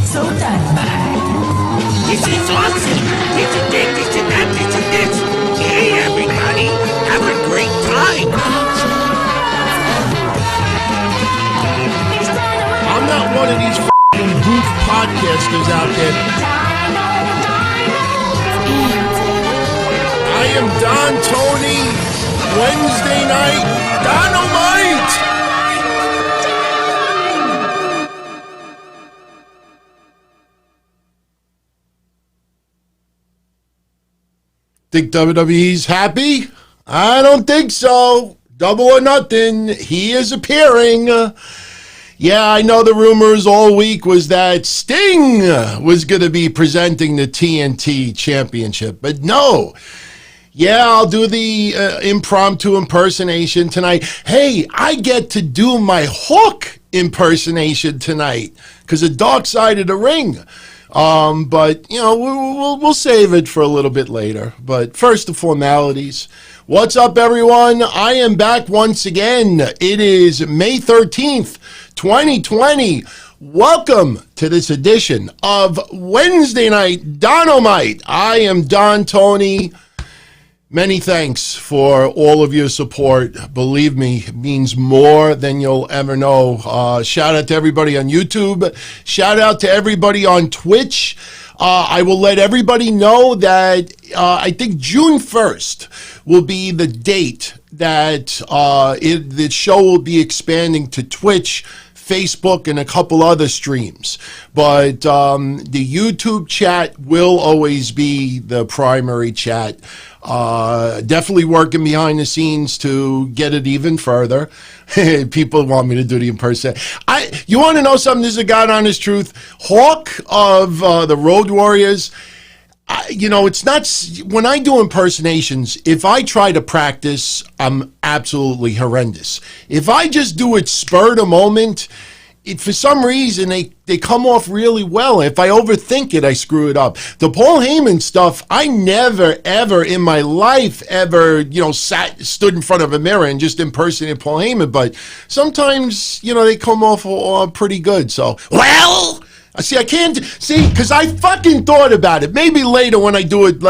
So Dynamite. This is awesome. This and that, this and that, this and this. Hey, everybody, have a great time. I'm not one of these f***ing goof podcasters out there. I am Don Tony, Wednesday night, Don-O-Mite. Think WWE's happy? I don't think so. Double or Nothing, he is appearing. Yeah, I know the rumors all week was that Sting was going to be presenting the TNT Championship, but no. Yeah, I'll do the impromptu impersonation tonight. Hey, I get to do my Hook impersonation tonight because of Dark Side of the Ring. But, you know, we'll save it for a little bit later. But first, the formalities. What's up, everyone? I am back once again. It is May 13th, 2020. Welcome to this edition of Wednesday Night Don-O-Mite. I am Don Tony. Many thanks for all of your support. Believe me, it means more than you'll ever know. Shout out to everybody on YouTube. Shout out to everybody on Twitch. I will let everybody know that I think June 1st will be the date that the show will be expanding to Twitch, Facebook, and a couple other streams. But the YouTube chat will always be the primary chat. Definitely working behind the scenes to get it even further. People want me to do the impersonation. You want to know something? This is a God honest truth. Hawk of the Road Warriors, it's not, when I do impersonations, if I try to practice, I'm absolutely horrendous. If I just do it spur of the moment, for some reason, they come off really well. If I overthink it, I screw it up. The Paul Heyman stuff, I never, ever in my life stood in front of a mirror and just impersonated Paul Heyman. But sometimes, they come off pretty good. So, well, I can't, because I fucking thought about it. Maybe later when I do it,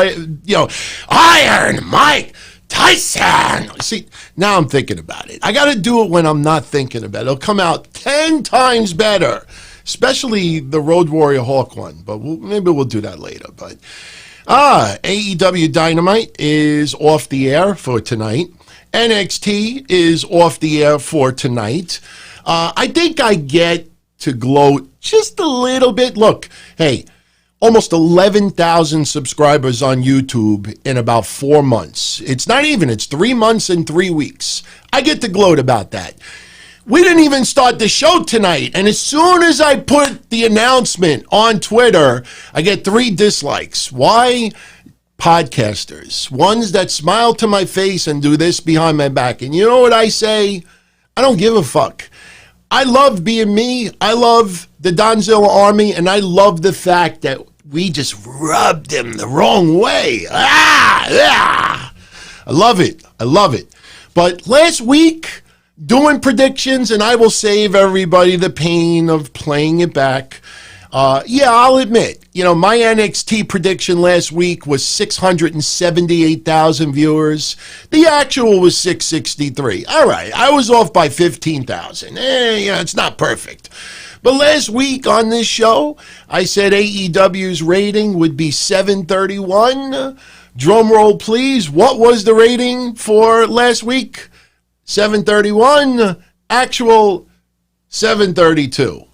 Iron Mike Tyson. See, now I'm thinking about it. I got to do it when I'm not thinking about it. It'll come out 10 times better, especially the Road Warrior Hawk one. But maybe we'll do that later. But AEW Dynamite is off the air for tonight. NXT is off the air for tonight. I think I get to gloat just a little bit. Look, hey, almost 11,000 subscribers on YouTube in about 4 months. It's not even, it's 3 months and 3 weeks. I get to gloat about that. We didn't even start the show tonight, and as soon as I put the announcement on Twitter, I get 3 dislikes. Why? Podcasters. Ones that smile to my face and do this behind my back. And you know what I say? I don't give a fuck. I love being me. I love the Donzilla Army, and I love the fact that we just rubbed them the wrong way. I love it. I love it. But last week, doing predictions, and I will save everybody the pain of playing it back. I'll admit, my NXT prediction last week was 678,000 viewers. The actual was 663. All right, I was off by 15,000. It's not perfect. But last week on this show, I said AEW's rating would be 731. Drum roll, please. What was the rating for last week? 731. Actual 732.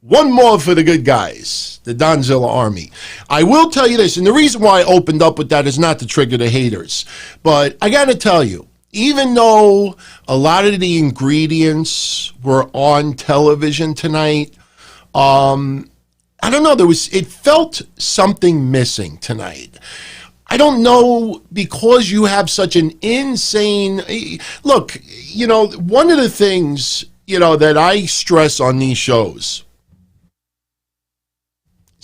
One more for the good guys, the Donzilla Army. I will tell you this, and the reason why I opened up with that is not to trigger the haters, but I got to tell you, even though a lot of the ingredients were on television tonight, I don't know, it felt something missing tonight. I don't know, because you have such an insane, look, one of the things, that I stress on these shows.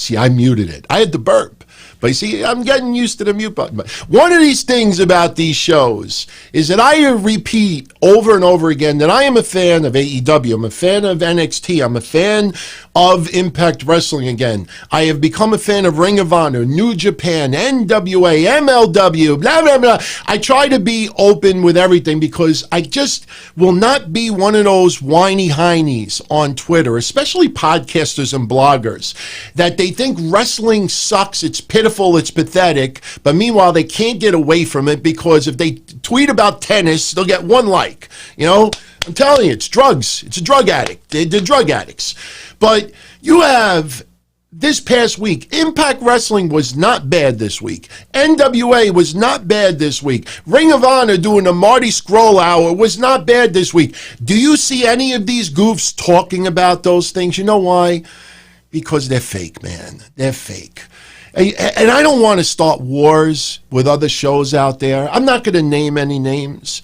See, I muted it. I had to burp. But you see, I'm getting used to the mute button. But one of these things about these shows is that I repeat over and over again that I am a fan of AEW. I'm a fan of NXT. I'm a fan of Impact Wrestling again. I have become a fan of Ring of Honor, New Japan, NWA, MLW, blah, blah, blah. I try to be open with everything because I just will not be one of those whiny heinies on Twitter, especially podcasters and bloggers, that they think wrestling sucks, it's pitiful, it's pathetic, but meanwhile they can't get away from it because if they tweet about tennis, they'll get one like. You know, I'm telling you, it's drugs. It's a drug addict. They're drug addicts. But you have this past week, Impact Wrestling was not bad this week. NWA was not bad this week. Ring of Honor doing the Marty Scurll Hour was not bad this week. Do you see any of these goofs talking about those things? You know why? Because they're fake, man. They're fake. And I don't want to start wars with other shows out there. I'm not going to name any names.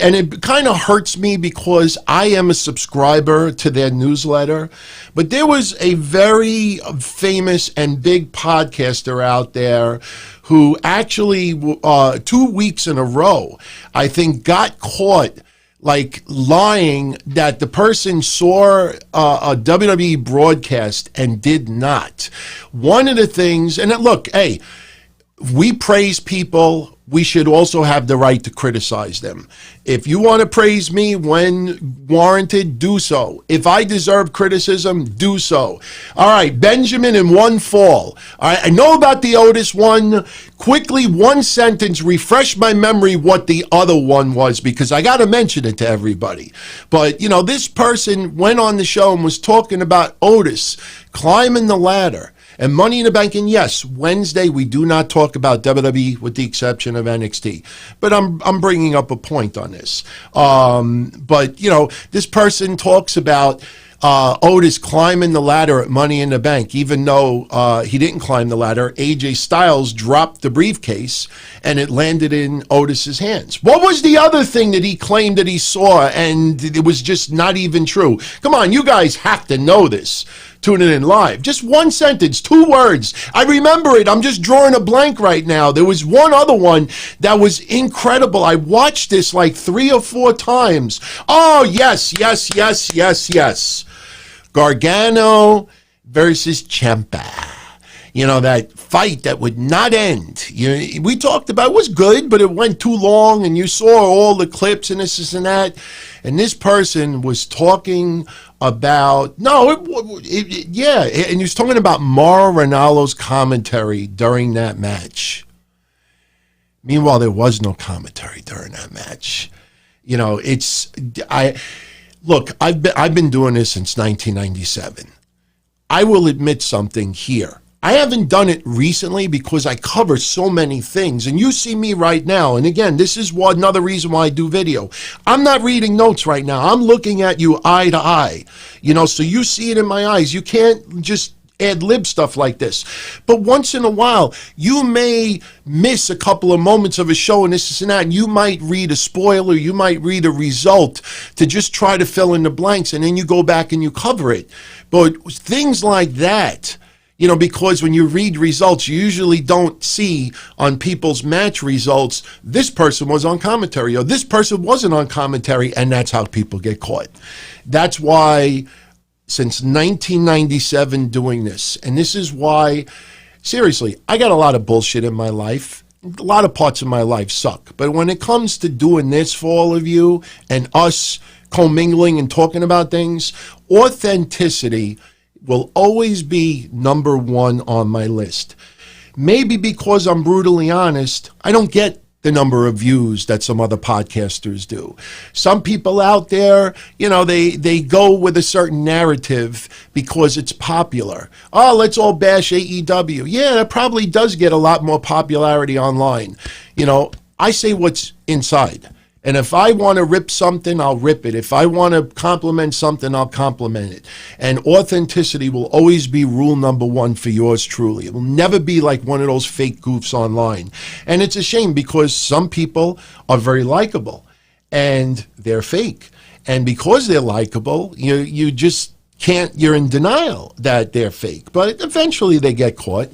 And it kind of hurts me because I am a subscriber to their newsletter. But there was a very famous and big podcaster out there who actually 2 weeks in a row, I think, got caught like lying that the person saw a WWE broadcast and did not. One of the things, and look, hey, we praise people, we should also have the right to criticize them. If you want to praise me when warranted, do so. If I deserve criticism, do so. All right, Benjamin in one fall. All right, I know about the Otis one. Quickly, one sentence, refresh my memory what the other one was, because I got to mention it to everybody. But, you know, this person went on the show and was talking about Otis climbing the ladder and Money in the Bank. And yes, Wednesday we do not talk about WWE with the exception of NXT. But I'm bringing up a point on this. But, you know, this person talks about Otis climbing the ladder at Money in the Bank, even though he didn't climb the ladder. AJ Styles dropped the briefcase and it landed in Otis's hands. What was the other thing that he claimed that he saw and it was just not even true? Come on, you guys have to know this. Tuning in live. Just one sentence, 2 words. I remember it. I'm just drawing a blank right now. There was one other one that was incredible. I watched this like 3 or 4 times. Oh, yes. Gargano versus Champa. You know, that fight that would not end. We talked about it was good, but it went too long, and you saw all the clips and this and that. And this person was talking about, and he was talking about Mauro Ranallo's commentary during that match. Meanwhile, there was no commentary during that match. You know, I've been doing this since 1997. I will admit something here. I haven't done it recently because I cover so many things. And you see me right now. And again, this is another reason why I do video. I'm not reading notes right now. I'm looking at you eye to eye. You know, so you see it in my eyes. You can't just ad-lib stuff like this. But once in a while, you may miss a couple of moments of a show and this and that. And you might read a spoiler. You might read a result to just try to fill in the blanks. And then you go back and you cover it. But things like that, you know, because when you read results, you usually don't see on people's match results, this person was on commentary or this person wasn't on commentary, and that's how people get caught. That's why since 1997 doing this, and this is why, seriously, I got a lot of bullshit in my life. A lot of parts of my life suck. But when it comes to doing this for all of you and us commingling and talking about things, authenticity will always be number 1 on my list. Maybe because I'm brutally honest, I don't get the number of views that some other podcasters do. Some people out there, you know, they go with a certain narrative because it's popular. Oh, let's all bash AEW. Yeah, that probably does get a lot more popularity online. You know, I say what's inside. And if I want to rip something, I'll rip it. If I want to compliment something, I'll compliment it. And authenticity will always be rule number 1 for yours truly. It will never be like one of those fake goofs online. And it's a shame because some people are very likable and they're fake. And because they're likable, you just can't, you're in denial that they're fake. But eventually they get caught.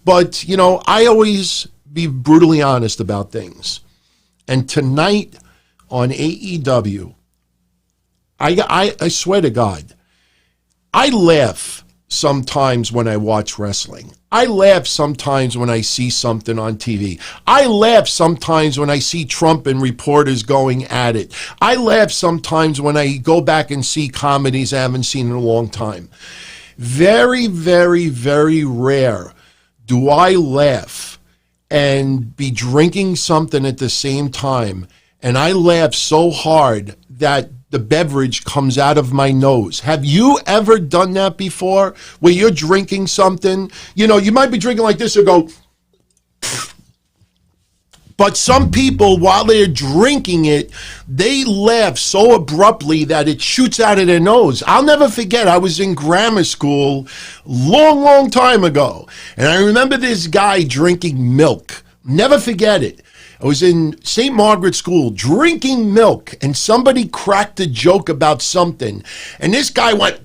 But, you know, I always be brutally honest about things. And tonight, on AEW, I swear to God, I laugh sometimes when I watch wrestling. I laugh sometimes when I see something on TV. I laugh sometimes when I see Trump and reporters going at it. I laugh sometimes when I go back and see comedies I haven't seen in a long time. Very, very, very rare do I laugh and be drinking something at the same time, and I laugh so hard that the beverage comes out of my nose. Have you ever done that before, where you're drinking something? You know, you might be drinking like this or go, but some people, while they're drinking it, they laugh so abruptly that it shoots out of their nose. I'll never forget, I was in grammar school long, long time ago, and I remember this guy drinking milk. Never forget it. I was in St. Margaret's School drinking milk, and somebody cracked a joke about something, and this guy went,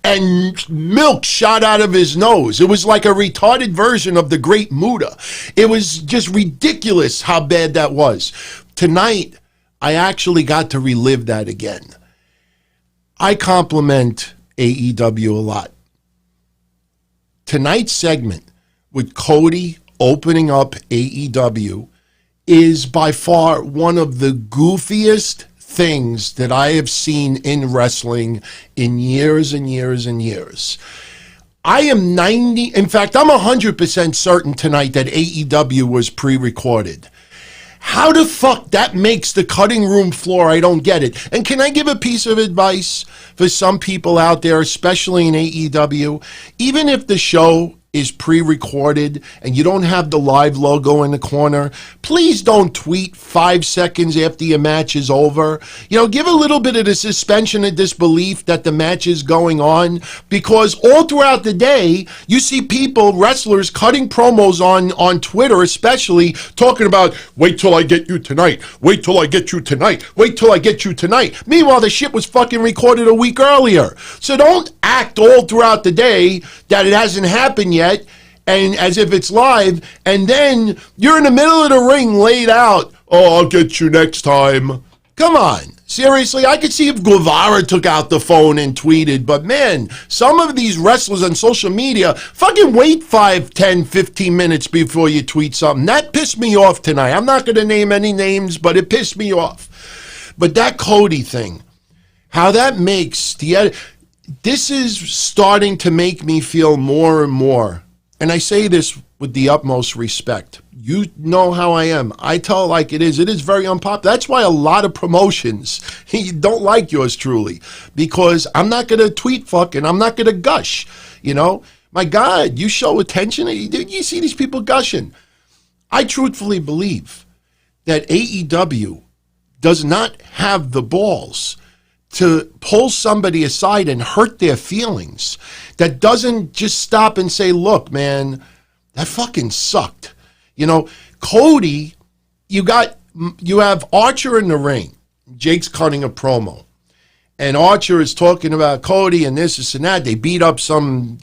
and milk shot out of his nose. It was like a retarded version of the Great Muda. It was just ridiculous how bad that was. Tonight, I actually got to relive that again. I compliment AEW a lot. Tonight's segment with Cody opening up AEW is by far one of the goofiest things that I have seen in wrestling in years and years and years. I am 100% certain tonight that AEW was pre-recorded. How the fuck that makes the cutting room floor, I don't get it. And can I give a piece of advice for some people out there, especially in AEW? Even if the show is pre-recorded and you don't have the live logo in the corner, please don't tweet 5 seconds after your match is over. You know, give a little bit of the suspension of disbelief that the match is going on, because all throughout the day, you see people, wrestlers, cutting promos on Twitter especially, talking about, wait till I get you tonight, wait till I get you tonight, wait till I get you tonight. Meanwhile, the shit was fucking recorded a week earlier. So don't act all throughout the day that it hasn't happened yet, and as if it's live, and then you're in the middle of the ring laid out. Oh, I'll get you next time. Come on. Seriously, I could see if Guevara took out the phone and tweeted, but man, some of these wrestlers on social media, fucking wait 5, 10, 15 minutes before you tweet something. That pissed me off tonight. I'm not going to name any names, but it pissed me off. But that Cody thing, how that makes this is starting to make me feel more and more, and I say this with the utmost respect. You know how I am. I tell it like it is. It is very unpopular. That's why a lot of promotions don't like yours truly, because I'm not going to tweet fucking. I'm not going to gush. You know, my God, you show attention. You see these people gushing. I truthfully believe that AEW does not have the balls to pull somebody aside and hurt their feelings, that doesn't just stop and say, look, man, that fucking sucked. You know, Cody, you have Archer in the ring. Jake's cutting a promo, and Archer is talking about Cody and this and that. They beat up some,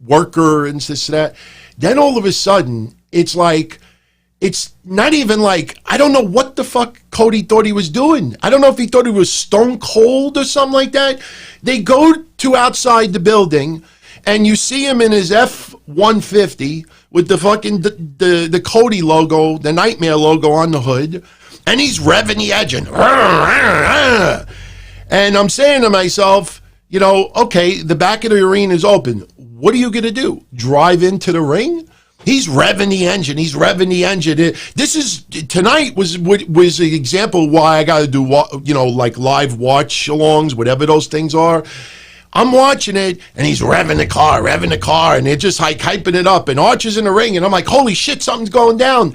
worker and this and that. Then all of a sudden, it's like, it's not even like, I don't know what the fuck Cody thought he was doing. I don't know if he thought he was stone cold or something like that. They go to outside the building, and you see him in his F-150 with the fucking, the Cody logo, the Nightmare logo on the hood, and he's revving the engine. And I'm saying to myself, okay, the back of the arena is open. What are you going to do? Drive into the ring? He's revving the engine. He's revving the engine. Tonight was an example why I got to do, like live watch-alongs, whatever those things are. I'm watching it, and he's revving the car, and they're just like hyping it up, and Archer's in the ring, and I'm like, holy shit, something's going down.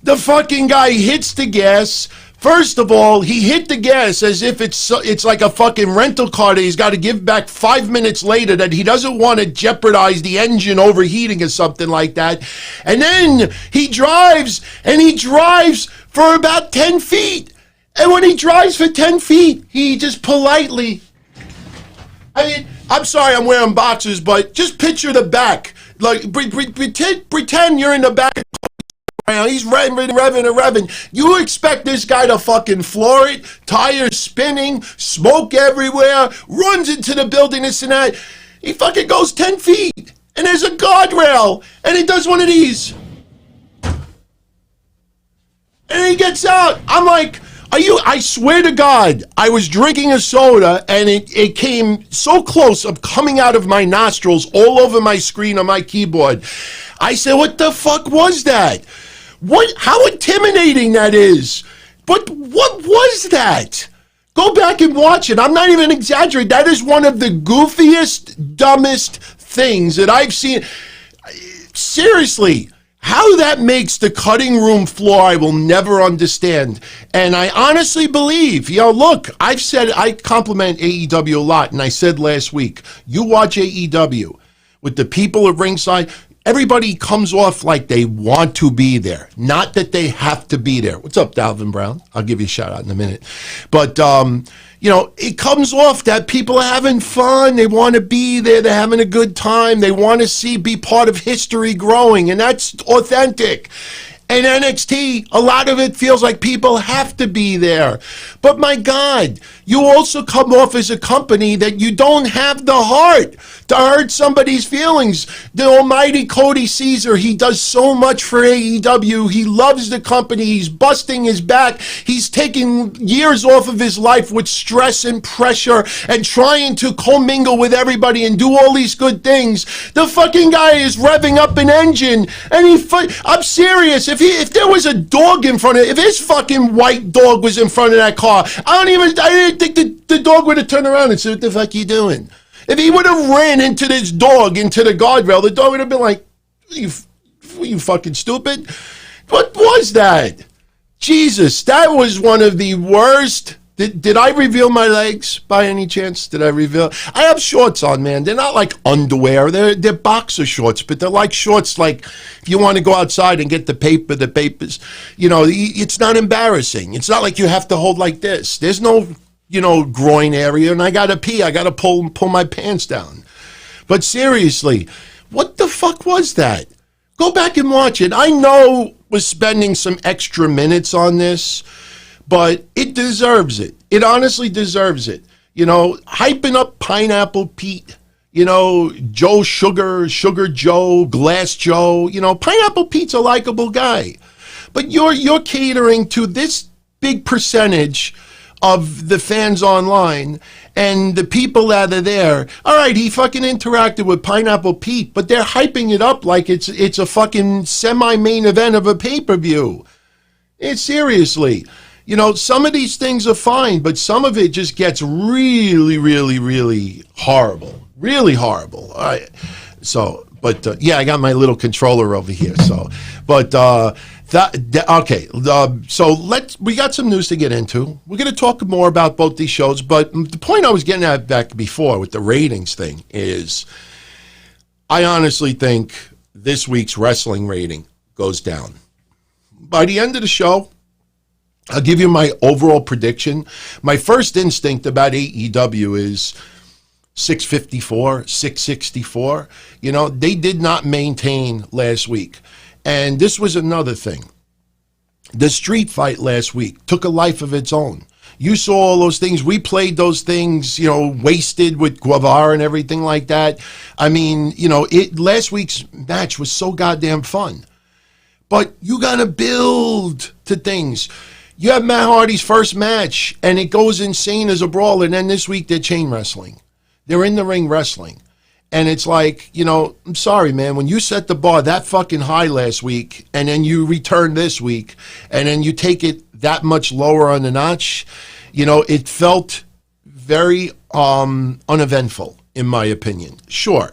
The fucking guy hits the gas. First of all, he hit the gas as if it's like a fucking rental car that he's got to give back 5 minutes later, that he doesn't want to jeopardize the engine overheating or something like that. And then he drives for about 10 feet. And when he drives for 10 feet, he just politely, I'm sorry I'm wearing boxers, but just picture the back. Like, pretend you're in the back around. He's revving. You expect this guy to fucking floor it, tires spinning, smoke everywhere, runs into the building, this and that. He fucking goes 10 feet, and there's a guardrail, and he does one of these. And he gets out. I'm like, I swear to God, I was drinking a soda and it came so close of coming out of my nostrils all over my screen on my keyboard. I said, what the fuck was that? How intimidating that is. But what was that? Go back and watch it. I'm not even exaggerating. That is one of the goofiest, dumbest things that I've seen. Seriously. How that makes the cutting room floor, I will never understand. And I honestly believe, look, I compliment AEW a lot, and I said last week, you watch AEW with the people at ringside, everybody comes off like they want to be there, not that they have to be there. What's up, Dalvin Brown? I'll give you a shout out in a minute. But, it comes off that people are having fun. They want to be there. They're having a good time. They want to be part of history growing, and that's authentic. And NXT, a lot of it feels like people have to be there. But my God, you also come off as a company that you don't have the heart to hurt somebody's feelings. The almighty Cody Caesar, he does so much for AEW. He loves the company. He's busting his back. He's taking years off of his life with stress and pressure and trying to commingle with everybody and do all these good things. The fucking guy is revving up an engine, and I'm serious. If there was a dog in front of it, if his fucking white dog was in front of that car, I didn't think the dog would have turned around and said, what the fuck you doing? If he would have ran into this dog, into the guardrail, the dog would have been like, you fucking stupid? What was that? Jesus, that was one of the worst. Did I reveal my legs by any chance? Did I reveal? I have shorts on, man. They're not like underwear. They're boxer shorts, but they're like shorts like if you want to go outside and get the papers. It's not embarrassing. It's not like you have to hold like this. There's no, groin area, and I got to pee. I got to pull my pants down. But seriously, what the fuck was that? Go back and watch it. I know we're spending some extra minutes on this, but it deserves it. It honestly deserves it. Hyping up Pineapple Pete, Joe Sugar Joe, Glass Joe. Pineapple Pete's a likable guy. But you're catering to this big percentage of the fans online and the people that are there. All right, he fucking interacted with Pineapple Pete, but they're hyping it up like it's a fucking semi-main event of a pay-per-view. Seriously. Some of these things are fine, but some of it just gets really, really, really horrible. Really horrible. All right. So, but I got my little controller over here. So, but okay. So we got some news to get into. We're going to talk more about both these shows, but the point I was getting at back before with the ratings thing is, I honestly think this week's wrestling rating goes down. By the end of the show, I'll give you my overall prediction. My first instinct about AEW is 654, 664. They did not maintain last week. And this was another thing. The street fight last week took a life of its own. You saw all those things. We played those things, wasted with Guevara and everything like that. I mean, last week's match was so goddamn fun. But you got to build to things. You have Matt Hardy's first match, and it goes insane as a brawl, and then this week they're chain wrestling. They're in the ring wrestling. And it's like, I'm sorry, man, when you set the bar that fucking high last week, and then you return this week, and then you take it that much lower on the notch, it felt very uneventful, in my opinion. Sure,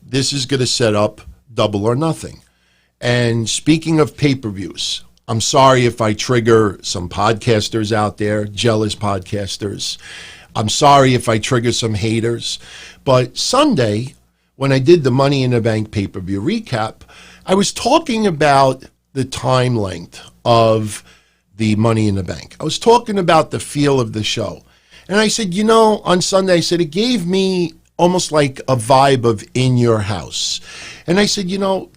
this is going to set up Double or Nothing. And speaking of pay-per-views, I'm sorry if I trigger some podcasters out there, jealous podcasters. I'm sorry if I trigger some haters. But Sunday, when I did the Money in the Bank pay-per-view recap, I was talking about the time length of the Money in the Bank. I was talking about the feel of the show. And I said, on Sunday, I said, it gave me almost like a vibe of In Your House. And I said,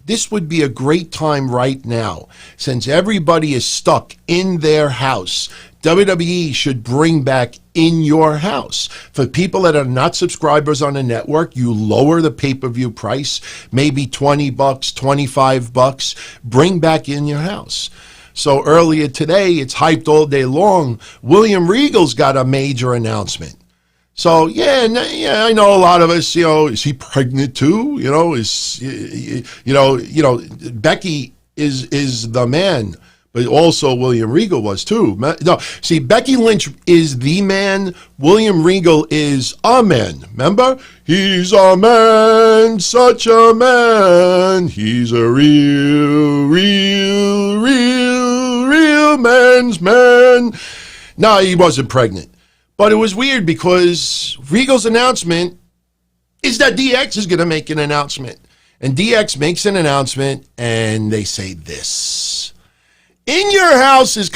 this would be a great time right now, since everybody is stuck in their house. WWE should bring back In Your House. For people that are not subscribers on the network, you lower the pay-per-view price, maybe $20, $25, bring back In Your House. So earlier today, it's hyped all day long. William Regal's got a major announcement. So yeah, I know a lot of us, is he pregnant too? Becky is the man. But also William Regal was too. No, see, Becky Lynch is the man. William Regal is a man. Remember? He's a man, such a man. He's a real man's man. No, he wasn't pregnant. But it was weird because Regal's announcement is that DX is going to make an announcement. And DX makes an announcement and they say this. In Your House is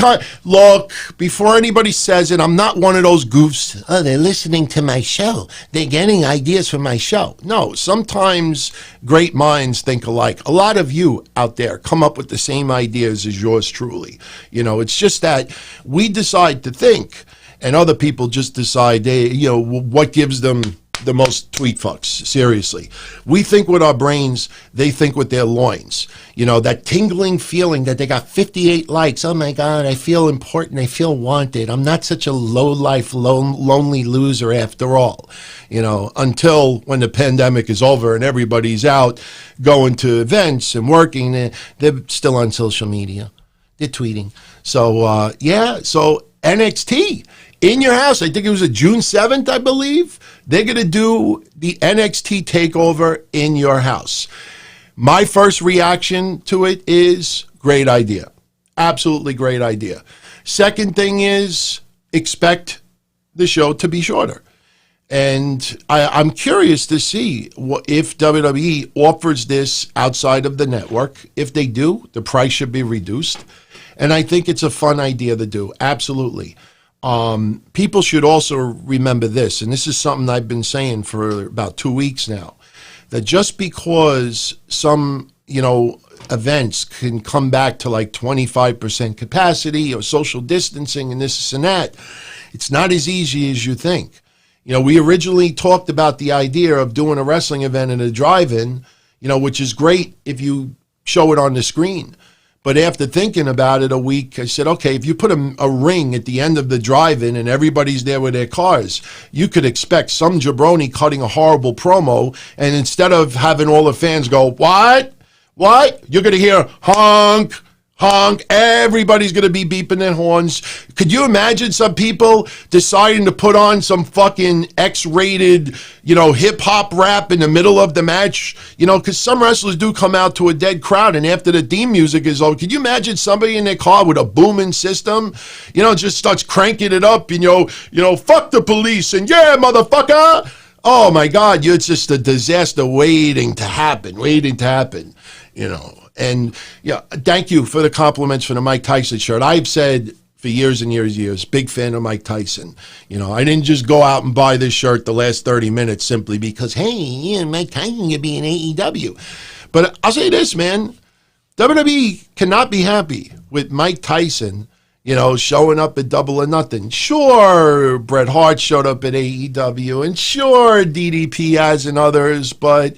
look, before anybody says it, I'm not one of those goofs. Oh, they're listening to my show. They're getting ideas from my show. No, sometimes great minds think alike. A lot of you out there come up with the same ideas as yours truly. It's just that we decide to think and other people just decide what gives them the most tweet fucks. Seriously. We think with our brains, they think with their loins. That tingling feeling that they got 58 likes. Oh my God, I feel important. I feel wanted. I'm not such a low-life, lonely loser after all. Until when the pandemic is over and everybody's out going to events and working, they're still on social media. They're tweeting. So, so NXT. In Your House, I think it was June 7th, I believe. They're going to do the NXT TakeOver In Your House. My first reaction to it is great idea. Absolutely great idea. Second thing is expect the show to be shorter. And I'm curious to see if WWE offers this outside of the network. If they do, the price should be reduced. And I think it's a fun idea to do. Absolutely. People should also remember this, and this is something I've been saying for about 2 weeks now, that just because some, events can come back to like 25% capacity or social distancing and this and that, it's not as easy as you think. We originally talked about the idea of doing a wrestling event in a drive-in, which is great if you show it on the screen. But after thinking about it a week, I said, okay, if you put a ring at the end of the drive-in and everybody's there with their cars, you could expect some jabroni cutting a horrible promo, and instead of having all the fans go, what? You're going to hear honk, honk. Everybody's going to be beeping their horns. Could you imagine some people deciding to put on some fucking X-rated, hip-hop rap in the middle of the match? Because some wrestlers do come out to a dead crowd, and after the theme music is over, could you imagine somebody in their car with a booming system, just starts cranking it up, and, fuck the police, and yeah, motherfucker. Oh, my God, it's just a disaster waiting to happen. And thank you for the compliments for the Mike Tyson shirt. I've said for years and years, big fan of Mike Tyson. I didn't just go out and buy this shirt the last 30 minutes simply because, hey, Mike Tyson could be in AEW. But I'll say this, man. WWE cannot be happy with Mike Tyson, showing up at Double or Nothing. Sure, Bret Hart showed up at AEW, and sure, DDP has and others, but,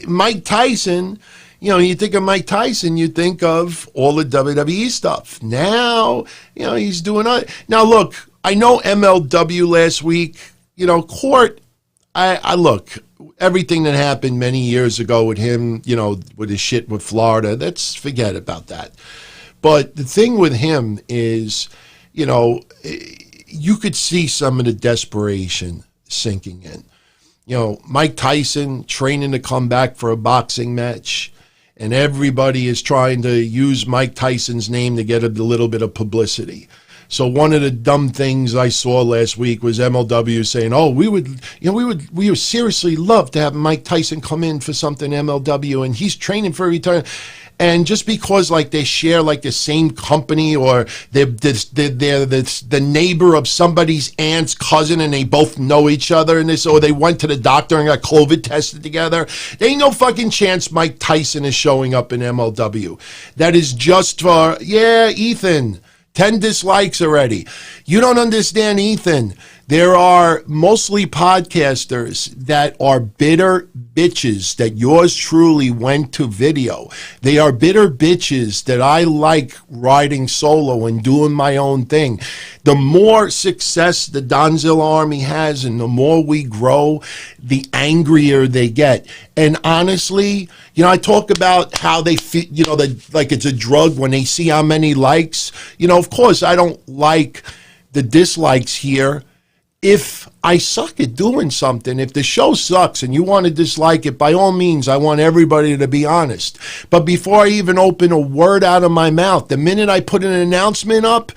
Mike Tyson, you think of Mike Tyson, you think of all the WWE stuff. Now, he's doing it. Now, look, I know MLW last week, Court, I look, everything that happened many years ago with him, with his shit with Florida, let's forget about that. But the thing with him is, you could see some of the desperation sinking in. Mike Tyson training to come back for a boxing match, and everybody is trying to use Mike Tyson's name to get a little bit of publicity. So one of the dumb things I saw last week was MLW saying, "Oh, we would seriously love to have Mike Tyson come in for something MLW, and he's training for a return." And just because like they share like the same company, or they're the neighbor of somebody's aunt's cousin, and they both know each other, and this, or they went to the doctor and got COVID tested together, there ain't no fucking chance Mike Tyson is showing up in MLW. That is just for, yeah, Ethan, 10 dislikes already. You don't understand, Ethan. There are mostly podcasters that are bitter bitches that yours truly went to video. They are bitter bitches that I like riding solo and doing my own thing. The more success the Donzilla Army has and the more we grow, the angrier they get. And honestly, I talk about how they feel, like it's a drug when they see how many likes. Of course, I don't like the dislikes here. If I suck at doing something, if the show sucks and you want to dislike it, by all means, I want everybody to be honest. But before I even open a word out of my mouth, the minute I put an announcement up,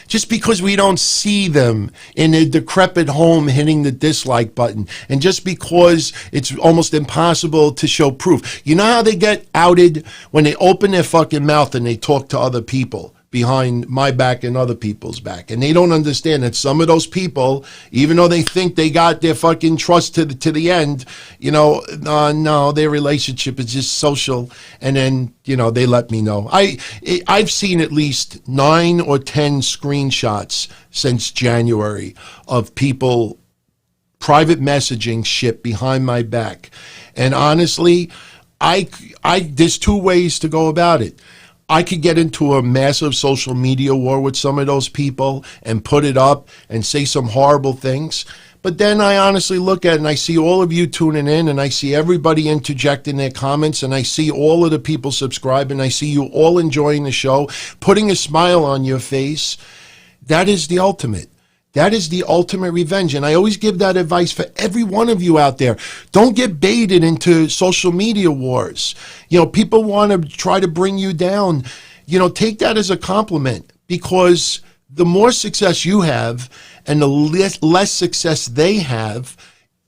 just because we don't see them in a decrepit home hitting the dislike button, and just because it's almost impossible to show proof. You know how they get outed? When they open their fucking mouth and they talk to other people behind my back and other people's back. And they don't understand that some of those people, even though they think they got their fucking trust to the end, no, their relationship is just social. And then, they let me know. I've seen at least 9 or 10 screenshots since January of people private messaging shit behind my back. And honestly, there's 2 ways to go about it. I could get into a massive social media war with some of those people and put it up and say some horrible things. But then I honestly look at it and I see all of you tuning in, and I see everybody interjecting their comments, and I see all of the people subscribing. I see you all enjoying the show, putting a smile on your face. That is the ultimate. That is the ultimate revenge. And I always give that advice for every one of you out there. Don't get baited into social media wars. People want to try to bring you down. Take that as a compliment, because the more success you have and the less success they have,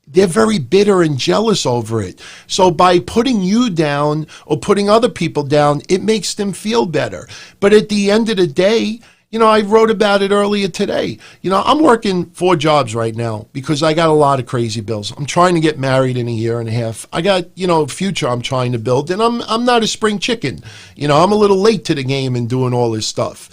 they're very bitter and jealous over it. So by putting you down or putting other people down, it makes them feel better. But at the end of the day, I wrote about it earlier today. I'm working 4 jobs right now because I got a lot of crazy bills. I'm trying to get married in a year and a half. I got, a future I'm trying to build, and I'm not a spring chicken. I'm a little late to the game in doing all this stuff.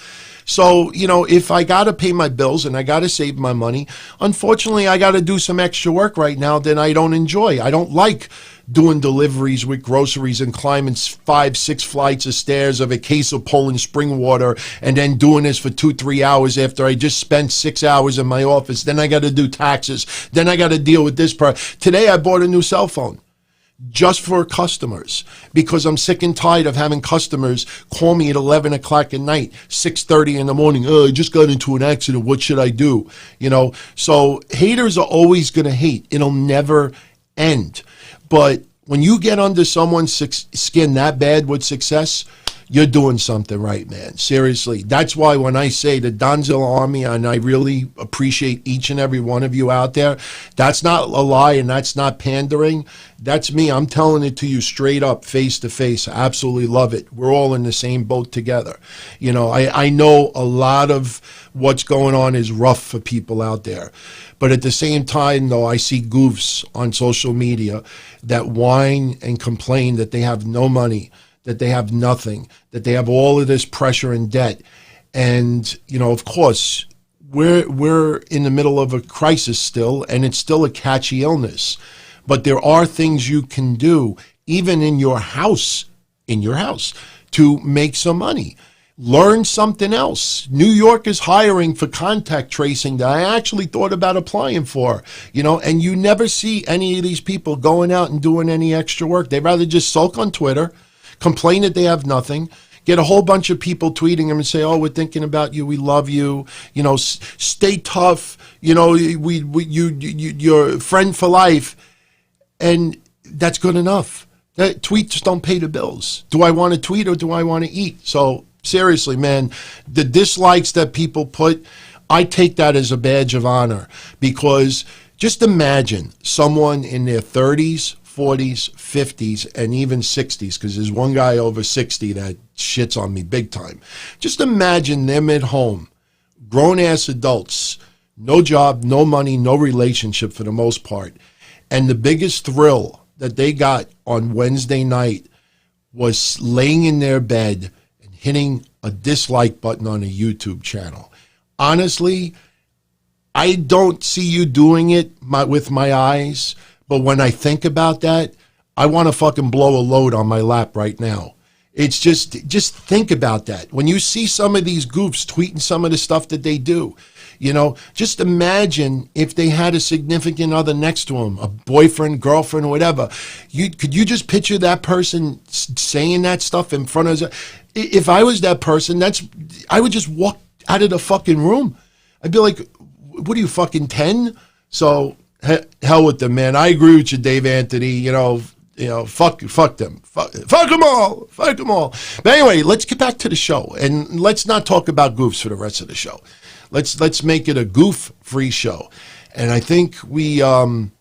So, if I got to pay my bills and I got to save my money, unfortunately, I got to do some extra work right now that I don't enjoy. I don't like doing deliveries with groceries and climbing 5-6 flights of stairs of a case of Poland spring water, and then doing this for 2-3 hours after I just spent 6 hours in my office. Then I got to do taxes. Then I got to deal with this part. Today I bought a new cell phone just for customers, because I'm sick and tired of having customers call me at 11 o'clock at night, 6:30 in the morning. I just got into an accident. What should I do? So haters are always going to hate. It'll never end. But when you get under someone's skin that bad with success, you're doing something right, man. Seriously. That's why when I say the Donzilla Army, and I really appreciate each and every one of you out there, that's not a lie and that's not pandering. That's me. I'm telling it to you straight up, face to face. I absolutely love it. We're all in the same boat together. I know a lot of what's going on is rough for people out there. But at the same time, though, I see goofs on social media that whine and complain that they have no money, that they have nothing, that they have all of this pressure and debt. And, of course, we're in the middle of a crisis still, and it's still a catchy illness. But there are things you can do, even in your house, to make some money. Learn something else. New York is hiring for contact tracing that I actually thought about applying for, and you never see any of these people going out and doing any extra work. They'd rather just sulk on Twitter, complain that they have nothing, get a whole bunch of people tweeting them and say, "Oh, we're thinking about you. We love you. Stay tough. You're a friend for life." And that's good enough. Tweets don't pay the bills. Do I want to tweet or do I want to eat? So Seriously, man, the dislikes that people put, I take that as a badge of honor, because just imagine someone in their 30s, 40s, 50s, and even 60s, because there's one guy over 60 that shits on me big time. Just imagine them at home, grown-ass adults, no job, no money, no relationship for the most part, and the biggest thrill that they got on Wednesday night was laying in their bed and hitting a dislike button on a YouTube channel. Honestly, I don't see you doing it with my eyes, but when I think about that, I want to fucking blow a load on my lap right now. It's just think about that. When you see some of these goofs tweeting some of the stuff that they do, you know, just imagine if they had a significant other next to them, a boyfriend, girlfriend, or whatever. Could you just picture that person saying that stuff in front of us? If I was that person, I would just walk out of the fucking room. I'd be like, what are you, fucking 10? So hell with them, man. I agree with you, Dave Anthony. You know, fuck them. Fuck them all. Fuck them all. But anyway, let's get back to the show, and let's not talk about goofs for the rest of the show. Let's make it a goof-free show. And I think you want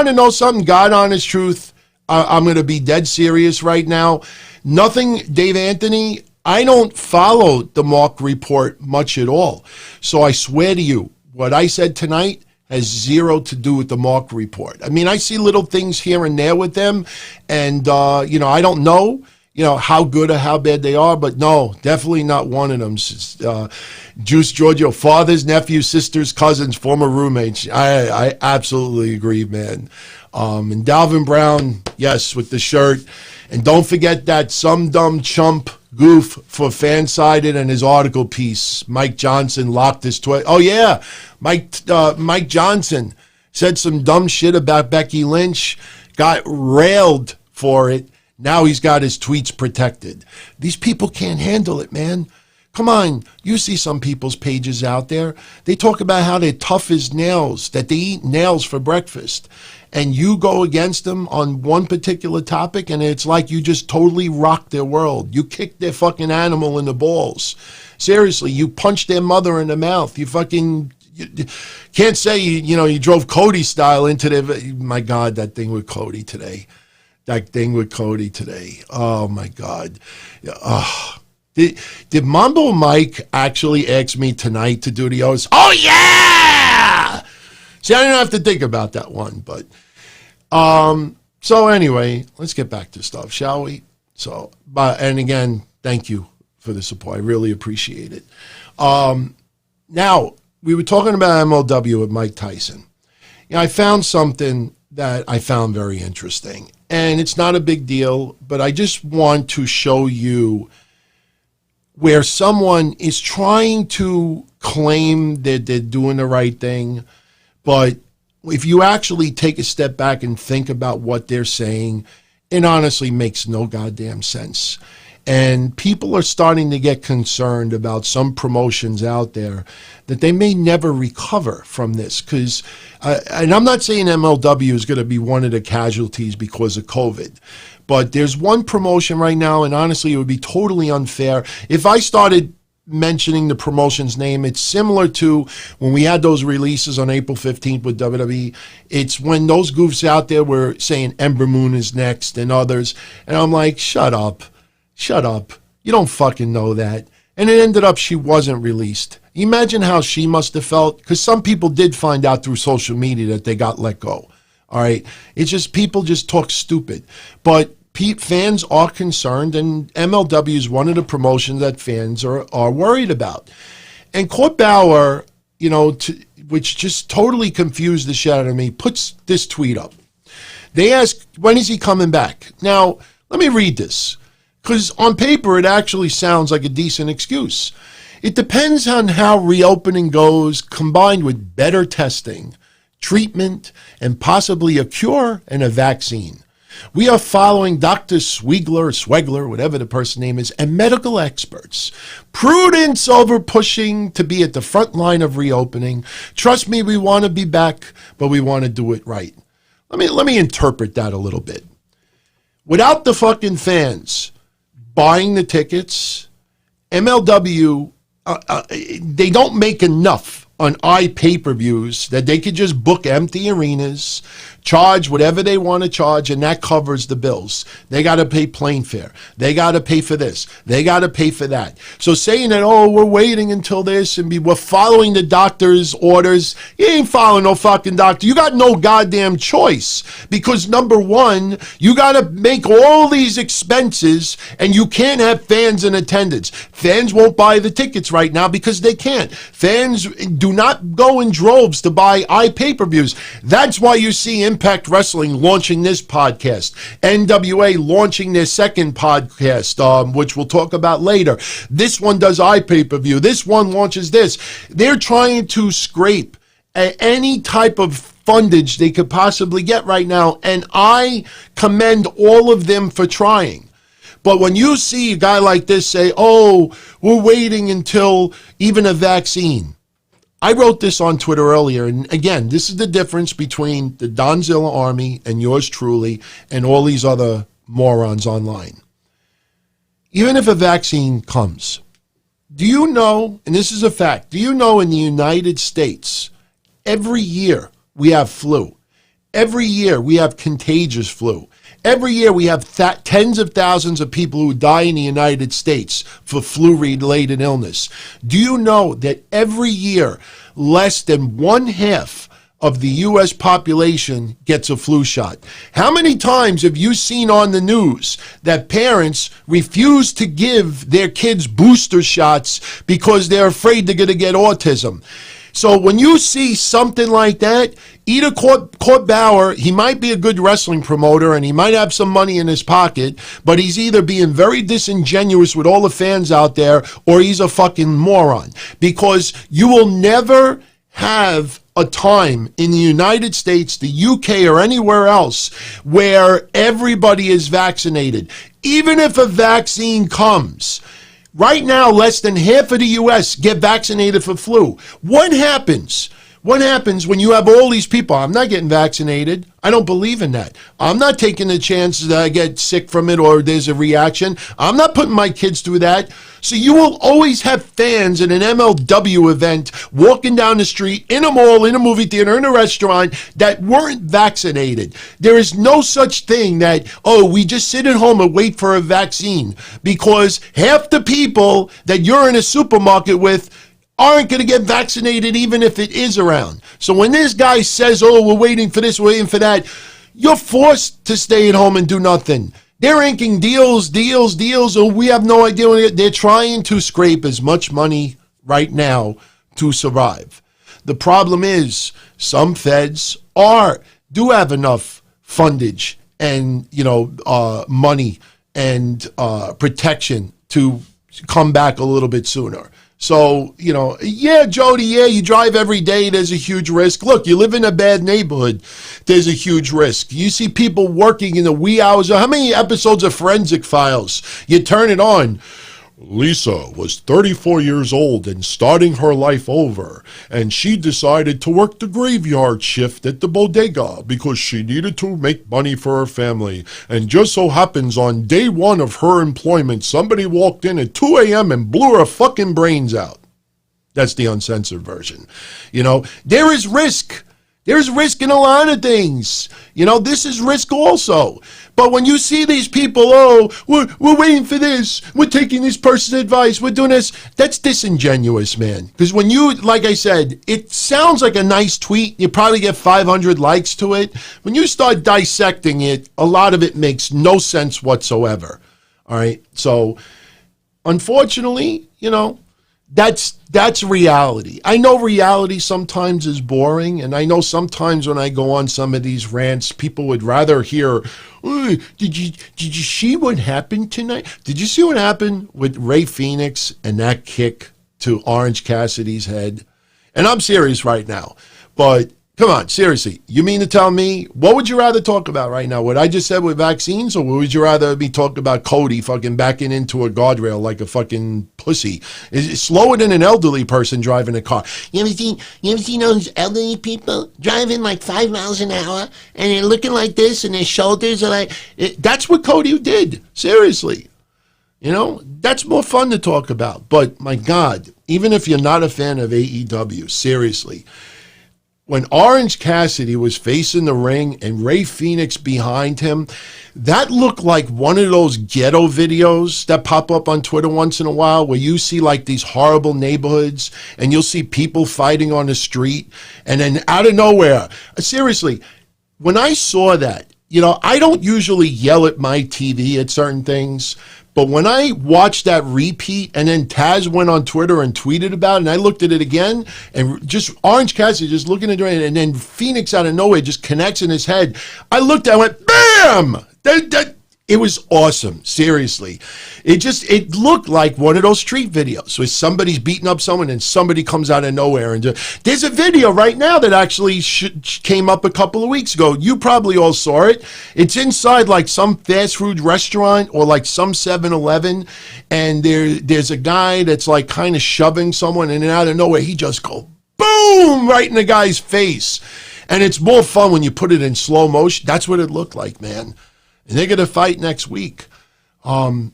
to know something? God honest truth, I'm going to be dead serious right now. Nothing, Dave Anthony, I don't follow the Mark Report much at all. So I swear to you, what I said tonight has zero to do with the Mark Report. I mean, I see little things here and there with them, and, I don't know, how good or how bad they are, but no, definitely not one of them. Juice Giorgio, fathers, nephews, sisters, cousins, former roommates. I absolutely agree, man. And Dalvin Brown, yes, with the shirt. And don't forget that some dumb chump goof for Fansided and his article piece. Mike Johnson locked his Twitter. Oh, yeah. Mike Johnson said some dumb shit about Becky Lynch, got railed for it. Now he's got his tweets protected. These people can't handle it, man. Come on, you see some people's pages out there. They talk about how they're tough as nails, that they eat nails for breakfast. And you go against them on one particular topic, and it's like you just totally rocked their world. You kicked their fucking animal in the balls. Seriously, you punched their mother in the mouth. You can't say, you drove Cody style into their... My God, that thing with Cody today. Oh, my God. Did Mambo Mike actually ask me tonight to do the O's? Oh, yeah! See, I didn't have to think about that one, but... So anyway, let's get back to stuff, shall we? And again, thank you for the support. I really appreciate it. Now, we were talking about MLW with Mike Tyson. I found something that I found very interesting. And it's not a big deal, but I just want to show you where someone is trying to claim that they're doing the right thing, but if you actually take a step back and think about what they're saying, it honestly makes no goddamn sense. And people are starting to get concerned about some promotions out there that they may never recover from this. Because, and I'm not saying MLW is going to be one of the casualties because of COVID, but there's one promotion right now, and honestly, it would be totally unfair if I started mentioning the promotion's name. It's similar to when we had those releases on April 15th with WWE. It's when those goofs out there were saying Ember Moon is next and others. And I'm like, shut up. You don't fucking know that. And it ended up she wasn't released. Imagine how she must have felt, because some people did find out through social media that they got let go. All right. It's just people just talk stupid. But fans are concerned, and MLW is one of the promotions that fans are worried about. And Court Bauer, which just totally confused the shit out of me, puts this tweet up. They ask, when is he coming back? Now, let me read this, because on paper it actually sounds like a decent excuse. It depends on how reopening goes, combined with better testing, treatment, and possibly a cure and a vaccine. We are following Dr. Swegler, whatever the person's name is, and medical experts. Prudence over pushing to be at the front line of reopening. Trust me, we want to be back, but we want to do it right. Let me interpret that a little bit. Without the fucking fans buying the tickets MLW, they don't make enough on pay-per-views that they could just book empty arenas, charge whatever they want to charge, and that covers the bills. They got to pay plane fare. They got to pay for this. They got to pay for that. So saying that, oh, we're waiting until this and we're following the doctor's orders, you ain't following no fucking doctor. You got no goddamn choice because, number one, you got to make all these expenses and you can't have fans in attendance. Fans won't buy the tickets right now because they can't. Fans do not go in droves to buy pay-per-views. That's why you see Impact Wrestling launching this podcast, NWA launching their second podcast, which we'll talk about later. This one does pay-per-view. This one launches this. They're trying to scrape any type of fundage they could possibly get right now, and I commend all of them for trying. But when you see a guy like this say, oh, we're waiting until even a vaccine. I wrote this on Twitter earlier, and again, this is the difference between the Donzilla Army and yours truly and all these other morons online. Even if a vaccine comes, do you know, and this is a fact, do you know in the United States, every year we have flu. Every year we have contagious flu. Every year we have tens of thousands of people who die in the United States for flu-related illness. Do you know that every year less than 1/2 of the U.S. population gets a flu shot? How many times have you seen on the news that parents refuse to give their kids booster shots because they're afraid they're going to get autism? So when you see something like that, either Court Bauer, he might be a good wrestling promoter and he might have some money in his pocket, but he's either being very disingenuous with all the fans out there or he's a fucking moron. Because you will never have a time in the United States, the UK, or anywhere else where everybody is vaccinated. Even if a vaccine comes, right now, less than half of the U.S. get vaccinated for flu. What happens? What happens when you have all these people? I'm not getting vaccinated. I don't believe in that. I'm not taking the chance that I get sick from it or there's a reaction. I'm not putting my kids through that. So you will always have fans at an MLW event walking down the street, in a mall, in a movie theater, in a restaurant that weren't vaccinated. There is no such thing that, oh, we just sit at home and wait for a vaccine, because half the people that you're in a supermarket with aren't going to get vaccinated even if it is around. So when this guy says, oh, we're waiting for this, we're waiting for that, you're forced to stay at home and do nothing. They're inking deals, and we have no idea what they're trying to scrape as much money right now to survive. The problem is some feds do have enough fundage and money and protection to come back a little bit sooner. So, yeah, Jody, yeah, you drive every day, there's a huge risk. Look, you live in a bad neighborhood, there's a huge risk. You see people working in the wee hours. How many episodes of Forensic Files? You turn it on. Lisa was 34 years old and starting her life over, and she decided to work the graveyard shift at the bodega because she needed to make money for her family. And just so happens on day one of her employment, somebody walked in at 2 a.m. and blew her fucking brains out. That's the uncensored version. There is risk. There's risk in a lot of things. This is risk also. But when you see these people, oh, we're waiting for this, we're taking this person's advice, we're doing this, that's disingenuous, man. Because when you, like I said, it sounds like a nice tweet, you probably get 500 likes to it. When you start dissecting it, a lot of it makes no sense whatsoever. All right? So, unfortunately, that's reality. I know reality sometimes is boring, and I know sometimes when I go on some of these rants, people would rather hear, oh, did you see what happened tonight? Did you see what happened with Ray Phoenix and that kick to Orange Cassidy's head? And I'm serious right now, but come on, seriously, you mean to tell me, what would you rather talk about right now? What I just said with vaccines, or would you rather be talking about Cody fucking backing into a guardrail like a fucking pussy? It's slower than an elderly person driving a car. You ever seen those elderly people driving like 5 miles an hour and they're looking like this and their shoulders are like, that's what Cody did, seriously. That's more fun to talk about. But my God, even if you're not a fan of AEW, seriously, when Orange Cassidy was facing the ring and Ray Phoenix behind him, that looked like one of those ghetto videos that pop up on Twitter once in a while where you see like these horrible neighborhoods and you'll see people fighting on the street and then out of nowhere, seriously, when I saw that, I don't usually yell at my TV at certain things, but when I watched that repeat and then Taz went on Twitter and tweeted about it and I looked at it again and just Orange Cassidy just looking at it and then Phoenix out of nowhere just connects in his head. I looked at it and went, bam! It was awesome. Seriously. It looked like one of those street videos where somebody's beating up someone and somebody comes out of nowhere. And there's a video right now that actually came up a couple of weeks ago. You probably all saw it. It's inside like some fast food restaurant or like some 7-Eleven. And there's a guy that's like kind of shoving someone and then out of nowhere he just goes boom right in the guy's face. And it's more fun when you put it in slow motion. That's what it looked like, man. And they're going to fight next week. I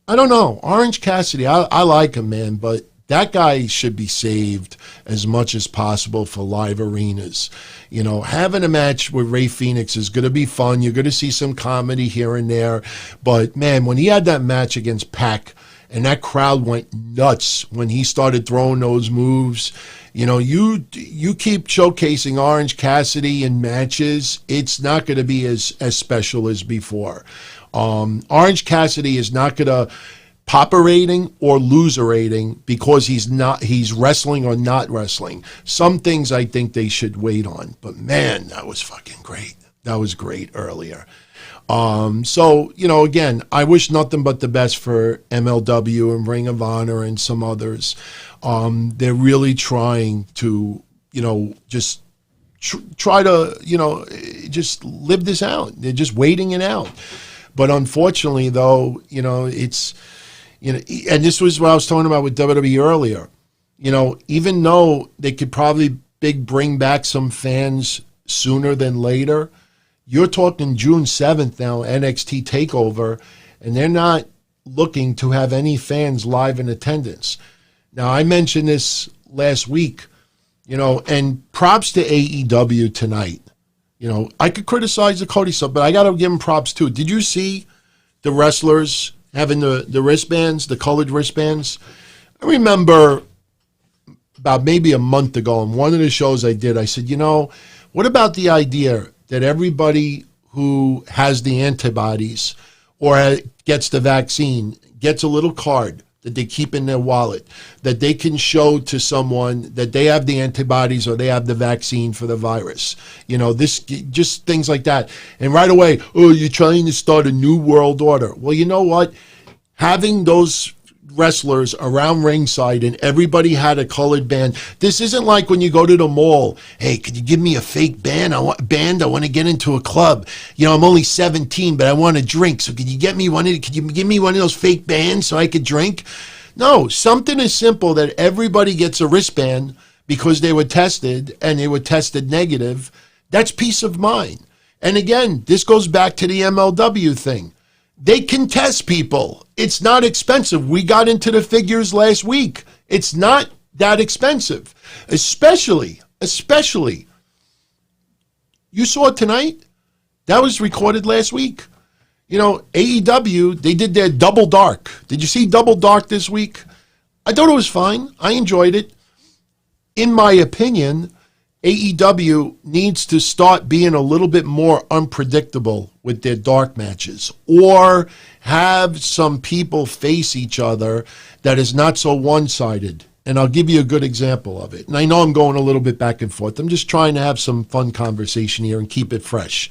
don't know. Orange Cassidy, I like him, man, but that guy should be saved as much as possible for live arenas. Having a match with Ray Phoenix is going to be fun. You're going to see some comedy here and there. But, man, when he had that match against Pac and that crowd went nuts when he started throwing those moves, you keep showcasing Orange Cassidy in matches, it's not going to be as special as before. Orange Cassidy is not going to pop a rating or lose a rating because he's wrestling or not wrestling. Some things I think they should wait on. But, man, that was fucking great. That was great earlier. So, again, I wish nothing but the best for MLW and Ring of Honor and some others. They're really trying to, just try to, just live this out. They're just waiting it out. But unfortunately, though, it's, and this was what I was talking about with WWE earlier. Even though they could probably bring back some fans sooner than later, you're talking June 7th now, NXT TakeOver, and they're not looking to have any fans live in attendance. Now, I mentioned this last week, and props to AEW tonight. I could criticize the Cody stuff, but I got to give them props too. Did you see the wrestlers having the wristbands, the colored wristbands? I remember about maybe a month ago on one of the shows I did, I said, what about the idea that everybody who has the antibodies or gets the vaccine gets a little card that they keep in their wallet that they can show to someone that they have the antibodies or they have the vaccine for the virus. This just things like that. And right away, you're trying to start a new world order. Well, you know what? Having those wrestlers around ringside and everybody had a colored band. This isn't like when you go to the mall. Hey, could you give me a fake band? I want to get into a club. I'm only 17, but I want to drink. So could you give me one of those fake bands so I could drink? No, something as simple that everybody gets a wristband because they were tested and they were tested negative. That's peace of mind. And again, this goes back to the MLW thing. They can test people. It's not expensive. We got into the figures last week. It's not that expensive. Especially, you saw it tonight? That was recorded last week. AEW, they did their Double Dark. Did you see Double Dark this week? I thought it was fine. I enjoyed it. In my opinion, AEW needs to start being a little bit more unpredictable with their dark matches or have some people face each other that is not so one-sided. And I'll give you a good example of it. And I know I'm going a little bit back and forth. I'm just trying to have some fun conversation here and keep it fresh.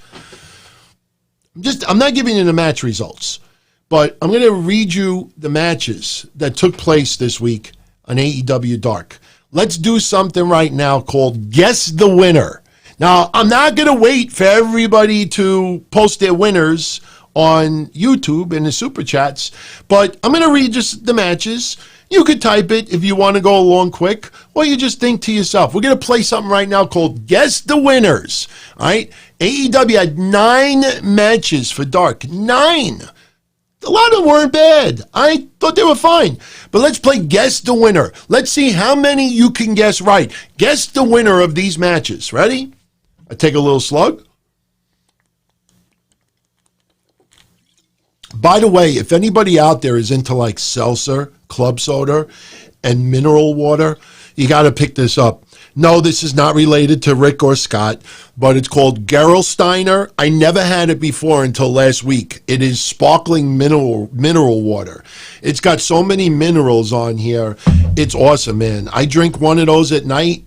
I'm not giving you the match results, but I'm going to read you the matches that took place this week on AEW Dark. Let's do something right now called Guess the Winner. Now, I'm not going to wait for everybody to post their winners on YouTube in the Super Chats, but I'm going to read just the matches. You could type it if you want to go along quick, or you just think to yourself. We're going to play something right now called Guess the Winners. All right? AEW had 9 matches for Dark. 9. A lot of them weren't bad. I thought they were fine. But let's play Guess the Winner. Let's see how many you can guess right. Guess the winner of these matches. Ready? I take a little slug. By the way, if anybody out there is into like seltzer, club soda, and mineral water, you got to pick this up. No, this is not related to Rick or Scott, but it's called Gerolsteiner. I never had it before until last week. It is sparkling mineral water. It's got so many minerals on here. It's awesome, man. I drink one of those at night.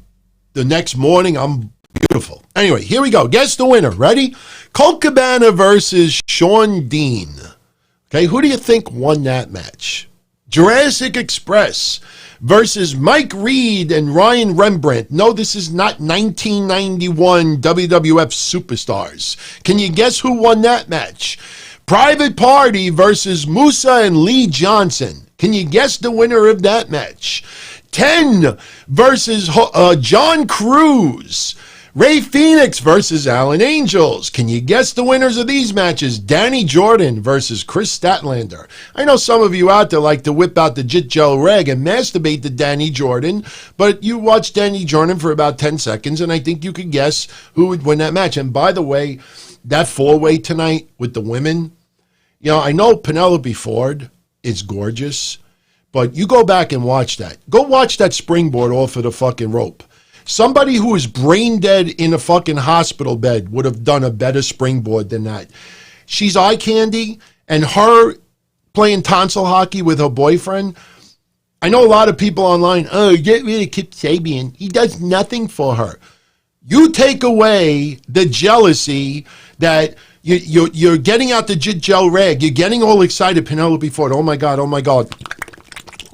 The next morning, I'm beautiful. Anyway, here we go. Guess the winner. Ready? Colt Cabana versus Sean Dean. Okay, who do you think won that match? Jurassic Express versus Mike Reed and Ryan Rembrandt. No, this is not 1991 WWF Superstars. Can you guess who won that match? Private Party versus Musa and Lee Johnson. Can you guess the winner of that match? 10 versus John Cruz. Ray Phoenix versus Alan Angels. Can you guess the winners of these matches? Danny Jordan versus Chris Statlander. I know some of you out there like to whip out the Jit Gel rag and masturbate to Danny Jordan, but you watch Danny Jordan for about 10 seconds, and I think you could guess who would win that match. And by the way, that four-way tonight with the women, you know, I know Penelope Ford is gorgeous, but you go back and watch that. Go watch that springboard off of the fucking rope. Somebody who is brain dead in a fucking hospital bed would have done a better springboard than that. She's eye candy, and her playing tonsil hockey with her boyfriend. I know a lot of people online, oh, get rid of Kip Sabian. He does nothing for her. You take away the jealousy that you're getting out the Jit Gel rag. You're getting all excited, Penelope Ford. Oh, my God, oh, my God.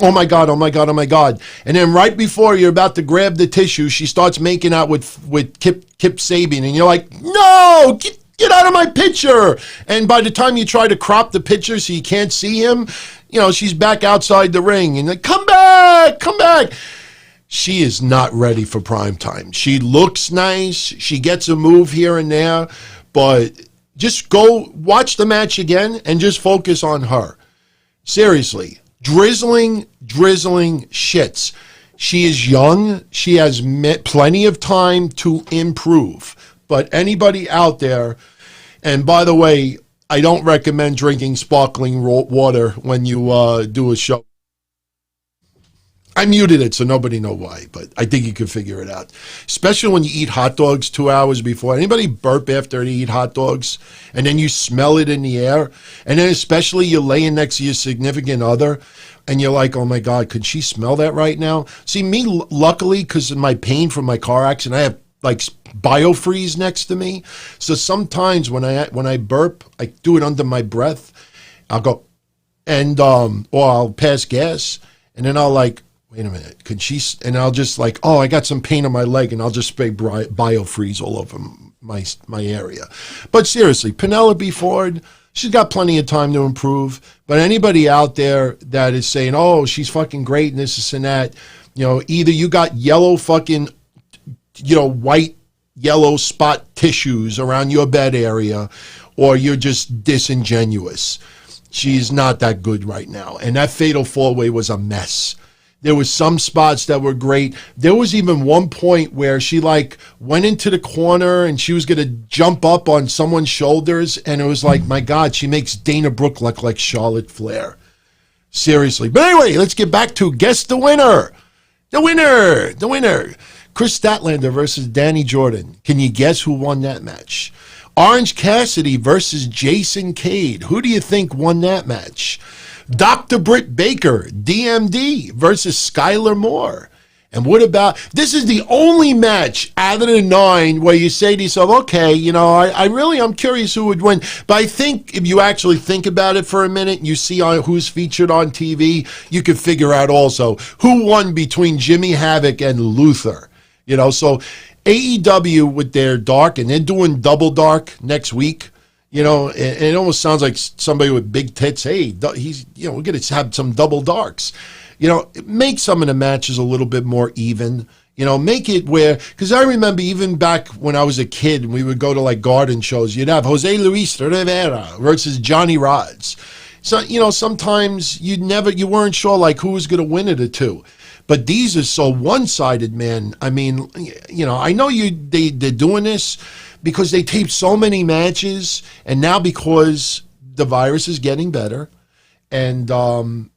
Oh my God, oh my God, oh my God. And then right before you're about to grab the tissue, she starts making out with Kip Sabian. And you're like, no, get out of my picture. And by the time you try to crop the picture so you can't see him, you know, she's back outside the ring. And like, come back, come back. She is not ready for prime time. She looks nice. She gets a move here and there. But just go watch the match again and just focus on her. Seriously. Drizzling shits. She is young. She has plenty of time to improve. But anybody out there, and by the way, I don't recommend drinking sparkling water when you do a show. I muted it so nobody know why, but I think you can figure it out. Especially when you eat hot dogs 2 hours before. Anybody burp after they eat hot dogs? And then you smell it in the air? And then especially you're laying next to your significant other and you're like, oh my God, could she smell that right now? See, me, luckily, because of my pain from my car accident, I have like biofreeze next to me. So sometimes when I burp, I do it under my breath. I'll go, and or I'll pass gas, and then I'll like, wait a minute, could she? And I'll just like, oh, I got some pain on my leg, and I'll just spray biofreeze all over my area. But seriously, Penelope Ford, she's got plenty of time to improve. But anybody out there that is saying, oh, she's fucking great and this and that, you know, either you got yellow fucking, you know, white, yellow spot tissues around your bed area, or you're just disingenuous. She's not that good right now. And that fatal four-way was a mess. There was some spots that were great. There was even one point where she like went into the corner and she was going to jump up on someone's shoulders. And it was like, my God, she makes Dana Brooke look like Charlotte Flair. Seriously. But anyway, let's get back to guess the winner. The winner. Chris Statlander versus Danny Jordan. Can you guess who won that match? Orange Cassidy versus Jason Cade. Who do you think won that match? Dr. Britt Baker, DMD, versus Skylar Moore. And what about, this is the only match out of the 9 where you say to yourself, okay, you know, I'm curious who would win. But I think if you actually think about it for a minute, and you see who's featured on TV, you can figure out also who won between Jimmy Havoc and Luther. You know, so AEW with their dark, and they're doing Double Dark next week. You know, and it almost sounds like somebody with big tits. Hey, he's, you know, we're going to have some double darks. You know, make some of the matches a little bit more even. You know, make it where, because I remember even back when I was a kid and we would go to like garden shows, you'd have Jose Luis Rivera versus Johnny Rods. So, sometimes you weren't sure like who was going to win it or two. But these are so one-sided, man. I mean, I know they're doing this because they taped so many matches, and now because the virus is getting better, and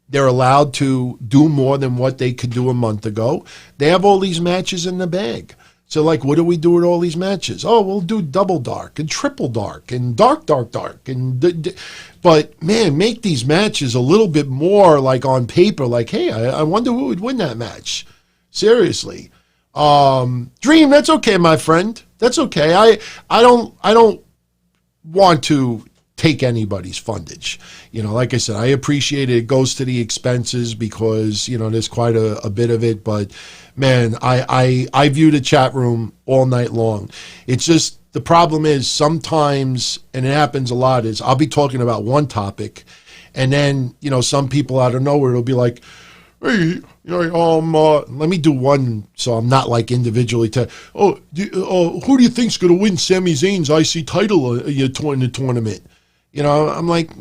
they're allowed to do more than what they could do a month ago, they have all these matches in the bag. So, like, what do we do with all these matches? Oh, we'll do Double Dark and Triple Dark and Dark. But, man, make these matches a little bit more, like, on paper. Like, hey, I wonder who would win that match. Seriously. Dream, that's okay, my friend. That's okay. I don't want to take anybody's fundage. Like I said, I appreciate it. It goes to the expenses because, there's quite a bit of it. But, man, I view the chat room all night long. It's just, the problem is sometimes, and it happens a lot, is I'll be talking about one topic, and then, some people out of nowhere will be like, hey, let me do one so I'm not like individually. Who do you think's going to win Sami Zayn's IC title in the tournament? I'm like,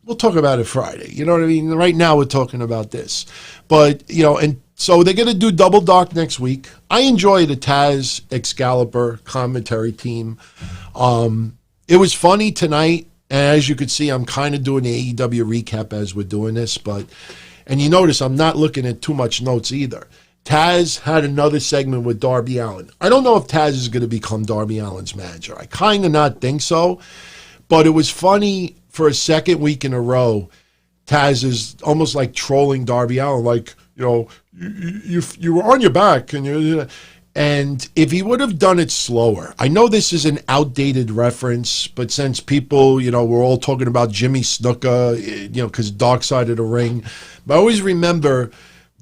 we'll talk about it Friday. You know what I mean? Right now we're talking about this. But, and so they're going to do Double Dark next week. I enjoy the Taz Excalibur commentary team. It was funny tonight. And as you could see, I'm kind of doing the AEW recap as we're doing this. And you notice I'm not looking at too much notes either. Taz had another segment with Darby Allin. I don't know if Taz is going to become Darby Allin's manager. I kind of not think so. But it was funny for a second week in a row. Taz is almost like trolling Darby Allin, like, you were on your back, and if he would have done it slower. I know this is an outdated reference, but since people, we're all talking about Jimmy Snuka, because Dark Side of the Ring, but I always remember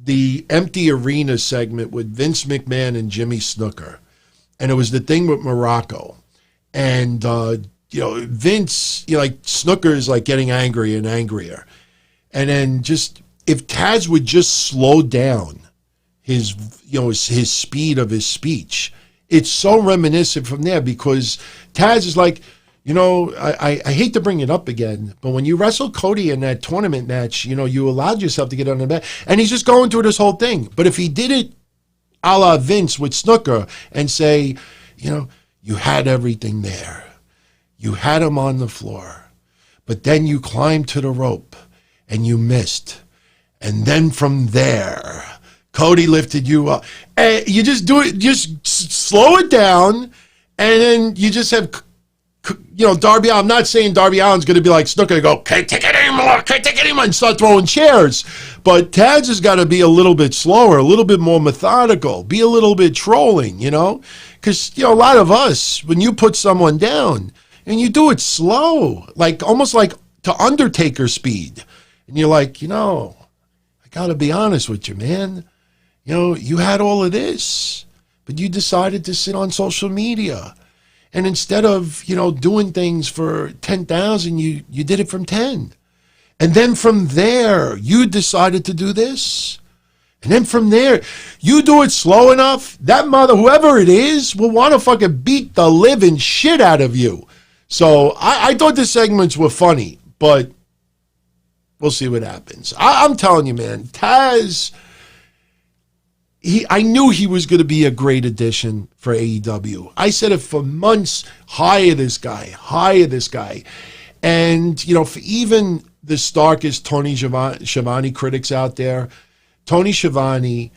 the Empty Arena segment with Vince McMahon and Jimmy Snuka, and it was the thing with Morocco, and Vince, like Snooker is like getting angrier and angrier. And then just, if Taz would just slow down his speed of his speech, it's so reminiscent from there because Taz is like, I hate to bring it up again, but when you wrestled Cody in that tournament match, you allowed yourself to get on the back. And he's just going through this whole thing. But if he did it a la Vince with Snooker and say, you had everything there. You had him on the floor, but then you climbed to the rope and you missed. And then from there, Cody lifted you up. And you just do it, just slow it down. And then you just have, Darby Allin. I'm not saying Darby Allin's going to be like Snooker and go, can't take it anymore, and start throwing chairs. But Taz has got to be a little bit slower, a little bit more methodical, be a little bit trolling, Because, a lot of us, when you put someone down, and you do it slow, like almost like to Undertaker speed. And you're like, I got to be honest with you, man. You had all of this, but you decided to sit on social media. And instead of, doing things for 10,000, you did it from 10. And then from there, you decided to do this. And then from there, you do it slow enough, that mother, whoever it is, will want to fucking beat the living shit out of you. So I thought the segments were funny, but we'll see what happens. I'm telling you, man, Taz, I knew he was going to be a great addition for AEW. I said it for months, hire this guy. And, for even the starkest Tony Schiavone critics out there, Tony Schiavone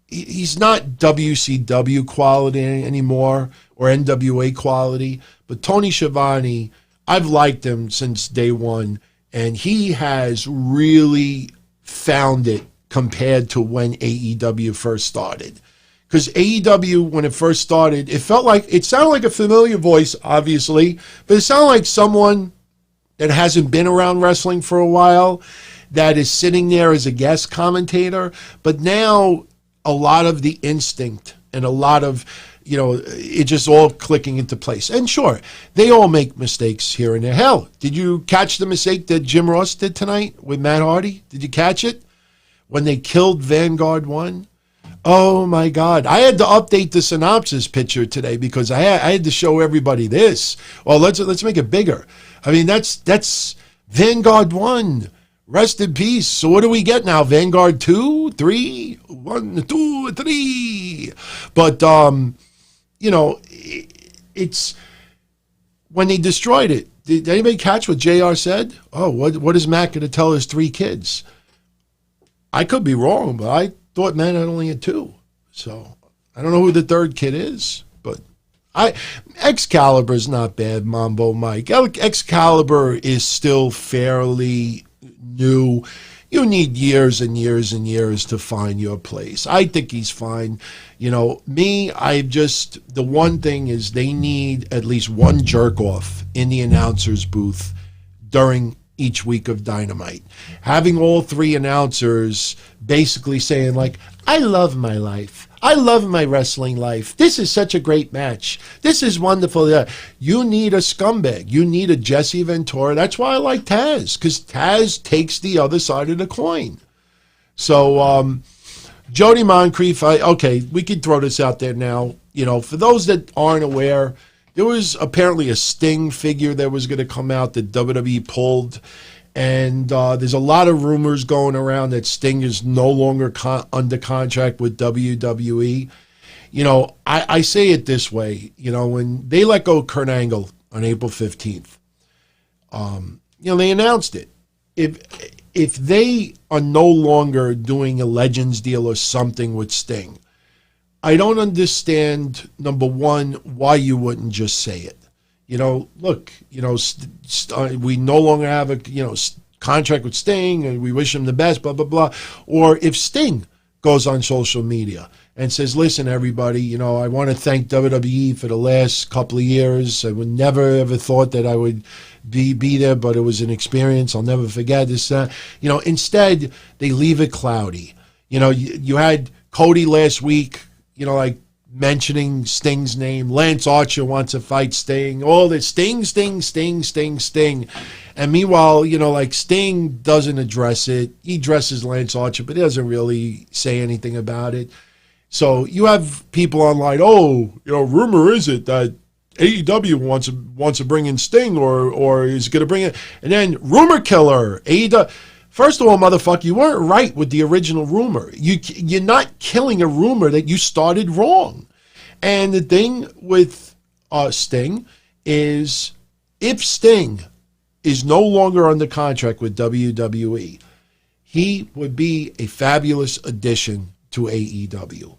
he's not WCW quality anymore or NWA quality, but Tony Schiavone, I've liked him since day one, and he has really found it compared to when AEW first started. Because AEW, when it first started, it sounded like a familiar voice, obviously, but it sounded like someone that hasn't been around wrestling for a while, that is sitting there as a guest commentator. But now a lot of the instinct and a lot of, it just all clicking into place. And sure, they all make mistakes here and there. Hell, did you catch the mistake that Jim Ross did tonight with Matt Hardy? Did you catch it? When they killed Vanguard 1? Oh my God. I had to update the synopsis picture today because I had to show everybody this. Well, let's make it bigger. I mean, that's Vanguard 1. Rest in peace. So what do we get now? Vanguard 2, 3, 1, 2, 3. But, it's when they destroyed it. Did anybody catch what JR said? Oh, what is Matt going to tell his 3 kids? I could be wrong, but I thought Matt only had 2. So I don't know who the 3rd kid is, but Excalibur's not bad, Mambo Mike. Excalibur is still fairly new. You need years and years and years to find your place. I think he's fine. The one thing is they need at least one jerk off in the announcer's booth during each week of Dynamite. Having all 3 announcers basically saying like, I love my life. I love my wrestling life. This is such a great match. This is wonderful. You need a scumbag. You need a Jesse Ventura. That's why I like Taz, because Taz takes the other side of the coin. So, Jody Moncrief, we could throw this out there now. For those that aren't aware, there was apparently a Sting figure that was going to come out that WWE pulled. And there's a lot of rumors going around that Sting is no longer under contract with WWE. I say it this way. When they let go of Kurt Angle on April 15th, they announced it. If they are no longer doing a Legends deal or something with Sting, I don't understand, number one, why you wouldn't just say it. Look, we no longer have a, contract with Sting and we wish him the best, blah, blah, blah. Or if Sting goes on social media and says, listen, everybody, I want to thank WWE for the last couple of years. I would never ever thought that I would be there, but it was an experience. I'll never forget this. Instead, they leave it cloudy. You had Cody last week, mentioning Sting's name. Lance Archer wants to fight Sting. All this Sting. And meanwhile, Sting doesn't address it. He addresses Lance Archer, but he doesn't really say anything about it. So you have people online, rumor is it that AEW wants to bring in Sting or is going to bring it. And then rumor killer, AEW. First of all, motherfucker, you weren't right with the original rumor. You're not killing a rumor that you started wrong. And the thing with Sting is if Sting is no longer under contract with WWE, he would be a fabulous addition to AEW.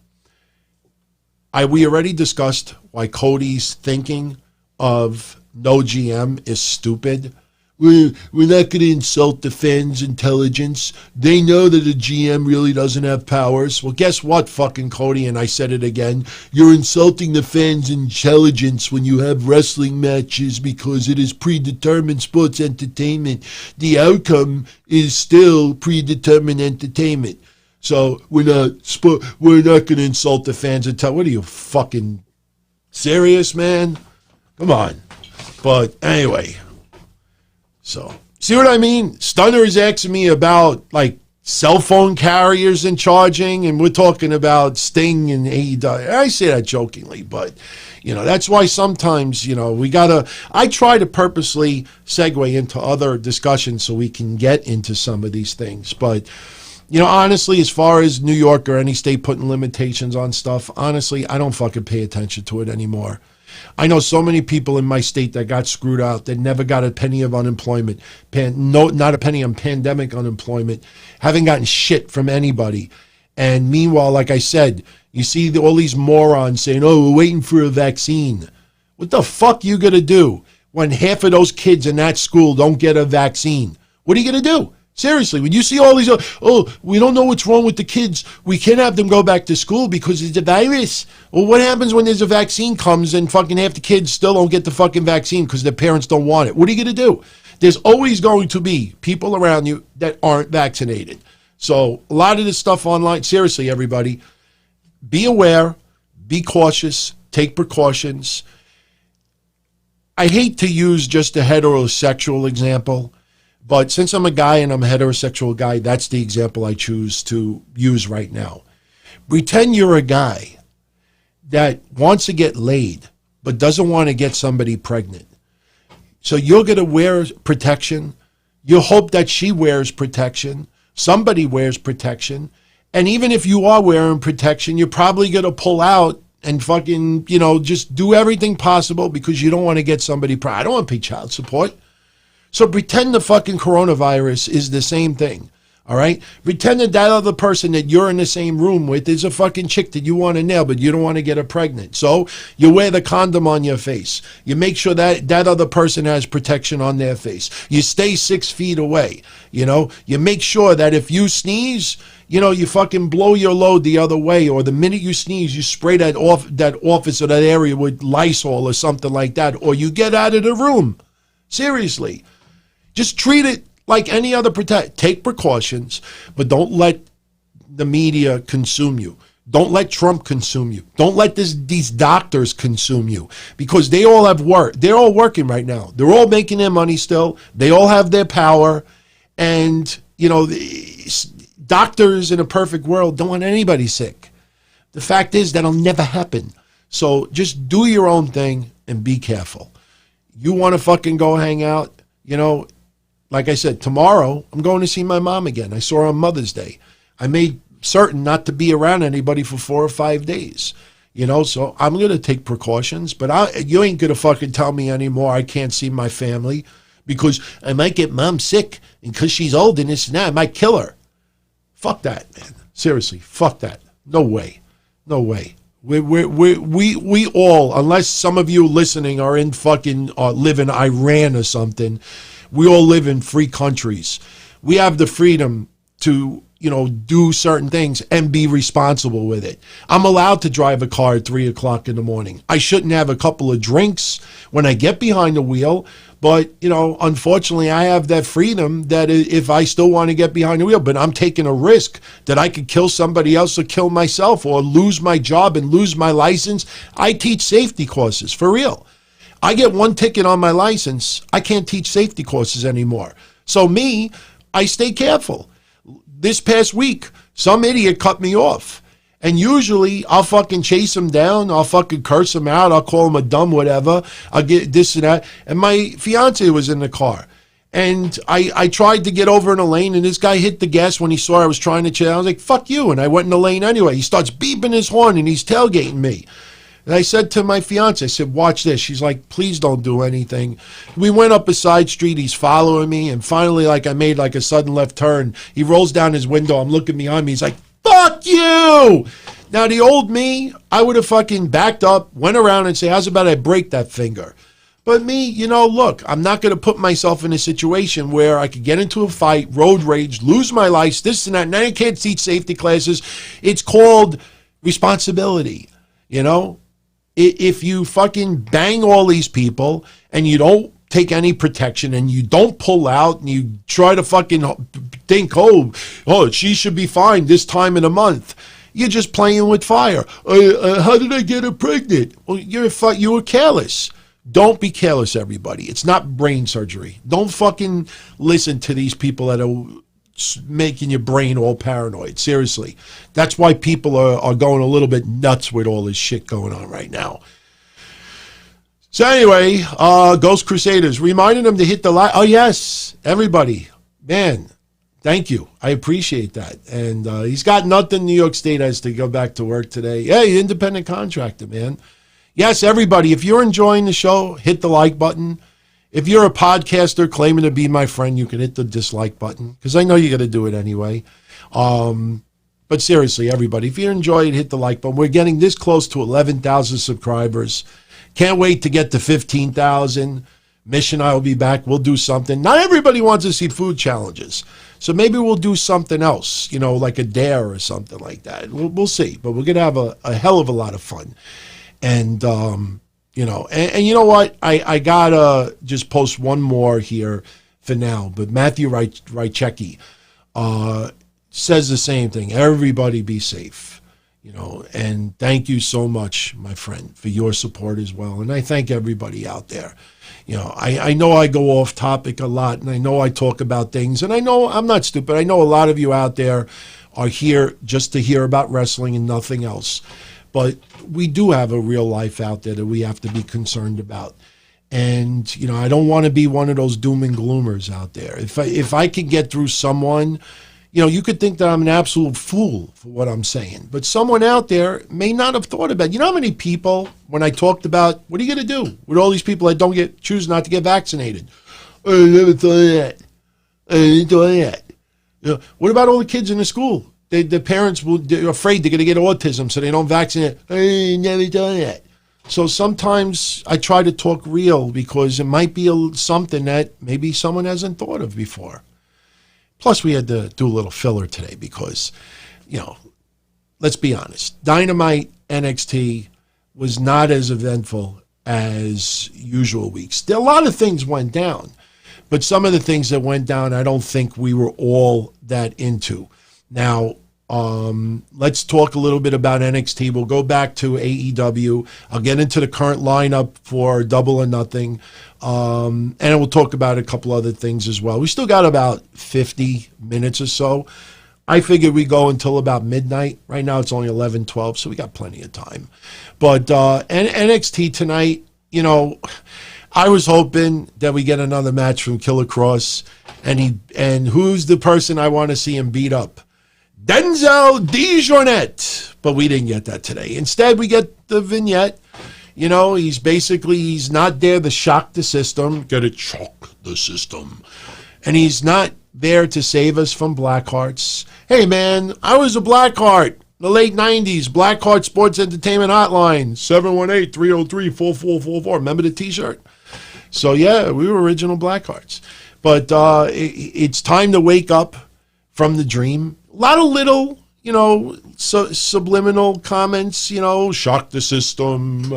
We already discussed why Cody's thinking of no GM is stupid. We're not going to insult the fans' intelligence. They know that a GM really doesn't have powers. Well, guess what, fucking Cody, and I said it again. You're insulting the fans' intelligence when you have wrestling matches because it is predetermined sports entertainment. The outcome is still predetermined entertainment. So we're not going to insult the fans' intelligence. What are you, fucking serious, man? Come on. But anyway... So, see what I mean? Stunner is asking me about, cell phone carriers and charging, and we're talking about Sting and AEW. I say that jokingly, but, that's why sometimes, I try to purposely segue into other discussions so we can get into some of these things. But, honestly, as far as New York or any state putting limitations on stuff, honestly, I don't fucking pay attention to it anymore. I know so many people in my state that got screwed out, that never got a penny of unemployment, not a penny on pandemic unemployment, haven't gotten shit from anybody. And meanwhile, like I said, you see all these morons saying, we're waiting for a vaccine. What the fuck you gonna do when half of those kids in that school don't get a vaccine? What are you gonna do? Seriously, when you see all these, we don't know what's wrong with the kids. We can't have them go back to school because it's a virus. Well, what happens when there's a vaccine comes and fucking half the kids still don't get the fucking vaccine because their parents don't want it? What are you going to do? There's always going to be people around you that aren't vaccinated. So a lot of this stuff online, seriously, everybody, be aware, be cautious, take precautions. I hate to use just a heterosexual example, but since I'm a guy and I'm a heterosexual guy, that's the example I choose to use right now. Pretend you're a guy that wants to get laid but doesn't want to get somebody pregnant. So you're going to wear protection. You hope that she wears protection. Somebody wears protection. And even if you are wearing protection, you're probably going to pull out and fucking, just do everything possible because you don't want to get somebody. I don't want to pay child support. So pretend the fucking coronavirus is the same thing. All right? Pretend that other person that you're in the same room with is a fucking chick that you want to nail, but you don't want to get her pregnant. So you wear the condom on your face. You make sure that other person has protection on their face. You stay 6 feet away. You make sure that if you sneeze, you fucking blow your load the other way, or the minute you sneeze, you spray that office or that area with Lysol or something like that, or you get out of the room. Seriously. Just treat it like any other take precautions, but don't let the media consume you. Don't let Trump consume you. Don't let these doctors consume you, because they all have work. They're all working right now. They're all making their money still. They all have their power. And, doctors in a perfect world don't want anybody sick. The fact is that'll never happen. So just do your own thing and be careful. You want to fucking go hang out, like I said, tomorrow I'm going to see my mom again. I saw her on Mother's Day. I made certain not to be around anybody for 4 or 5 days. So I'm going to take precautions, but you ain't going to fucking tell me anymore I can't see my family because I might get mom sick, and because she's old and this and that, I might kill her. Fuck that, man. Seriously, fuck that. No way. No way. We all, unless some of you listening are in fucking, live in Iran or something, we all live in free countries. We have the freedom to, do certain things and be responsible with it. I'm allowed to drive a car at 3 o'clock in the morning. I shouldn't have a couple of drinks when I get behind the wheel, but, unfortunately, I have that freedom that if I still want to get behind the wheel, but I'm taking a risk that I could kill somebody else or kill myself or lose my job and lose my license. I teach safety courses, for real. I get 1 ticket on my license. I can't teach safety courses anymore. So I stay careful. This past week, some idiot cut me off. And usually I'll fucking chase him down. I'll fucking curse him out. I'll call him a dumb whatever. I'll get this and that. And my fiance was in the car. And I tried to get over in a lane, and this guy hit the gas when he saw I was trying to chill. I was like, fuck you. And I went in the lane anyway. He starts beeping his horn, and he's tailgating me. And I said to my fiance, I said, watch this. She's like, please don't do anything. We went up a side street. He's following me. And finally, I made a sudden left turn. He rolls down his window. I'm looking behind me. He's like, fuck you. Now, the old me, I would have fucking backed up, went around and say, how's about I break that finger? But me, look, I'm not going to put myself in a situation where I could get into a fight, road rage, lose my life, this and that. And I can't teach safety classes. It's called responsibility, If you fucking bang all these people and you don't take any protection and you don't pull out and you try to fucking think, oh, she should be fine this time in a month, you're just playing with fire. How did I get her pregnant? Well, you were careless. Don't be careless, everybody. It's not brain surgery. Don't fucking listen to these people that are making your brain all paranoid. Seriously. That's why people are going a little bit nuts with all this shit going on right now. So anyway, Ghost Crusaders, reminding them to hit the like. Oh, yes, everybody. Man, thank you. I appreciate that. And he's got nothing. New York State has to go back to work today. Hey, independent contractor, man. Yes, everybody, if you're enjoying the show, hit the like button. If you're a podcaster claiming to be my friend, you can hit the dislike button, because I know you're going to do it anyway. But seriously, everybody, if you enjoy it, hit the like button. We're getting this close to 11,000 subscribers. Can't wait to get to 15,000. Mish and I will be back. We'll do something. Not everybody wants to see food challenges. So maybe we'll do something else, like a dare or something like that. We'll see. But we're going to have a hell of a lot of fun. And, and you know what? I got to just post one more here for now. But Matthew Rychecki says the same thing. Everybody be safe. And thank you so much, my friend, for your support as well. And I thank everybody out there. I know I go off topic a lot, and I know I talk about things, and I know I'm not stupid. I know a lot of you out there are here just to hear about wrestling and nothing else. But we do have a real life out there that we have to be concerned about. And, I don't want to be one of those doom and gloomers out there. If I could get through someone, you could think that I'm an absolute fool for what I'm saying. But someone out there may not have thought about it. You know how many people, when I talked about, what are you going to do with all these people that choose not to get vaccinated? I never thought of that. I didn't thought of that. What about all the kids in the school? The parents they're afraid they're going to get autism, so they don't vaccinate. I never thought of that. So sometimes I try to talk real because it might be something that maybe someone hasn't thought of before. Plus, we had to do a little filler today because, let's be honest. Dynamite NXT was not as eventful as usual weeks. A lot of things went down, but some of the things that went down, I don't think we were all that into. Now, let's talk a little bit about NXT. We'll go back to AEW. I'll get into the current lineup for Double or Nothing. And we'll talk about a couple other things as well. We still got about 50 minutes or so. I figured we go until about midnight. Right now it's only 11:12, so we got plenty of time. But NXT tonight, I was hoping that we get another match from Killer Kross. And who's the person I want to see him beat up? Denzel DeJournette. But we didn't get that today. Instead, we get the vignette. He's not there to shock the system. Get it, shock the system. And he's not there to save us from Blackhearts. Hey, man, I was a Blackheart. The late 90s, Blackheart Sports Entertainment Hotline, 718-303-4444. Remember the T-shirt? So, yeah, we were original Blackhearts. But it's time to wake up from the dream. A lot of little, subliminal comments, shock the system,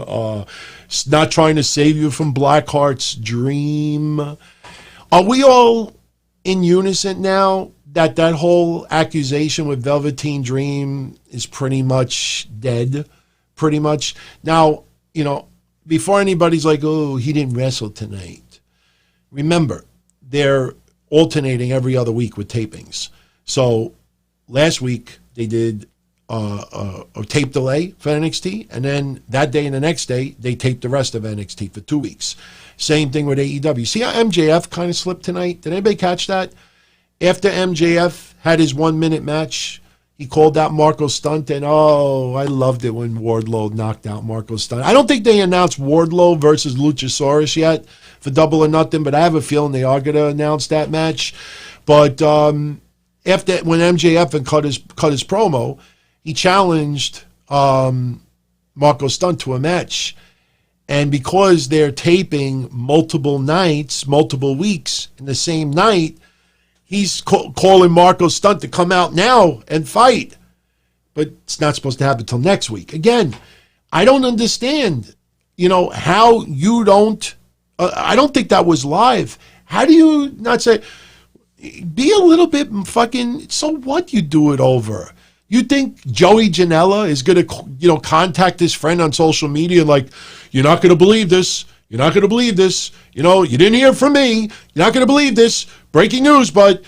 not trying to save you from Blackheart's dream. Are we all in unison now that whole accusation with Velveteen Dream is pretty much dead? Pretty much. Now, before anybody's like, oh, he didn't wrestle tonight. Remember, they're alternating every other week with tapings. So last week they did a tape delay for NXT, and then that day and the next day they taped the rest of NXT for 2 weeks. Same thing with AEW. See how MJF kind of slipped tonight? Did anybody catch that? After MJF had his 1 minute match, he called out Marco Stunt, and I loved it when Wardlow knocked out Marco Stunt. I don't think they announced Wardlow versus Luchasaurus yet for Double or Nothing, but I have a feeling they are going to announce that match. But when MJF cut his promo, he challenged Marco Stunt to a match. And because they're taping multiple nights, multiple weeks in the same night, he's calling Marco Stunt to come out now and fight. But it's not supposed to happen until next week. Again, I don't understand, how you don't... I don't think that was live. How do you not say... Be a little bit fucking... So what you do it over? You think Joey Janela is going to, contact his friend on social media like, you're not going to believe this. You're not going to believe this. You didn't hear from me. You're not going to believe this. Breaking news, but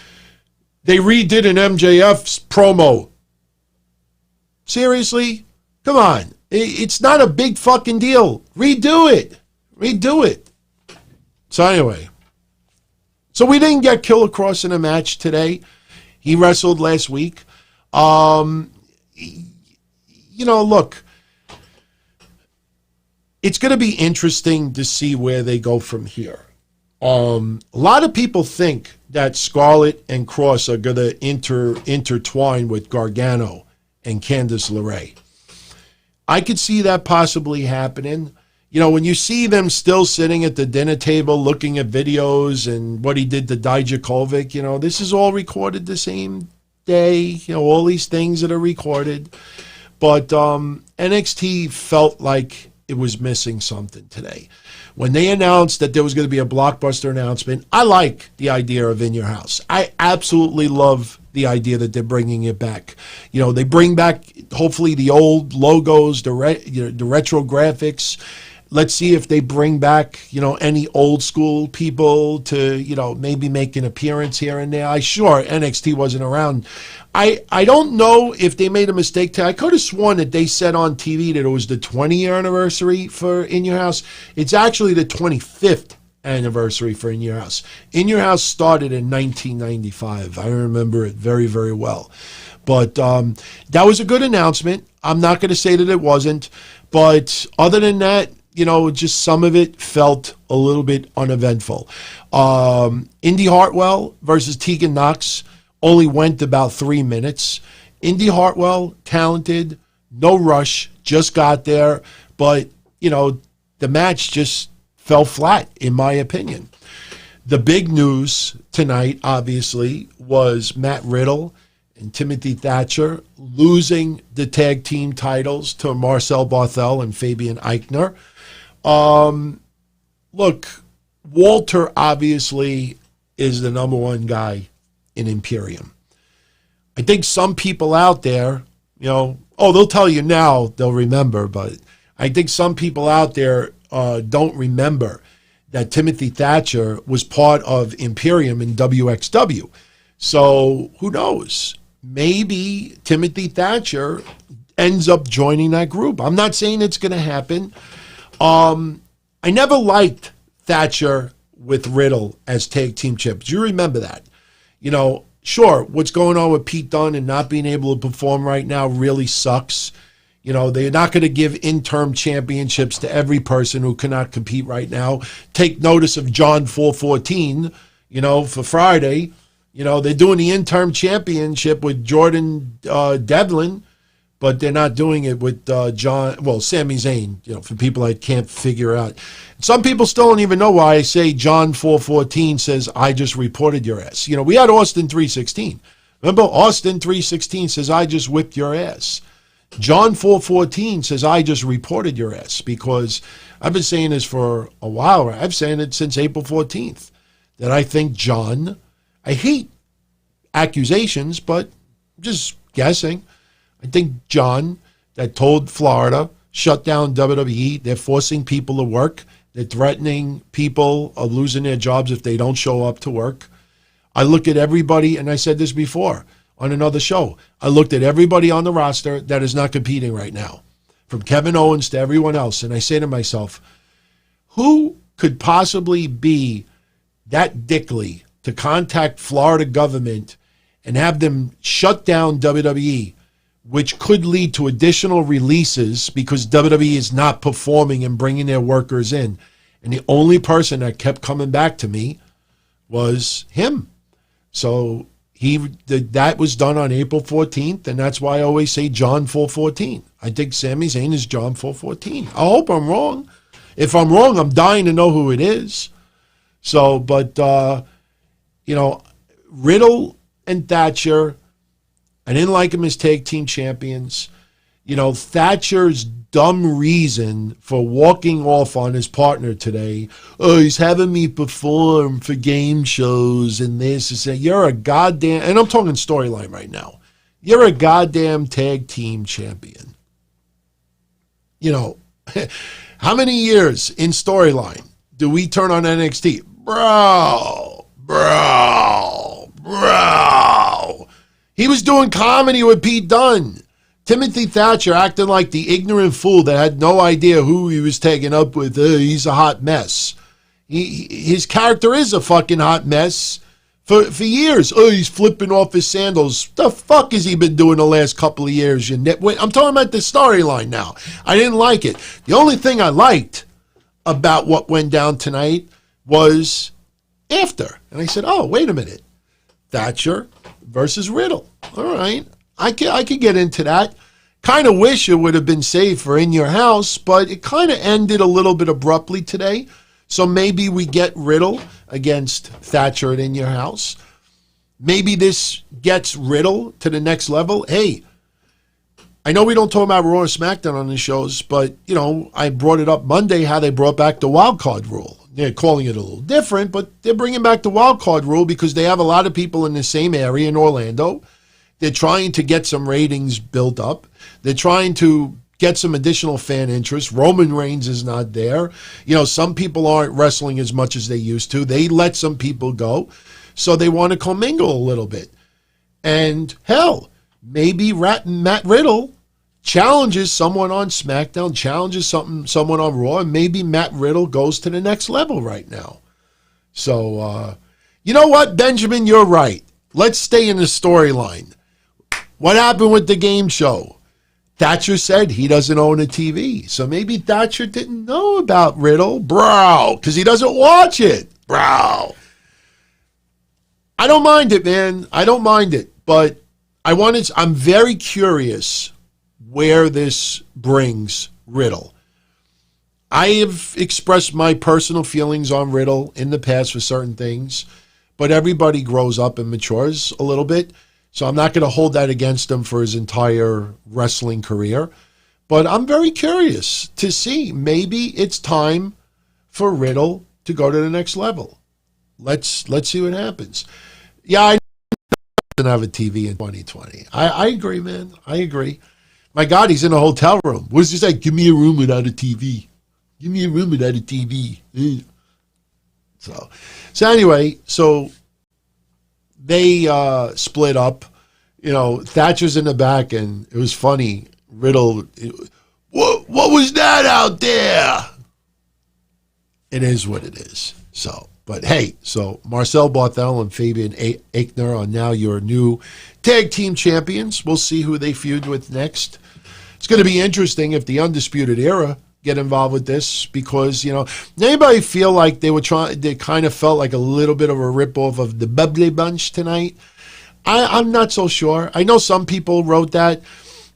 they redid an MJF's promo. Seriously? Come on. It's not a big fucking deal. Redo it. Redo it. So anyway. So we didn't get Killer Kross in a match today. He wrestled last week. Look, it's going to be interesting to see where they go from here. A lot of people think that Scarlett and Kross are going to intertwine with Gargano and Candice LeRae. I could see that possibly happening. When you see them still sitting at the dinner table looking at videos and what he did to Dijakovic, this is all recorded the same day, all these things that are recorded. But NXT felt like it was missing something today. When they announced that there was going to be a blockbuster announcement, I like the idea of In Your House. I absolutely love the idea that they're bringing it back. They bring back, hopefully, the old logos, the retro graphics. let's see if they bring back, any old school people to, maybe make an appearance here and there. Sure, NXT wasn't around. I don't know if they made a mistake. I could have sworn that they said on TV that it was the 20-year anniversary for In Your House. It's actually the 25th anniversary for In Your House. In Your House started in 1995. I remember it very, very well. But that was a good announcement. I'm not going to say that it wasn't. But other than that, just some of it felt a little bit uneventful. Indy Hartwell versus Tegan Nox only went about 3 minutes. Indy Hartwell, talented, no rush, just got there. But, the match just fell flat, in my opinion. The big news tonight, obviously, was Matt Riddle and Timothy Thatcher losing the tag team titles to Marcel Barthel and Fabian Eichner. Look, Walter obviously is the number one guy in Imperium. I think some people out there, they'll tell you now, they'll remember, but I think some people out there don't remember that Timothy Thatcher was part of Imperium in WXW. So who knows? Maybe Timothy Thatcher ends up joining that group. I'm not saying it's going to happen. I never liked Thatcher with Riddle as tag team champions. You remember that. Sure, what's going on with Pete Dunne and not being able to perform right now really sucks. They're not going to give interim championships to every person who cannot compete right now. Take notice of John 414, for Friday. They're doing the interim championship with Jordan Devlin, but they're not doing it with Sami Zayn, for people I can't figure out. Some people still don't even know why I say John 414 says, I just reported your ass. We had Austin 316. Remember, Austin 316 says, I just whipped your ass. John 414 says, I just reported your ass, because I've been saying this for a while. I've saying it since April 14th, that I think John, I hate accusations, but just guessing. I think John, that told Florida, shut down WWE. They're forcing people to work. They're threatening people of losing their jobs if they don't show up to work. I look at everybody, and I said this before on another show, I looked at everybody on the roster that is not competing right now, from Kevin Owens to everyone else, and I say to myself, who could possibly be that dickly to contact Florida government and have them shut down WWE, which could lead to additional releases because WWE is not performing and bringing their workers in? And the only person that kept coming back to me was him. So that was done on April 14th, and that's why I always say John 414. I think Sami Zayn is John 414. I hope I'm wrong. If I'm wrong, I'm dying to know who it is. So, but, Riddle and Thatcher, I didn't like him as tag team champions. Thatcher's dumb reason for walking off on his partner today, he's having me perform for game shows and this is that. You're a goddamn, and I'm talking storyline right now, you're a goddamn tag team champion. How many years in storyline do we turn on NXT? Bro. He was doing comedy with Pete Dunne. Timothy Thatcher acting like the ignorant fool that had no idea who he was taking up with. He's a hot mess. His character is a fucking hot mess for years. He's flipping off his sandals. The fuck has he been doing the last couple of years? I'm talking about the storyline now. I didn't like it. The only thing I liked about what went down tonight was after. And I said, wait a minute. Thatcher versus Riddle. All right. I could get into that. Kind of wish it would have been saved for In Your House, but it kind of ended a little bit abruptly today. So maybe we get Riddle against Thatcher at In Your House. Maybe this gets Riddle to the next level. Hey, I know we don't talk about Raw or SmackDown on the shows, but, I brought it up Monday how they brought back the wild card rule. They're calling it a little different, but they're bringing back the wild card rule because they have a lot of people in the same area in Orlando. They're trying to get some ratings built up. They're trying to get some additional fan interest. Roman Reigns is not there. You know, some people aren't wrestling as much as they used to. They let some people go, so they want to commingle a little bit. And hell, maybe Matt Riddle challenges someone on SmackDown, challenges someone on Raw, and maybe Matt Riddle goes to the next level right now. So, you know what, Benjamin, you're right. Let's stay in the storyline. What happened with the game show? Thatcher said he doesn't own a TV. So maybe Thatcher didn't know about Riddle, bro, because he doesn't watch it, bro. I don't mind it, man. I don't mind it. But I'm very curious where this brings Riddle. I have expressed my personal feelings on Riddle in the past for certain things, but everybody grows up and matures a little bit. So I'm not going to hold that against him for his entire wrestling career. But I'm very curious to see. Maybe it's time for Riddle to go to the next level. Let's see what happens. Yeah, I don't have a TV in 2020. I agree, man. I agree. My God, he's in a hotel room. What does he say? Give me a room without a TV. Give me a room without a TV. So anyway, so they split up. You know, Thatcher's in the back, and it was funny. Riddle, what was that out there? It is what it is. So, but hey, so Marcel Barthel and Fabian Aichner are now your new tag team champions. We'll see who they feud with next. It's going to be interesting if the Undisputed Era get involved with this, because, you know, anybody feel like they kind of felt like a little bit of a ripoff of the Bubbly Bunch tonight? I'm not so sure. I know some people wrote that.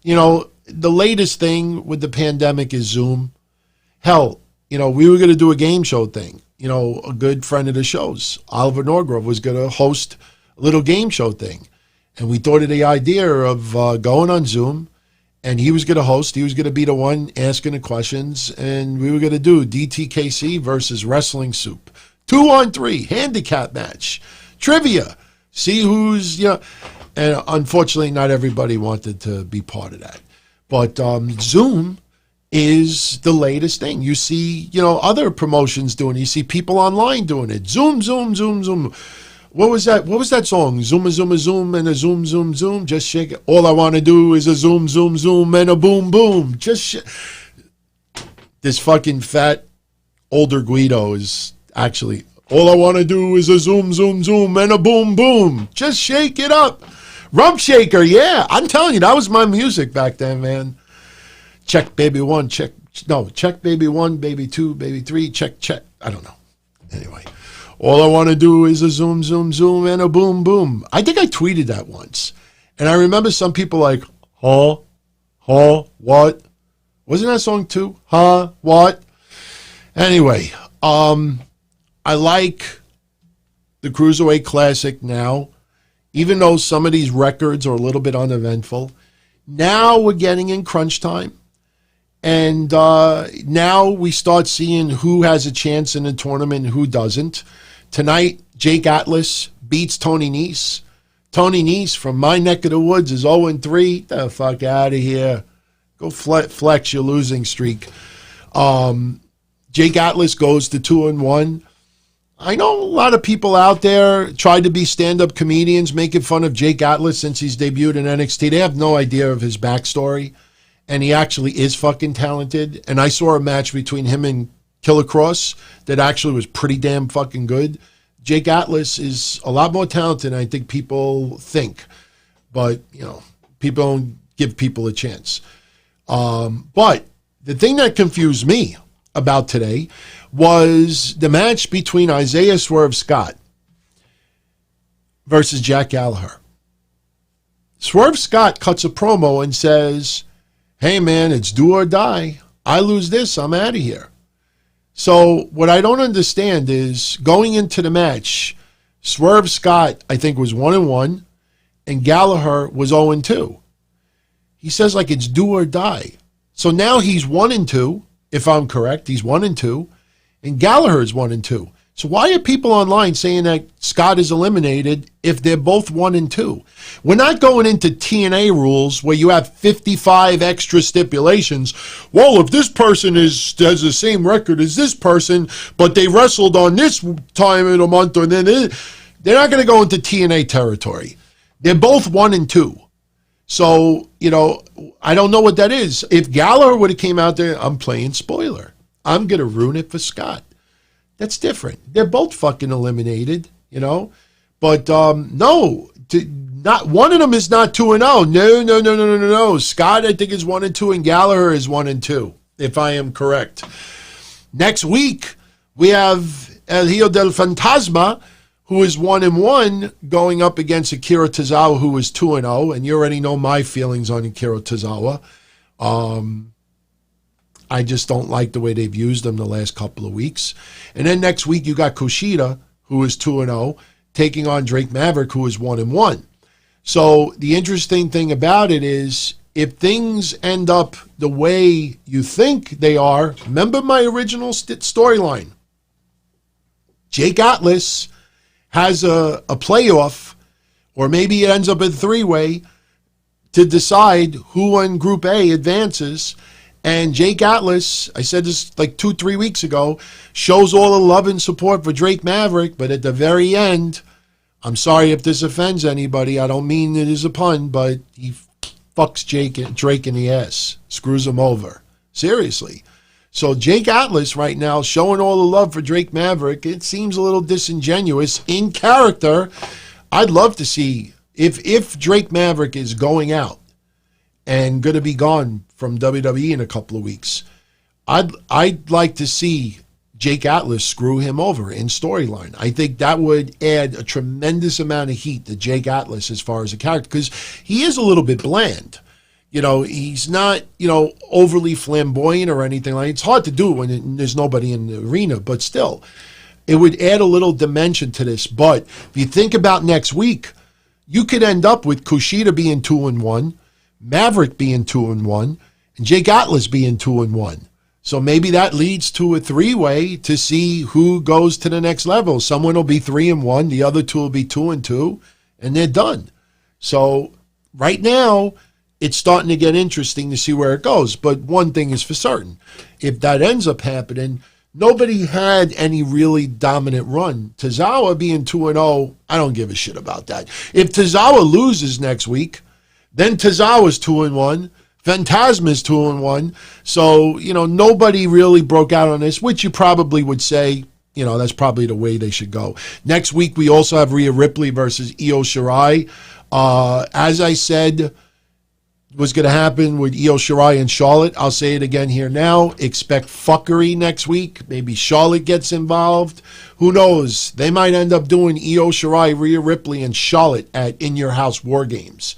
You know, the latest thing with the pandemic is Zoom. Hell, you know, we were going to do a game show thing. You know, a good friend of the show's, Oliver Norgrove, was going to host a little game show thing. And we thought of the idea of going on Zoom, and he was going to host. He was going to be the one asking the questions, and we were going to do DTKC versus Wrestling Soup. 2-on-3, handicap match, trivia, see who's, you know, and unfortunately not everybody wanted to be part of that. But Zoom is the latest thing. You see, you know, other promotions doing it. You see people online doing it. Zoom, zoom, zoom, zoom. What was that? What was that song? Zoom, a zoom, a zoom, and a zoom, zoom, zoom. Just shake it. All I want to do is a zoom, zoom, zoom, and a boom, boom. This fucking fat older Guido is actually, all I want to do is a zoom, zoom, zoom, and a boom, boom. Just shake it up. Rump shaker, yeah. I'm telling you, that was my music back then, man. Check, baby one, check baby one, baby two, baby three, check. I don't know. Anyway. All I want to do is a zoom, zoom, zoom, and a boom, boom. I think I tweeted that once. And I remember some people like, huh, what? Wasn't that song too? Huh, what? Anyway, I like the Cruiserweight Classic now, even though some of these records are a little bit uneventful. Now we're getting in crunch time. And now we start seeing who has a chance in the tournament and who doesn't. Tonight, Jake Atlas beats Tony Nese. Tony Nese from my neck of the woods is 0-3. Get the fuck out of here. Go flex your losing streak. Jake Atlas goes to 2-1. I know a lot of people out there tried to be stand-up comedians making fun of Jake Atlas since he's debuted in NXT. They have no idea of his backstory. And he actually is fucking talented. And I saw a match between him and Killer Kross that actually was pretty damn fucking good. Jake Atlas is a lot more talented than I think people think. But, you know, people don't give people a chance. But the thing that confused me about today was the match between Isaiah Swerve Scott versus Jack Gallagher. Swerve Scott cuts a promo and says, hey, man, it's do or die. I lose this, I'm out of here. So what I don't understand is going into the match, Swerve Scott, I think, was 1-1, and Gallagher was 0-2. He says, like, it's do or die. So now he's 1-2, if I'm correct. He's 1-2, and Gallagher's 1-2. So why are people online saying that Scott is eliminated if they're both 1 and 2? We're not going into TNA rules where you have 55 extra stipulations. Well, if this person has the same record as this person, but they wrestled on this time in a month, or then they're not going to go into TNA territory. They're both 1 and 2. So, I don't know what that is. If Gallagher would have came out there, I'm playing spoiler. I'm going to ruin it for Scott. That's different. They're both fucking eliminated, But no, not one of them is not 2-0. No. Scott, I think, is 1 and 2, and Gallagher is 1 and 2, if I am correct. Next week, we have El Hijo del Fantasma, who is 1 and 1, going up against Akira Tozawa, who is 2 and 0. And you already know my feelings on Akira Tozawa. I just don't like the way they've used him the last couple of weeks. And then next week, you got Kushida, who is 2 and 0, taking on Drake Maverick, who is 1 and 1. So the interesting thing about it is, if things end up the way you think they are, remember my original storyline. Jake Atlas has a playoff, or maybe it ends up a 3-way, to decide who in Group A advances. And Jake Atlas, I said this like 2-3 weeks ago, shows all the love and support for Drake Maverick, but at the very end, I'm sorry if this offends anybody, I don't mean it as a pun, but he fucks Drake in the ass, screws him over. Seriously. So Jake Atlas right now showing all the love for Drake Maverick, it seems a little disingenuous in character. I'd love to see, if Drake Maverick is going out and going to be gone from WWE in a couple of weeks, I'd like to see Jake Atlas screw him over in storyline. I think that would add a tremendous amount of heat to Jake Atlas as far as a character, because he is a little bit bland. He's not, overly flamboyant or anything like that. It's hard to do when there's nobody in the arena, but still, it would add a little dimension to this. But if you think about next week, you could end up with Kushida being 2 and 1, Maverick being 2 and 1, and Jake Atlas being 2 and 1. So maybe that leads to a 3-way to see who goes to the next level. Someone will be 3 and 1, the other 2 will be 2 and 2, and they're done. So right now, it's starting to get interesting to see where it goes. But one thing is for certain. If that ends up happening, nobody had any really dominant run. Tozawa being 2 and 0, I don't give a shit about that. If Tozawa loses next week, then Tozawa's 2 and 1. Phantasma's 2 and 1. So, nobody really broke out on this, which you probably would say, that's probably the way they should go. Next week, we also have Ria Ripley versus Io Shirai. As I said, was going to happen with Io Shirai and Charlotte. I'll say it again here now. Expect fuckery next week. Maybe Charlotte gets involved. Who knows? They might end up doing Io Shirai, Ria Ripley, and Charlotte at In Your House War Games.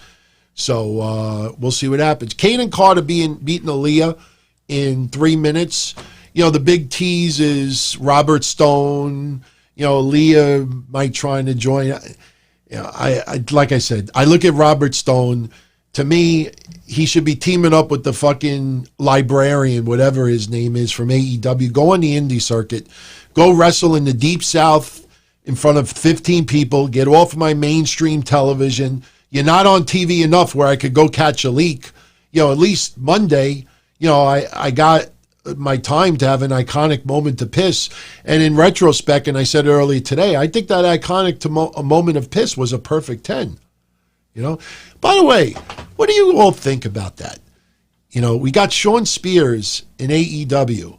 So we'll see what happens. Kaden Carter beating Aaliyah in 3 minutes. The big tease is Robert Stone. Aaliyah might try to join. I like I said, I look at Robert Stone. To me, he should be teaming up with the fucking librarian, whatever his name is, from AEW. Go on the indie circuit. Go wrestle in the Deep South in front of 15 people. Get off my mainstream television. You're not on TV enough where I could go catch a leak. At least Monday, I got my time to have an iconic moment to piss. And in retrospect, and I said earlier today, I think that iconic moment of piss was a perfect 10. By the way, what do you all think about that? We got Shawn Spears in AEW,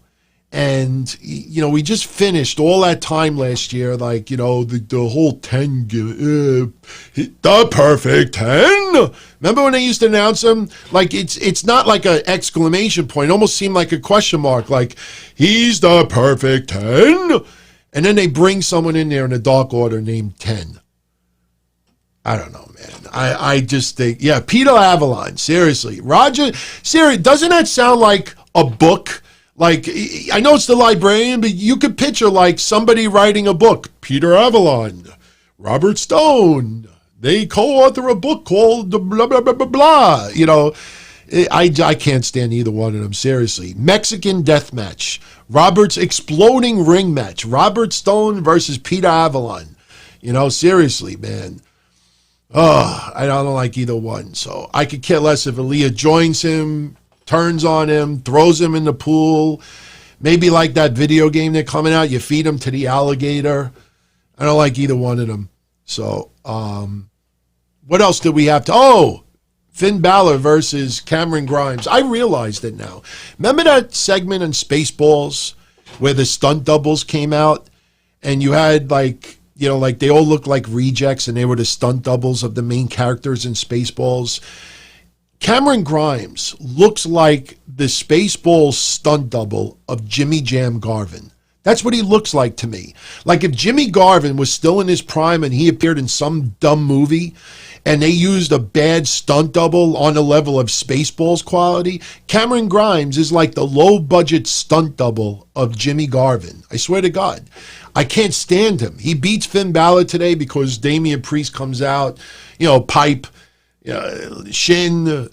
and we just finished all that time last year, like the whole 10, the perfect 10. Remember when they used to announce them? Like it's not like an exclamation point; it almost seemed like a question mark. Like he's the perfect 10, and then they bring someone in there in a Dark Order named 10. I don't know, man. I just think, Peter Avalon, seriously. Roger, seriously, doesn't that sound like a book? Like, I know it's the librarian, but you could picture like somebody writing a book. Peter Avalon, Robert Stone, they co-author a book called blah, blah, blah, blah, blah. I can't stand either one of them, seriously. Mexican death match. Robert's exploding ring match. Robert Stone versus Peter Avalon. Seriously, man. Oh, I don't like either one. So I could care less if Aaliyah joins him, turns on him, throws him in the pool. Maybe like that video game they're coming out, you feed him to the alligator. I don't like either one of them. So, what else did we have to... Oh, Finn Balor versus Cameron Grimes. I realized it now. Remember that segment on Spaceballs where the stunt doubles came out and you had like they all looked like rejects and they were the stunt doubles of the main characters in Spaceballs? Cameron Grimes looks like the Spaceballs stunt double of Jimmy Jam Garvin. That's what he looks like to me. Like if Jimmy Garvin was still in his prime and he appeared in some dumb movie and they used a bad stunt double on the level of Spaceballs quality, Cameron Grimes is like the low-budget stunt double of Jimmy Garvin. I swear to God. I can't stand him. He beats Finn Balor today because Damian Priest comes out, pipe, shin.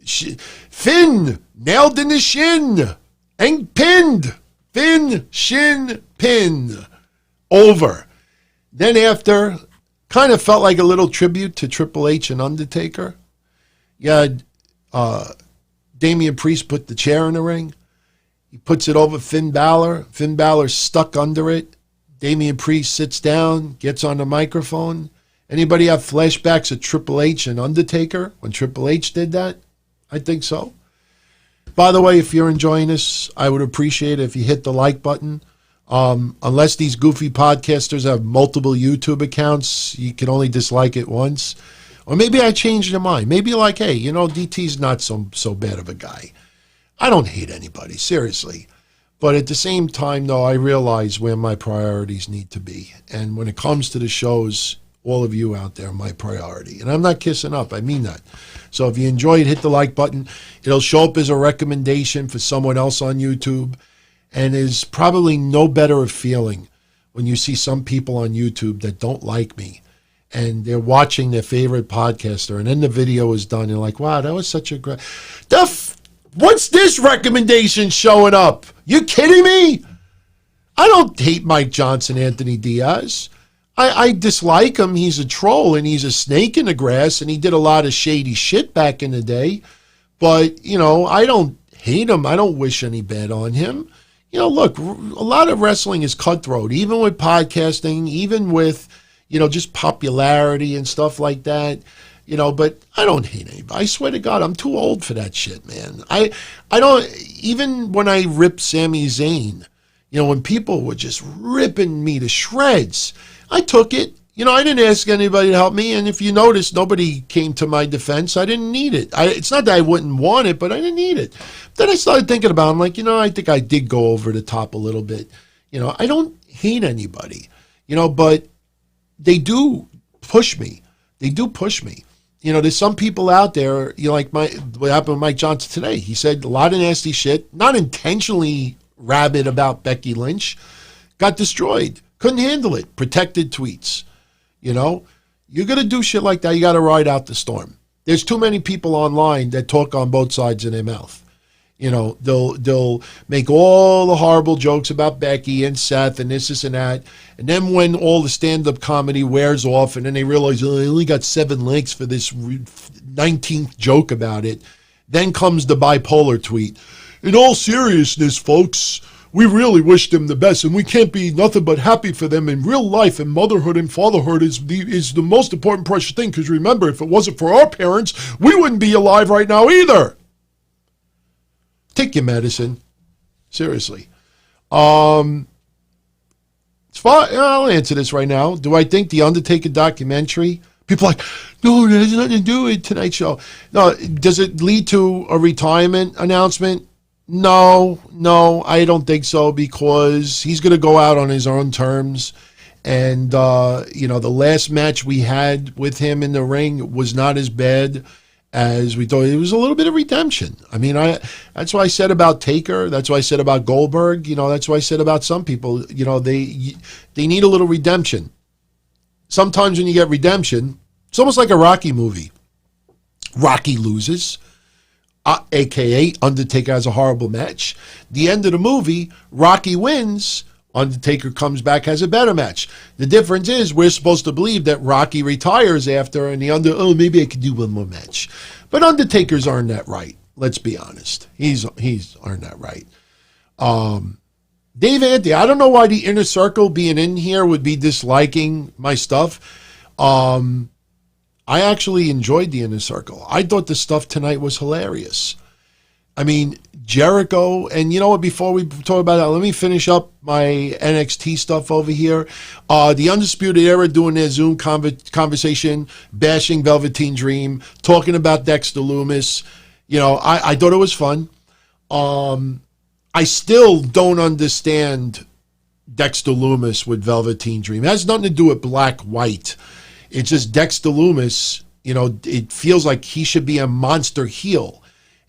Finn nailed in the shin and pinned. Finn, shin, pin. Over. Then after... kind of felt like a little tribute to Triple H and Undertaker. Yeah, Damian Priest put the chair in the ring. He puts it over Finn Balor. Finn Balor's stuck under it. Damian Priest sits down, gets on the microphone. Anybody have flashbacks of Triple H and Undertaker when Triple H did that? I think so. By the way, if you're enjoying this, I would appreciate it if you hit the like button. Unless these goofy podcasters have multiple YouTube accounts, you can only dislike it once. Or maybe I changed their mind. Maybe like, hey, DT's not so bad of a guy. I don't hate anybody, seriously. But at the same time, though, I realize where my priorities need to be. And when it comes to the shows, all of you out there are my priority. And I'm not kissing up. I mean that. So if you enjoy it, hit the like button. It'll show up as a recommendation for someone else on YouTube. And there's probably no better feeling when you see some people on YouTube that don't like me and they're watching their favorite podcaster and then the video is done and they're like, wow, that was such a great... What's this recommendation showing up? You kidding me? I don't hate Mike Johnson, Anthony Diaz. I dislike him. He's a troll and he's a snake in the grass and he did a lot of shady shit back in the day. But, I don't hate him. I don't wish any bad on him. Look, a lot of wrestling is cutthroat, even with podcasting, even with, just popularity and stuff like that, but I don't hate anybody. I swear to God, I'm too old for that shit, man. I don't, even when I ripped Sami Zayn, when people were just ripping me to shreds, I took it. I didn't ask anybody to help me, and if you notice, nobody came to my defense. I didn't need it. It's not that I wouldn't want it, but I didn't need it. Then I started thinking about it. I'm like, I think I did go over the top a little bit. I don't hate anybody, but they do push me. They do push me. There's some people out there, like what happened with Mike Johnson today. He said a lot of nasty shit, not intentionally rabid about Becky Lynch, got destroyed. Couldn't handle it. Protected tweets. You're going to do shit like that. You got to ride out the storm. There's too many people online that talk on both sides of their mouth. They'll make all the horrible jokes about Becky and Seth and this and that. And then when all the stand-up comedy wears off and then they realize, I only got 7 links for this 19th joke about it, then comes the bipolar tweet. In all seriousness, folks, we really wish them the best, and we can't be nothing but happy for them in real life, and motherhood and fatherhood is the most important precious thing, because remember, if it wasn't for our parents, we wouldn't be alive right now either. Take your medicine. Seriously. It's fine. I'll answer this right now. Do I think the Undertaker documentary, people are like, no, that has nothing to do with tonight's show. No, does it lead to a retirement announcement? No, I don't think so, because he's going to go out on his own terms. And, the last match we had with him in the ring was not as bad as we thought. It was a little bit of redemption. I mean, that's what I said about Taker. That's what I said about Goldberg. That's what I said about some people. They need a little redemption. Sometimes when you get redemption, it's almost like a Rocky movie. Rocky loses. a.k.a. Undertaker has a horrible match. The end of the movie, Rocky wins, Undertaker comes back, has a better match. The difference is we're supposed to believe that Rocky retires after, and maybe I could do one more match. But Undertaker's earned that right. Let's be honest. He's earned that right. Dave Anthony, I don't know why the Inner Circle being in here would be disliking my stuff. I actually enjoyed the Inner Circle. I thought the stuff tonight was hilarious. I mean, Jericho, and you know what, before we talk about that, let me finish up my NXT stuff over here. The Undisputed Era doing their Zoom conversation, bashing Velveteen Dream, talking about Dexter Lumis. You know, I thought it was fun. I still don't understand Dexter Lumis with Velveteen Dream. It has nothing to do with black-white. It's just Dexter Lumis, you know, it feels like he should be a monster heel.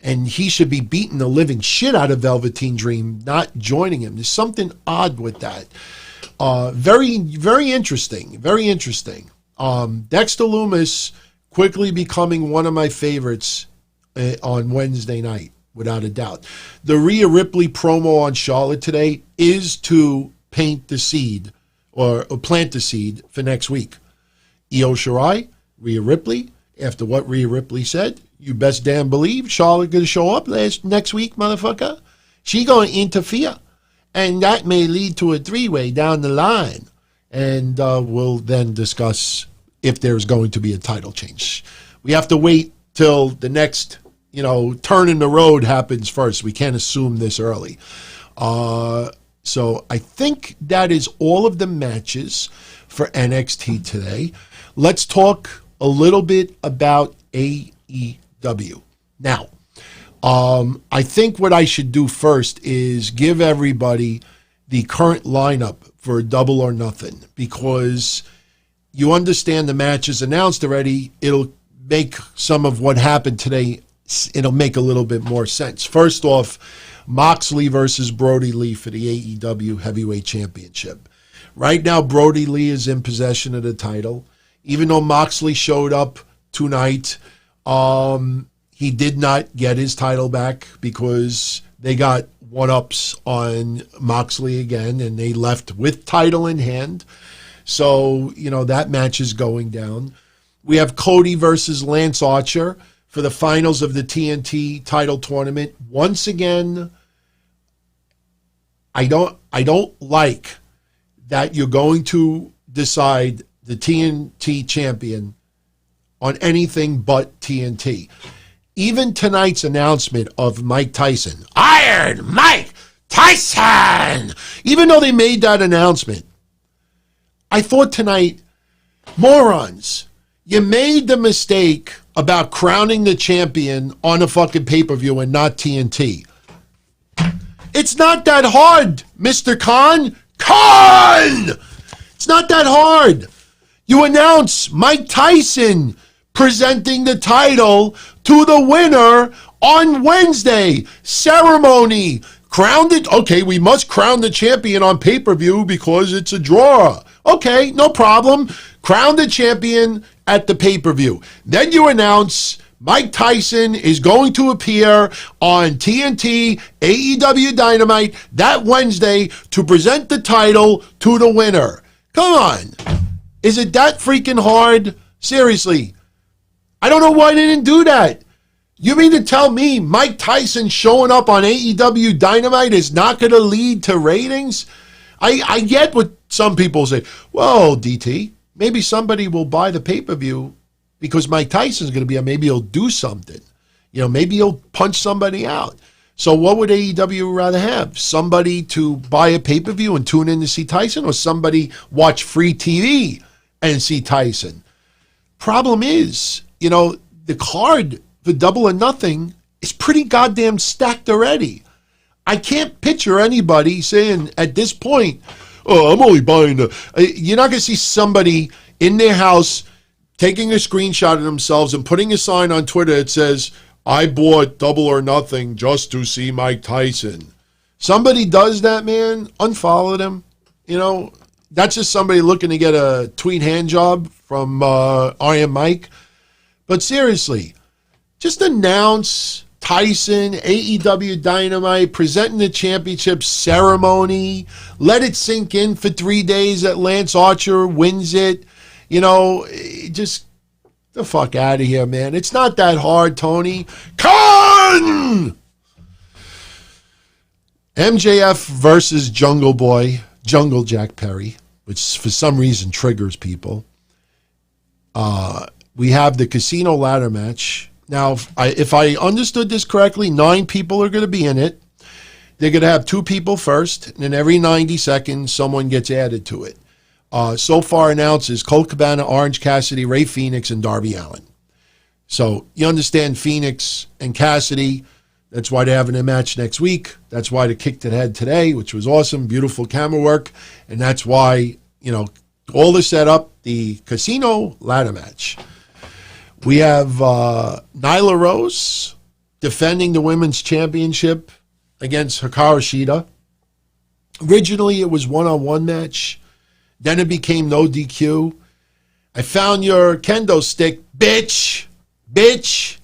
And he should be beating the living shit out of Velveteen Dream, not joining him. There's something odd with that. Very, very interesting. Very interesting. Dexter Lumis quickly becoming one of my favorites on Wednesday night, without a doubt. The Ria Ripley promo on Charlotte today is to paint the seed or plant the seed for next week. Io Shirai, Ria Ripley, after what Ria Ripley said, you best damn believe Charlotte going to show up next week, motherfucker. She going to interfere. And that may lead to a three-way down the line. And we'll then discuss if there's going to be a title change. We have to wait till the next, you know, turn in the road happens first. We can't assume this early. So I think that is all of the matches for NXT today. Let's talk a little bit about AEW. Now, I think what I should do first is give everybody the current lineup for Double or Nothing, because you understand the match is announced already. It'll make some of what happened today, it'll make a little bit more sense. First off, Moxley versus Brody Lee for the AEW Heavyweight Championship. Right now, Brody Lee is in possession of the title. Even though Moxley showed up tonight, he did not get his title back because they got one-ups on Moxley again, and they left with title in hand. So, you know, that match is going down. We have Cody versus Lance Archer for the finals of the TNT title tournament. Once again, I don't like that you're going to decide the TNT champion on anything but TNT. Even tonight's announcement of Mike Tyson, Iron Mike Tyson, even though they made that announcement, I thought tonight, morons, you made the mistake about crowning the champion on a fucking pay-per-view and not TNT. It's not that hard, Mr. Khan. It's not that hard. You announce Mike Tyson presenting the title to the winner on Wednesday. Ceremony. Crowned it. Okay, we must crown the champion on pay-per-view because it's a draw. Okay, no problem. Crown the champion at the pay-per-view. Then you announce Mike Tyson is going to appear on TNT AEW Dynamite that Wednesday to present the title to the winner. Come on. Is it that freaking hard? Seriously. I don't know why they didn't do that. You mean to tell me Mike Tyson showing up on AEW Dynamite is not going to lead to ratings? I get what some people say. Well, DT, maybe somebody will buy the pay-per-view because Mike Tyson's going to be on. Maybe he'll do something. You know, maybe he'll punch somebody out. So what would AEW rather have? Somebody to buy a pay-per-view and tune in to see Tyson, or somebody watch free TV and see Tyson? Problem is, you know, the card for Double or Nothing is pretty goddamn stacked already. I can't picture anybody saying at this point, oh, I'm only buying you're not going to see somebody in their house taking a screenshot of themselves and putting a sign on Twitter that says, I bought Double or Nothing just to see Mike Tyson. Somebody does that, man, unfollow them. You know, that's just somebody looking to get a tweet hand job from Iron Mike. But seriously, just announce Tyson, AEW Dynamite, presenting the championship ceremony. Let it sink in for 3 days that Lance Archer wins it. Just the fuck out of here, man. It's not that hard, Tony. Con! MJF versus Jungle Boy, Jungle Jack Perry, which for some reason triggers people. We have the casino ladder match. Now, if I understood this correctly, 9 people are going to be in it. They're going to have 2 people first, and then every 90 seconds, someone gets added to it. So far announced is Colt Cabana, Orange Cassidy, Ray Phoenix, and Darby Allin. So you understand Phoenix and Cassidy. That's why they're having a match next week. That's why they kicked it head today, which was awesome. Beautiful camera work. And that's why, all the setup, the casino ladder match. We have Nyla Rose defending the women's championship against Hikaru Shida. Originally, it was one-on-one match. Then it became no DQ. I found your kendo stick, bitch. Bitch.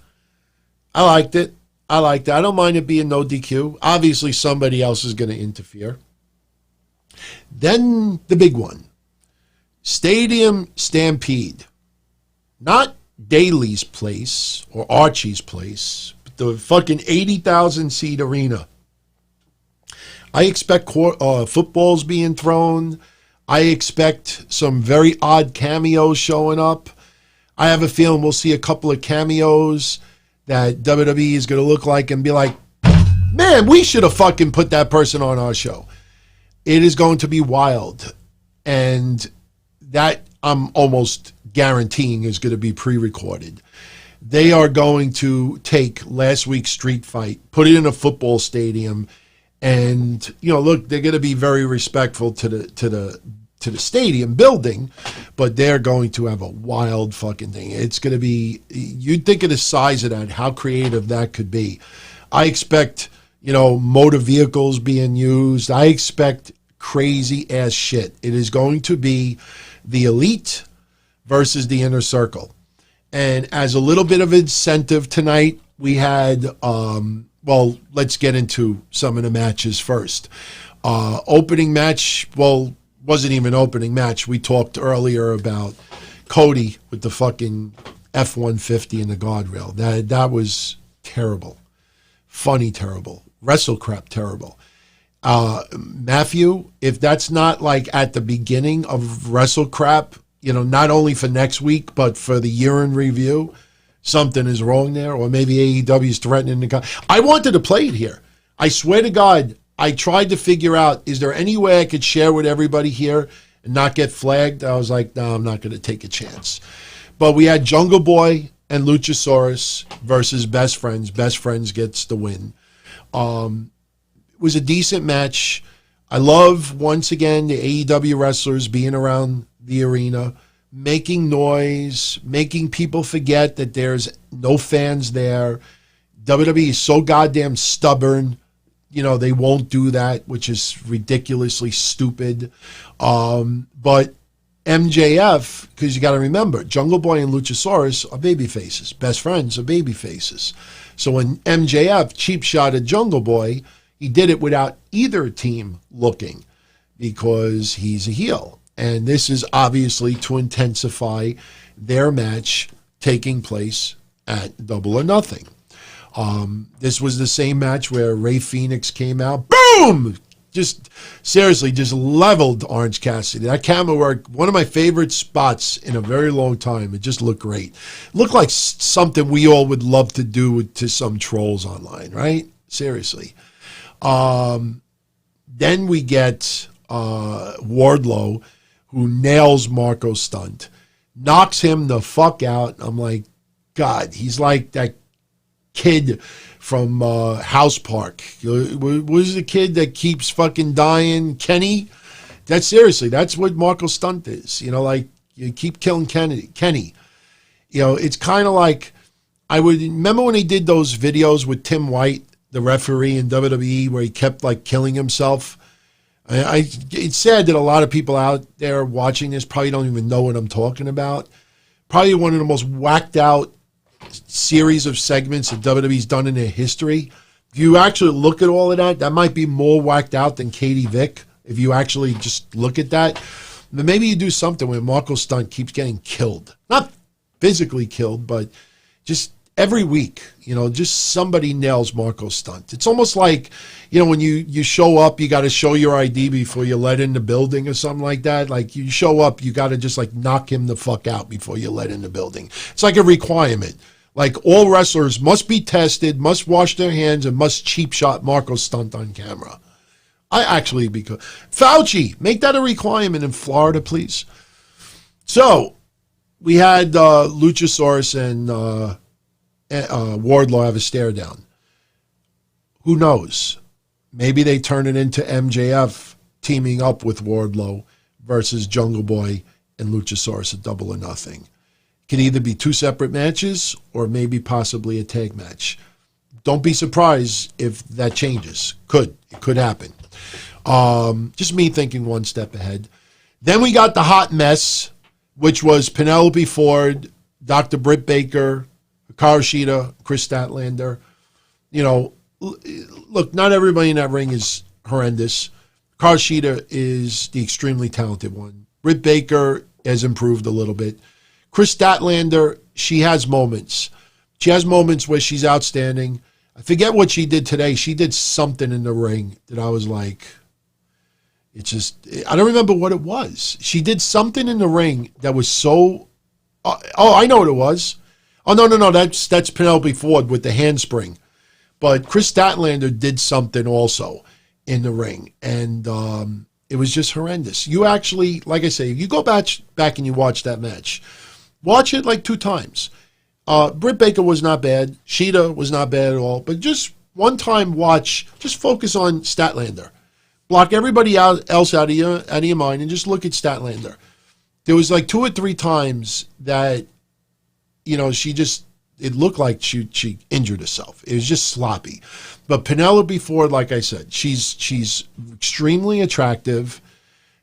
I liked it. I don't mind it being no DQ. Obviously, somebody else is going to interfere. Then the big one. Stadium Stampede. Not Daly's place or Archie's place, but the fucking 80,000 seat arena. I expect footballs being thrown. I expect some very odd cameos showing up. I have a feeling we'll see a couple of cameos that WWE is going to look like and be like, man, we should have fucking put that person on our show. It is going to be wild. And that I'm almost guaranteeing is going to be pre-recorded. They are going to take last week's street fight, put it in a football stadium, and look, they're going to be very respectful to the stadium building, but they're going to have a wild fucking thing. It's going to be, you'd think of the size of that, how creative that could be. I expect, motor vehicles being used. I expect crazy ass shit. It is going to be the Elite versus the Inner Circle. And as a little bit of incentive tonight, we had, let's get into some of the matches first. Opening match, wasn't even an opening match. We talked earlier about Cody with the fucking F-150 and the guardrail. That was terrible. Funny terrible. Wrestle crap terrible. Matthew, if that's not like at the beginning of wrestle crap, not only for next week, but for the year in review, something is wrong there. Or maybe AEW is threatening to come. I wanted to play it here. I swear to God, I tried to figure out, is there any way I could share with everybody here and not get flagged? I was like, no, I'm not going to take a chance. But we had Jungle Boy and Luchasaurus versus Best Friends. Best Friends gets the win. It was a decent match. I love, once again, the AEW wrestlers being around the arena, making noise, making people forget that there's no fans there. WWE is so goddamn stubborn. They won't do that, which is ridiculously stupid. But MJF, because you got to remember, Jungle Boy and Luchasaurus are baby faces. Best Friends are baby faces. So when MJF cheap shot at Jungle Boy, he did it without either team looking because he's a heel. And this is obviously to intensify their match taking place at Double or Nothing. This was the same match where Ray Phoenix came out, boom! Just seriously, just leveled Orange Cassidy. That camera work, one of my favorite spots in a very long time. It just looked great. Looked like something we all would love to do to some trolls online, right? Seriously. Then we get Wardlow, who nails Marco's stunt, knocks him the fuck out. I'm like, God, he's like that kid from House Park. Was the kid that keeps fucking dying? Kenny? That's what Marco's stunt is. Like, you keep killing Kenny. It's kind of like, I would remember when he did those videos with Tim White, the referee in WWE, where he kept like killing himself. It's sad that a lot of people out there watching this probably don't even know what I'm talking about. Probably one of the most whacked out series of segments that WWE's done in their history, if you actually look at all of that, that might be more whacked out than Katie Vick. If you actually just look at that, then maybe you do something where Marco Stunt keeps getting killed. Not physically killed, but just every week, just somebody nails Marco Stunt. It's almost like, when you show up, you got to show your ID before you let in the building or something like that. Like you show up, you got to just like knock him the fuck out before you let in the building. It's like a requirement. Like all wrestlers must be tested, must wash their hands, and must cheap shot Marco Stunt on camera. Because Fauci, make that a requirement in Florida, please. So we had Luchasaurus and Wardlow have a stare down. Who knows? Maybe they turn it into MJF teaming up with Wardlow versus Jungle Boy and Luchasaurus at Double or Nothing. It can either be two separate matches or maybe possibly a tag match. Don't be surprised if that changes. It could happen. Just me thinking one step ahead. Then we got the hot mess, which was Penelope Ford, Dr. Britt Baker, Hikaru Shida, Chris Statlander. Look, not everybody in that ring is horrendous. Hikaru Shida is the extremely talented one. Britt Baker has improved a little bit. Chris Statlander, she has moments. She has moments where she's outstanding. I forget what she did today. She did something in the ring that I was like, I don't remember what it was. She did something in the ring that was so, I know what it was. Oh, no, that's Penelope Ford with the handspring. But Chris Statlander did something also in the ring, and it was just horrendous. You actually, like I say, if you go back and you watch that match, watch it like 2 times. Britt Baker was not bad. Shida was not bad at all. But just one time watch, just focus on Statlander. Block everybody else out of your mind and just look at Statlander. There was like 2 or 3 times that, it looked like she injured herself. It was just sloppy. But Penelope Ford, like I said, she's extremely attractive.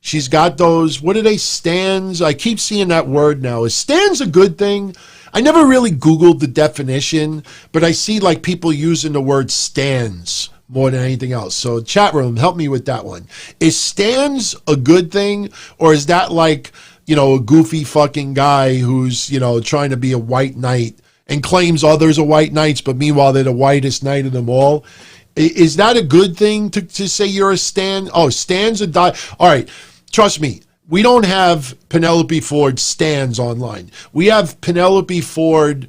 She's got those, what are they, stands? I keep seeing that word now. Is stands a good thing? I never really Googled the definition, but I see like people using the word stands more than anything else. So chat room, help me with that one. Is stands a good thing, or is that like, a goofy fucking guy who's, trying to be a white knight and claims others are white knights, but meanwhile they're the whitest knight of them all? Is that a good thing to say you're a stan? Oh, stands a die. All right, trust me. We don't have Penelope Ford stands online. We have Penelope Ford,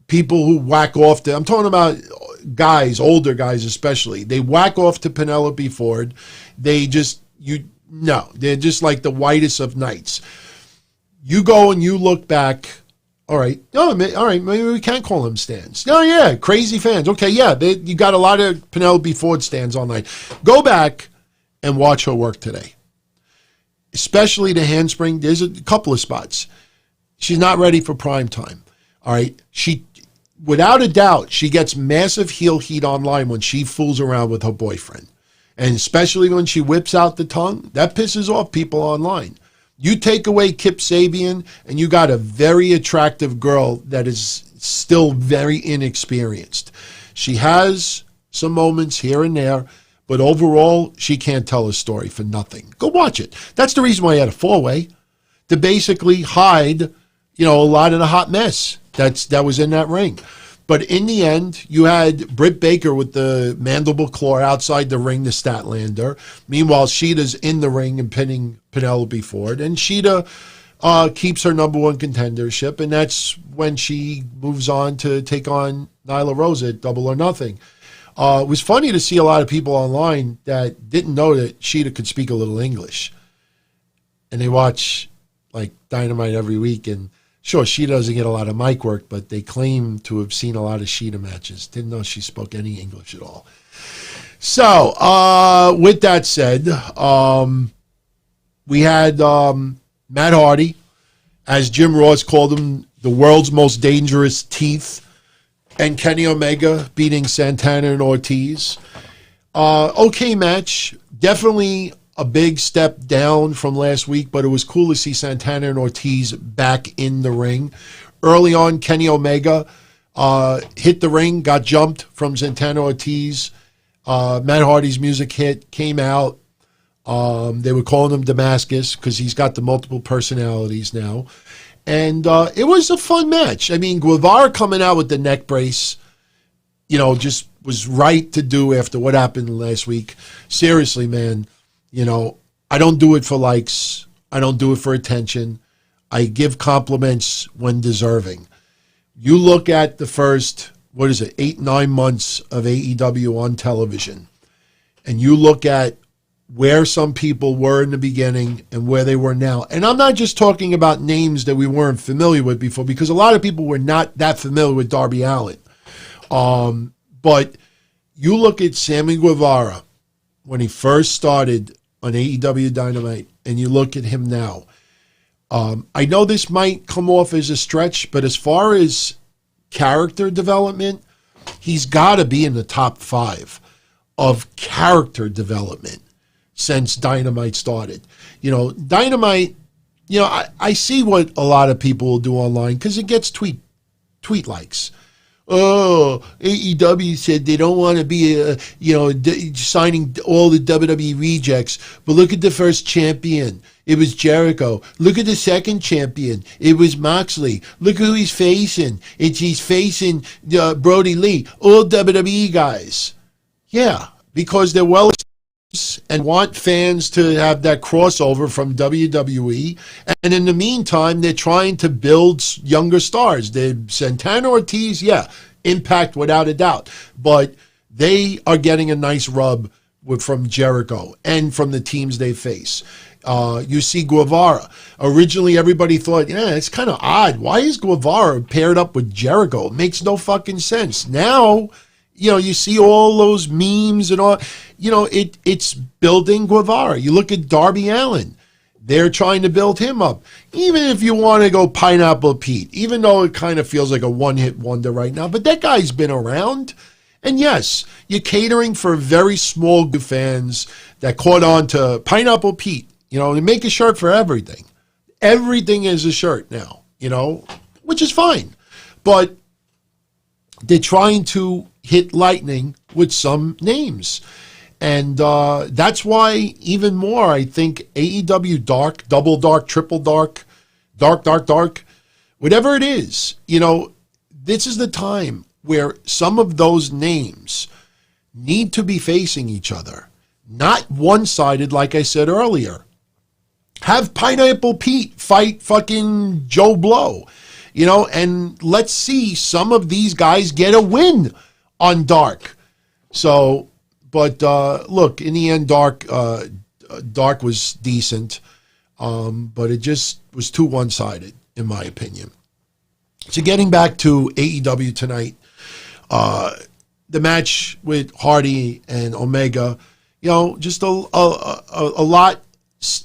people who whack off to, I'm talking about guys, older guys especially. They whack off to Penelope Ford. They're just like the whitest of knights. You go and you look back. All right, maybe we can't call them stands. Oh, yeah, crazy fans. Okay, yeah, you got a lot of Penelope Ford stands online. Go back and watch her work today. Especially the handspring. There's a couple of spots. She's not ready for prime time. All right, without a doubt, she gets massive heel heat online when she fools around with her boyfriend. And especially when she whips out the tongue, that pisses off people online. You take away Kip Sabian, and you got a very attractive girl that is still very inexperienced. She has some moments here and there, but overall, she can't tell a story for nothing. Go watch it. That's the reason why I had a 4-way, to basically hide, a lot of the hot mess that was in that ring. But in the end, you had Britt Baker with the mandible claw outside the ring to Statlander. Meanwhile, Shida's in the ring and pinning Penelope Ford. And Shida keeps her number 1 contendership, and that's when she moves on to take on Nyla Rose at Double or Nothing. It was funny to see a lot of people online that didn't know that Shida could speak a little English. And they watch like Dynamite every week, and sure, she doesn't get a lot of mic work, but they claim to have seen a lot of Shida matches. Didn't know she spoke any English at all. So, with that said, we had Matt Hardy, as Jim Ross called him, the world's most dangerous teeth, and Kenny Omega beating Santana and Ortiz. Okay match. Definitely a big step down from last week, but it was cool to see Santana and Ortiz back in the ring. early on, Kenny Omega hit the ring, got jumped from Santana Ortiz. Matt Hardy's music hit, came out. They were calling him Damascus because he's got the multiple personalities now. And it was a fun match. I mean, Guevara coming out with the neck brace, just was right to do after what happened last week. Seriously, man, I don't do it for likes. I don't do it for attention. I give compliments when deserving. You look at the first, 8-9 months of AEW on television, and you look at where some people were in the beginning and where they were now. And I'm not just talking about names that we weren't familiar with before, because a lot of people were not that familiar with Darby Allin. But you look at Sammy Guevara when he first started on AEW Dynamite, and you look at him now. I know this might come off as a stretch, but as far as character development, he's got to be in the top 5 of character development since Dynamite started. Dynamite, I see what a lot of people will do online because it gets tweet likes. Oh, AEW said they don't want to be, signing all the WWE rejects. But look at the first champion. It was Jericho. Look at the second champion. It was Moxley. Look who he's facing. He's facing Brody Lee. All WWE guys. Yeah, because they're well and want fans to have that crossover from WWE. And in the meantime, they're trying to build younger stars. Santana Ortiz, Impact without a doubt. But they are getting a nice rub from Jericho and from the teams they face. You see Guevara. Originally, everybody thought, it's kind of odd. Why is Guevara paired up with Jericho? It makes no fucking sense. Now, you see all those memes and all. It's building Guevara. You look at Darby Allin. They're trying to build him up. Even if you want to go Pineapple Pete, even though it kind of feels like a one-hit wonder right now, but that guy's been around. And yes, you're catering for very small fans that caught on to Pineapple Pete. They make a shirt for everything. Everything is a shirt now, which is fine. But they're trying to hit lightning with some names. And that's why even more, I think AEW Dark, Double Dark, Triple Dark, Dark, whatever it is, this is the time where some of those names need to be facing each other. Not one-sided, like I said earlier. Have Pineapple Pete fight fucking Joe Blow, and let's see some of these guys get a win on Dark. So, but look, in the end, Dark was decent, but it just was too one-sided, in my opinion. So getting back to AEW tonight, the match with Hardy and Omega, just a lot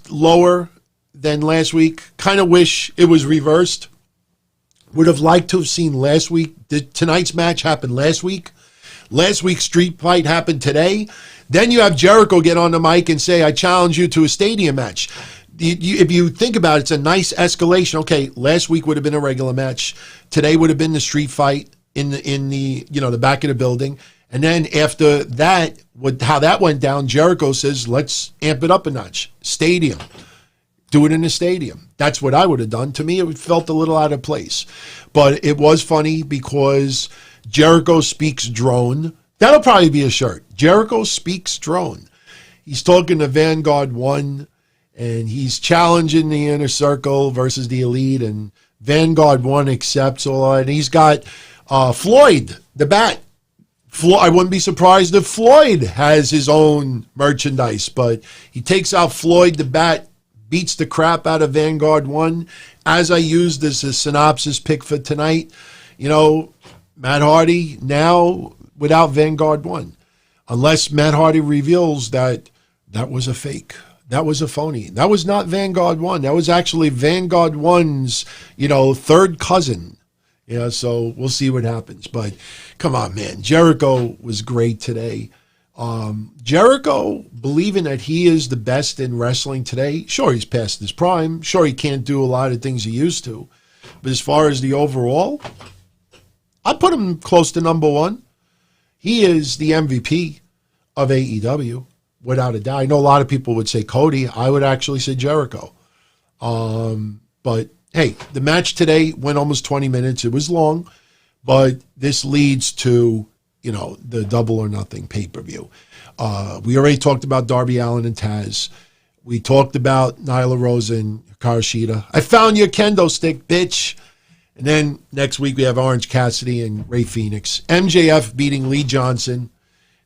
lower than last week. Kind of wish it was reversed. Would have liked to have seen last week. Tonight's match happened last week. Last week's street fight happened today. Then you have Jericho get on the mic and say, I challenge you to a stadium match. If you think about it, it's a nice escalation. Okay, last week would have been a regular match. Today would have been the street fight in the the back of the building. And then after that, how that went down, Jericho says, let's amp it up a notch. Stadium. Do it in the stadium. That's what I would have done. To me, it felt a little out of place. But it was funny because Jericho speaks drone. That'll probably be a shirt. Jericho speaks drone. He's talking to Vanguard 1, and he's challenging the Inner Circle versus the Elite, and Vanguard 1 accepts all that. And he's got Floyd, the Bat. I wouldn't be surprised if Floyd has his own merchandise, but he takes out Floyd, the Bat, beats the crap out of Vanguard 1. As I used as a synopsis pick for tonight, Matt Hardy now without Vanguard 1. Unless Matt Hardy reveals that was a fake. That was a phony. That was not Vanguard 1. That was actually Vanguard 1's, third cousin. So we'll see what happens. But come on, man. Jericho was great today. Jericho believing that he is the best in wrestling today. Sure, he's past his prime. Sure, he can't do a lot of things he used to. But as far as the overall, I put him close to number one. He is the MVP of AEW, without a doubt. I know a lot of people would say Cody. I would actually say Jericho. But, hey, the match today went almost 20 minutes. It was long, but this leads to, the Double or Nothing pay-per-view. We already talked about Darby Allin and Taz. We talked about Nyla Rose and Hikaru Shida. I found your kendo stick, bitch. And then next week we have Orange Cassidy and Rey Fenix. MJF beating Lee Johnson.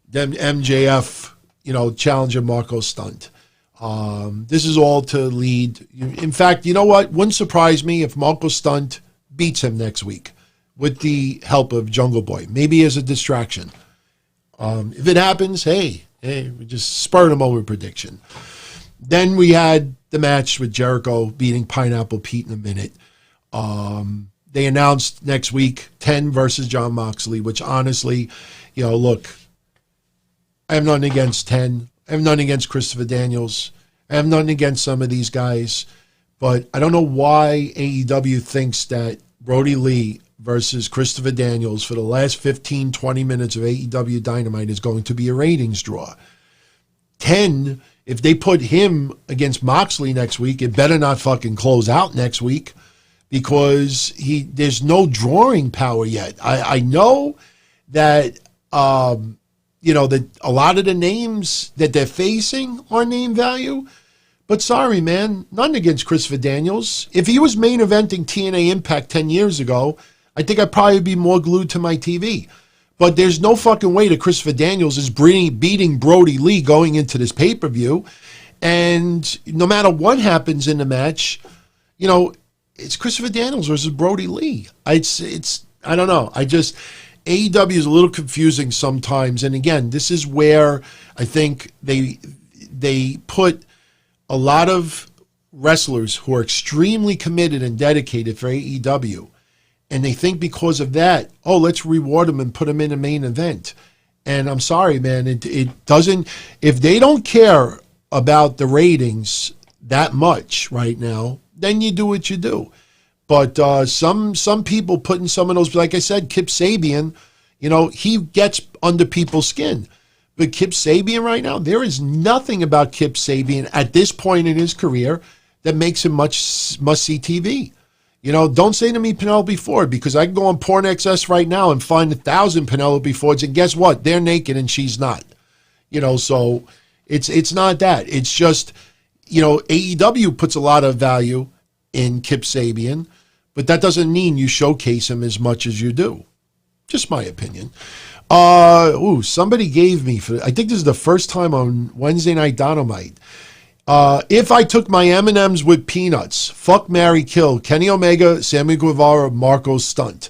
Then MJF, challenger Marco Stunt. This is all to lead. In fact, you know what? Wouldn't surprise me if Marco Stunt beats him next week with the help of Jungle Boy. Maybe as a distraction. If it happens, hey, we just spur the moment prediction. Then we had the match with Jericho beating Pineapple Pete in a minute. They announced next week 10 versus Jon Moxley, which honestly, look, I have nothing against 10. I have nothing against Christopher Daniels. I have nothing against some of these guys. But I don't know why AEW thinks that Brody Lee versus Christopher Daniels for the last 15, 20 minutes of AEW Dynamite is going to be a ratings draw. 10, if they put him against Moxley next week, it better not fucking close out next week because there's no drawing power yet. I know that, that a lot of the names that they're facing are name value, but sorry, man, nothing against Christopher Daniels. If he was main eventing TNA Impact 10 years ago, I think I'd probably be more glued to my TV. But there's no fucking way that Christopher Daniels is beating Brody Lee going into this pay-per-view. And no matter what happens in the match, it's Christopher Daniels versus Brody Lee. I don't know. AEW is a little confusing sometimes. And again, this is where I think they put a lot of wrestlers who are extremely committed and dedicated for AEW. And they think because of that, let's reward them and put them in a main event. And I'm sorry, man, it doesn't, if they don't care about the ratings that much right now, then you do what you do. But some people putting some of those, like I said, Kip Sabian, he gets under people's skin. But Kip Sabian right now, there is nothing about Kip Sabian at this point in his career that makes him must-see TV. Don't say to me Penelope Ford, because I can go on Porn XS right now and find 1,000 Penelope Fords, and guess what? They're naked and she's not. So it's not that. It's just, AEW puts a lot of value in Kip Sabian, but that doesn't mean you showcase him as much as you do. Just my opinion. Somebody gave me, I think this is the first time on Wednesday Night Don-O-Mite. If I took my M&Ms with peanuts, fuck, marry, kill, Kenny Omega, Sammy Guevara, Marco Stunt.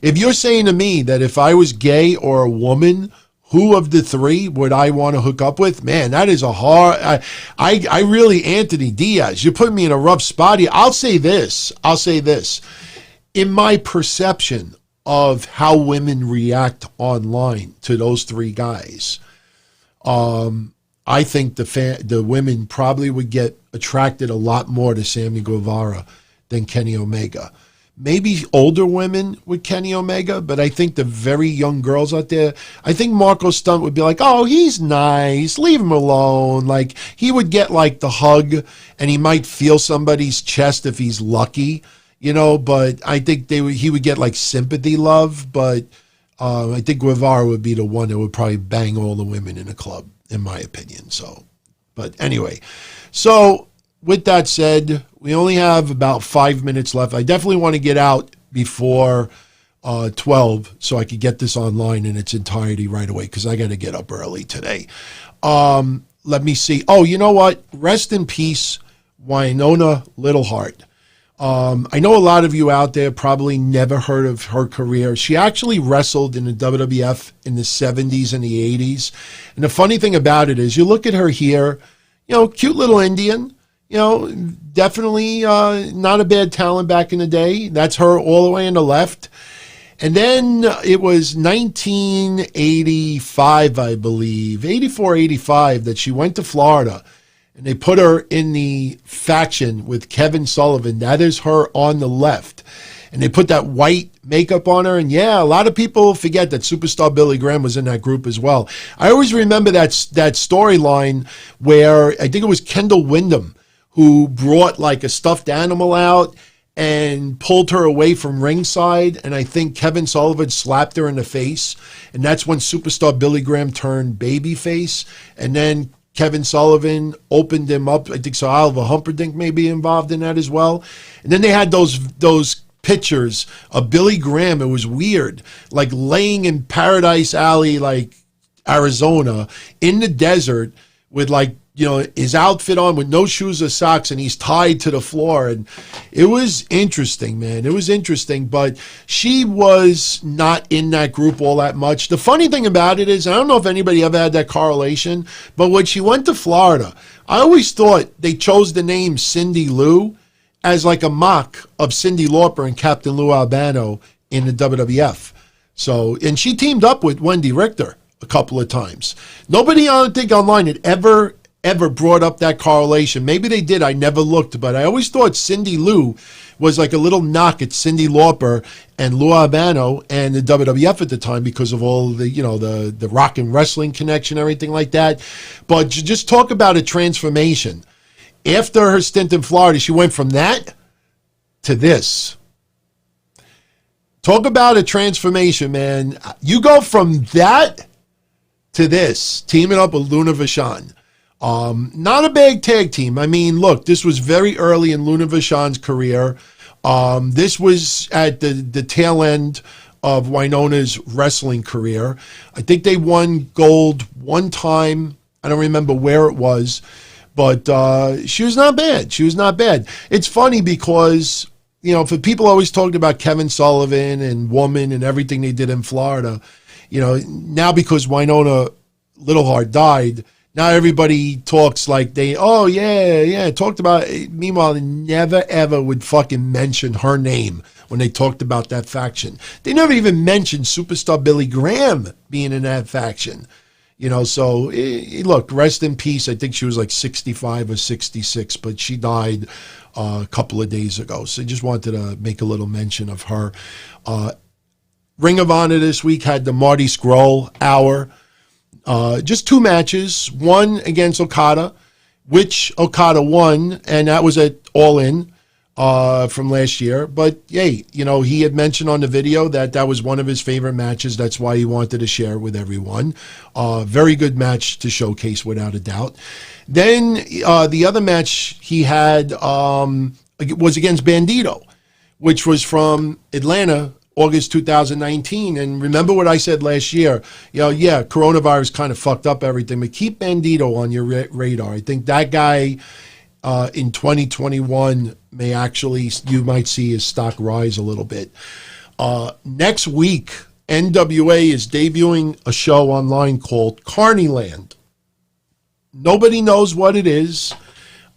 If you're saying to me that if I was gay or a woman, who of the three would I want to hook up with? Man, that is a hard, I really, Anthony Diaz, you're putting me in a rough spot here. I'll say this. In my perception of how women react online to those three guys, I think the women probably would get attracted a lot more to Sammy Guevara than Kenny Omega. Maybe older women with Kenny Omega, but I think the very young girls out there, I think Marco Stunt would be like, oh, he's nice, leave him alone. Like, he would get like the hug and he might feel somebody's chest if he's lucky, but I think he would get like sympathy love, but I think Guevara would be the one that would probably bang all the women in a club, in my opinion. But anyway, with that said, we only have about 5 minutes left. I definitely want to get out before 12 so I could get this online in its entirety right away because I got to get up early today. Let me see. Oh, you know what? Rest in peace, Winona Littleheart. I know a lot of you out there probably never heard of her career. She actually wrestled in the WWF in the 70s and the 80s. And the funny thing about it is you look at her here, cute little Indian, definitely not a bad talent back in the day. That's her all the way on the left. And then it was 1985, I believe, 84, 85, that she went to Florida. and they put her in the faction with Kevin Sullivan. That is her on the left. And they put that white makeup on her. And yeah, a lot of people forget that Superstar Billy Graham was in that group as well. I always remember that storyline where I think it was Kendall Windham who brought like a stuffed animal out and pulled her away from ringside. And I think Kevin Sullivan slapped her in the face. And that's when Superstar Billy Graham turned babyface. And then Kevin Sullivan opened him up. I think so Oliver Humperdinck may be involved in that as well. And then they had those pictures of Billy Graham. It was weird, like laying in Paradise Alley, like Arizona, in the desert with like, his outfit on with no shoes or socks, and he's tied to the floor. And it was interesting, man. It was interesting, but she was not in that group all that much. The funny thing about it is, I don't know if anybody ever had that correlation, but when she went to Florida, I always thought they chose the name Cindy Lou as like a mock of Cyndi Lauper and Captain Lou Albano in the WWF. So, and she teamed up with Wendy Richter a couple of times. Nobody, I don't think, online had ever brought up that correlation. Maybe they did. I never looked, but I always thought Cindy Lou was like a little knock at Cyndi Lauper and Lou Albano and the WWF at the time because of all the, the rock and wrestling connection, everything like that. But just talk about a transformation. After her stint in Florida, she went from that to this. Talk about a transformation, man. You go from that to this, teaming up with Luna Vachon. Not a big tag team. I mean, look, this was very early in Luna Vachon's career. This was at the tail end of Winona's wrestling career. I think they won gold one time. I don't remember where it was, but she was not bad. She was not bad. It's funny because, for people always talked about Kevin Sullivan and Woman and everything they did in Florida, now because Winona Littleheart died, now everybody talks like talked about it. Meanwhile, they never, ever would fucking mention her name when they talked about that faction. They never even mentioned Superstar Billy Graham being in that faction. So look, rest in peace. I think she was like 65 or 66, but she died a couple of days ago. So I just wanted to make a little mention of her. Ring of Honor this week had the Marty Scurll Hour. Just two matches, one against Okada, which Okada won, and that was at All In from last year. But, hey, he had mentioned on the video that was one of his favorite matches. That's why he wanted to share it with everyone. Very good match to showcase, without a doubt. Then the other match he had was against Bandito, which was from Atlanta, August 2019. And remember what I said last year, coronavirus kind of fucked up everything, but keep Bandito on your radar. I think that guy in 2021 may actually, you might see his stock rise a little bit. Next week, NWA is debuting a show online called Carnyland. Nobody knows what it is.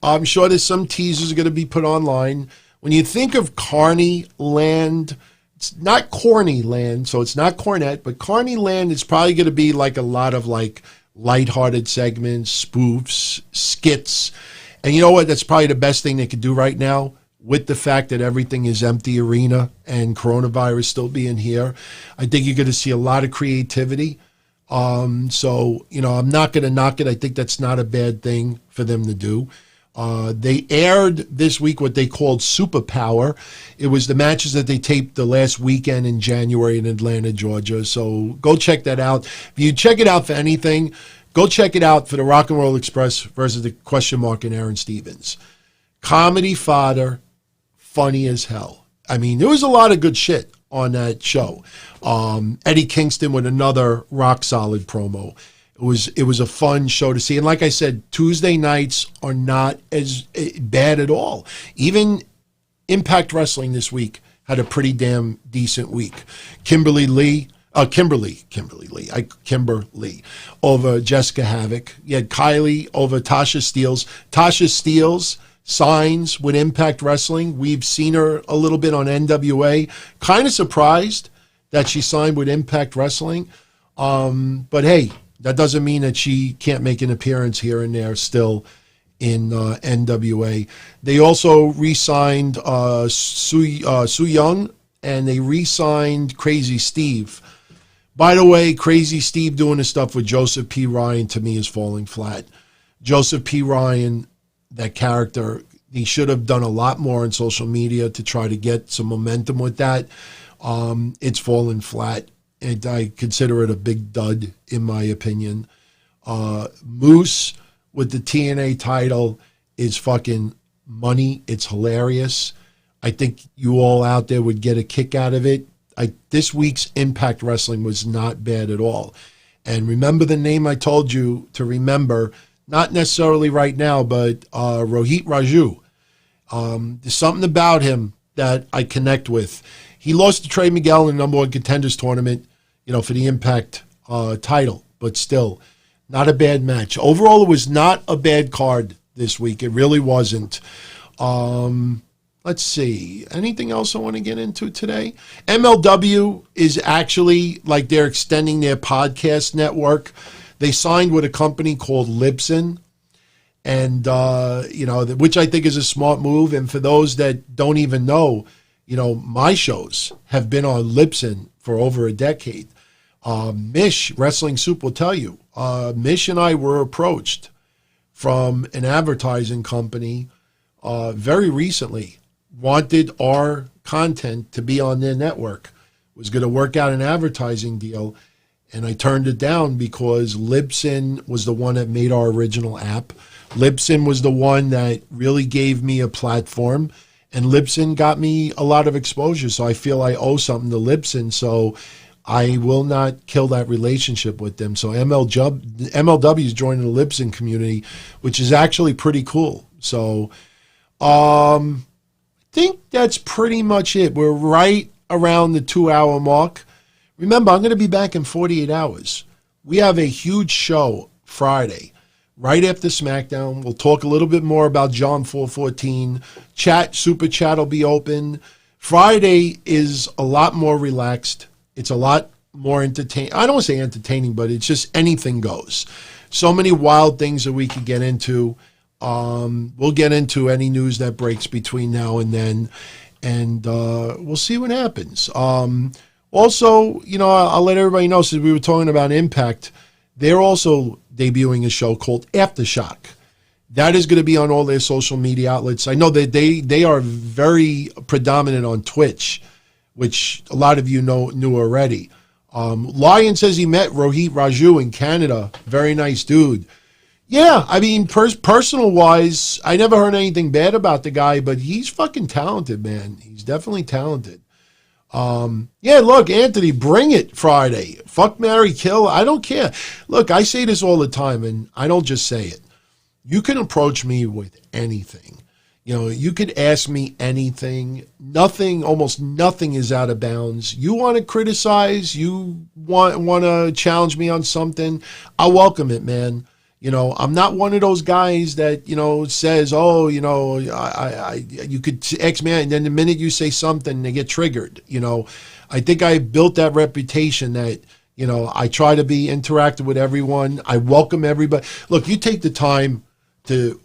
I'm sure there's some teasers going to be put online. When you think of Carnyland, it's not Corny Land, so it's not Cornette, but Carnyland is probably going to be like a lot of like lighthearted segments, spoofs, skits. And you know what? That's probably the best thing they could do right now with the fact that everything is empty arena and coronavirus still being here. I think you're going to see a lot of creativity. So, I'm not going to knock it. I think that's not a bad thing for them to do. They aired this week what they called Superpower. It was the matches that they taped the last weekend in January in Atlanta, Georgia. So go check that out. If you check it out for anything, go check it out for the Rock and Roll Express versus the Question Mark and Aaron Stevens. Comedy fodder, funny as hell. I mean, there was a lot of good shit on that show. Eddie Kingston with another rock solid promo. It was a fun show to see. And like I said, Tuesday nights are not as bad at all. Even Impact Wrestling this week had a pretty damn decent week. Kimberly over Jessica Havoc. You had Kylie over Tasha Steelz. Tasha Steelz signs with Impact Wrestling. We've seen her a little bit on NWA. Kind of surprised that she signed with Impact Wrestling. But hey, that doesn't mean that she can't make an appearance here and there still in NWA. They also re-signed Su Young, and they re-signed Crazy Steve. By the way, Crazy Steve doing the stuff with Joseph P. Ryan, to me, is falling flat. Joseph P. Ryan, that character, he should have done a lot more on social media to try to get some momentum with that. It's fallen flat, and I consider it a big dud, in my opinion. Moose with the TNA title is fucking money. It's hilarious. I think you all out there would get a kick out of it. This week's Impact Wrestling was not bad at all. And remember the name I told you to remember, not necessarily right now, but Rohit Raju. There's something about him that I connect with. He lost to Trey Miguel in the #1 Contenders tournament, for the Impact title, but still, not a bad match. Overall, it was not a bad card this week. It really wasn't. Let's see. Anything else I want to get into today? MLW is actually, like, they're extending their podcast network. They signed with a company called Libsyn, and, which I think is a smart move. And for those that don't even know, my shows have been on Libsyn for over a decade. Mish, Wrestling Soup, will tell you. Mish and I were approached from an advertising company very recently, wanted our content to be on their network, was going to work out an advertising deal, and I turned it down because Libsyn was the one that made our original app. Libsyn was the one that really gave me a platform, and Libsyn got me a lot of exposure, so I feel I owe something to Libsyn, so I will not kill that relationship with them. So MLW is joining the Libsyn community, which is actually pretty cool. So I think that's pretty much it. We're right around the 2-hour mark. Remember, I'm going to be back in 48 hours. We have a huge show Friday, right after SmackDown. We'll talk a little bit more about John 414. Super chat will be open. Friday is a lot more relaxed. It's a lot more entertaining. I don't want to say entertaining, but it's just anything goes. So many wild things that we could get into. We'll get into any news that breaks between now and then, and we'll see what happens. Also, I'll let everybody know, since we were talking about Impact, they're also debuting a show called Aftershock. That is going to be on all their social media outlets. I know that they are very predominant on Twitch, which a lot of you knew already. Lion says he met Rohit Raju in Canada. Very nice dude. Yeah, I mean, personal-wise, I never heard anything bad about the guy, but he's fucking talented, man. He's definitely talented. Yeah, look, Anthony, bring it Friday. Fuck, marry, kill. I don't care. Look, I say this all the time, and I don't just say it. You can approach me with anything. You could ask me anything. Nothing, almost nothing is out of bounds. You want to criticize, you want to challenge me on something, I welcome it, man. I'm not one of those guys that, says, oh, you could X man, and then the minute you say something, they get triggered. I think I built that reputation that, I try to be interactive with everyone. I welcome everybody. Look, you take the time to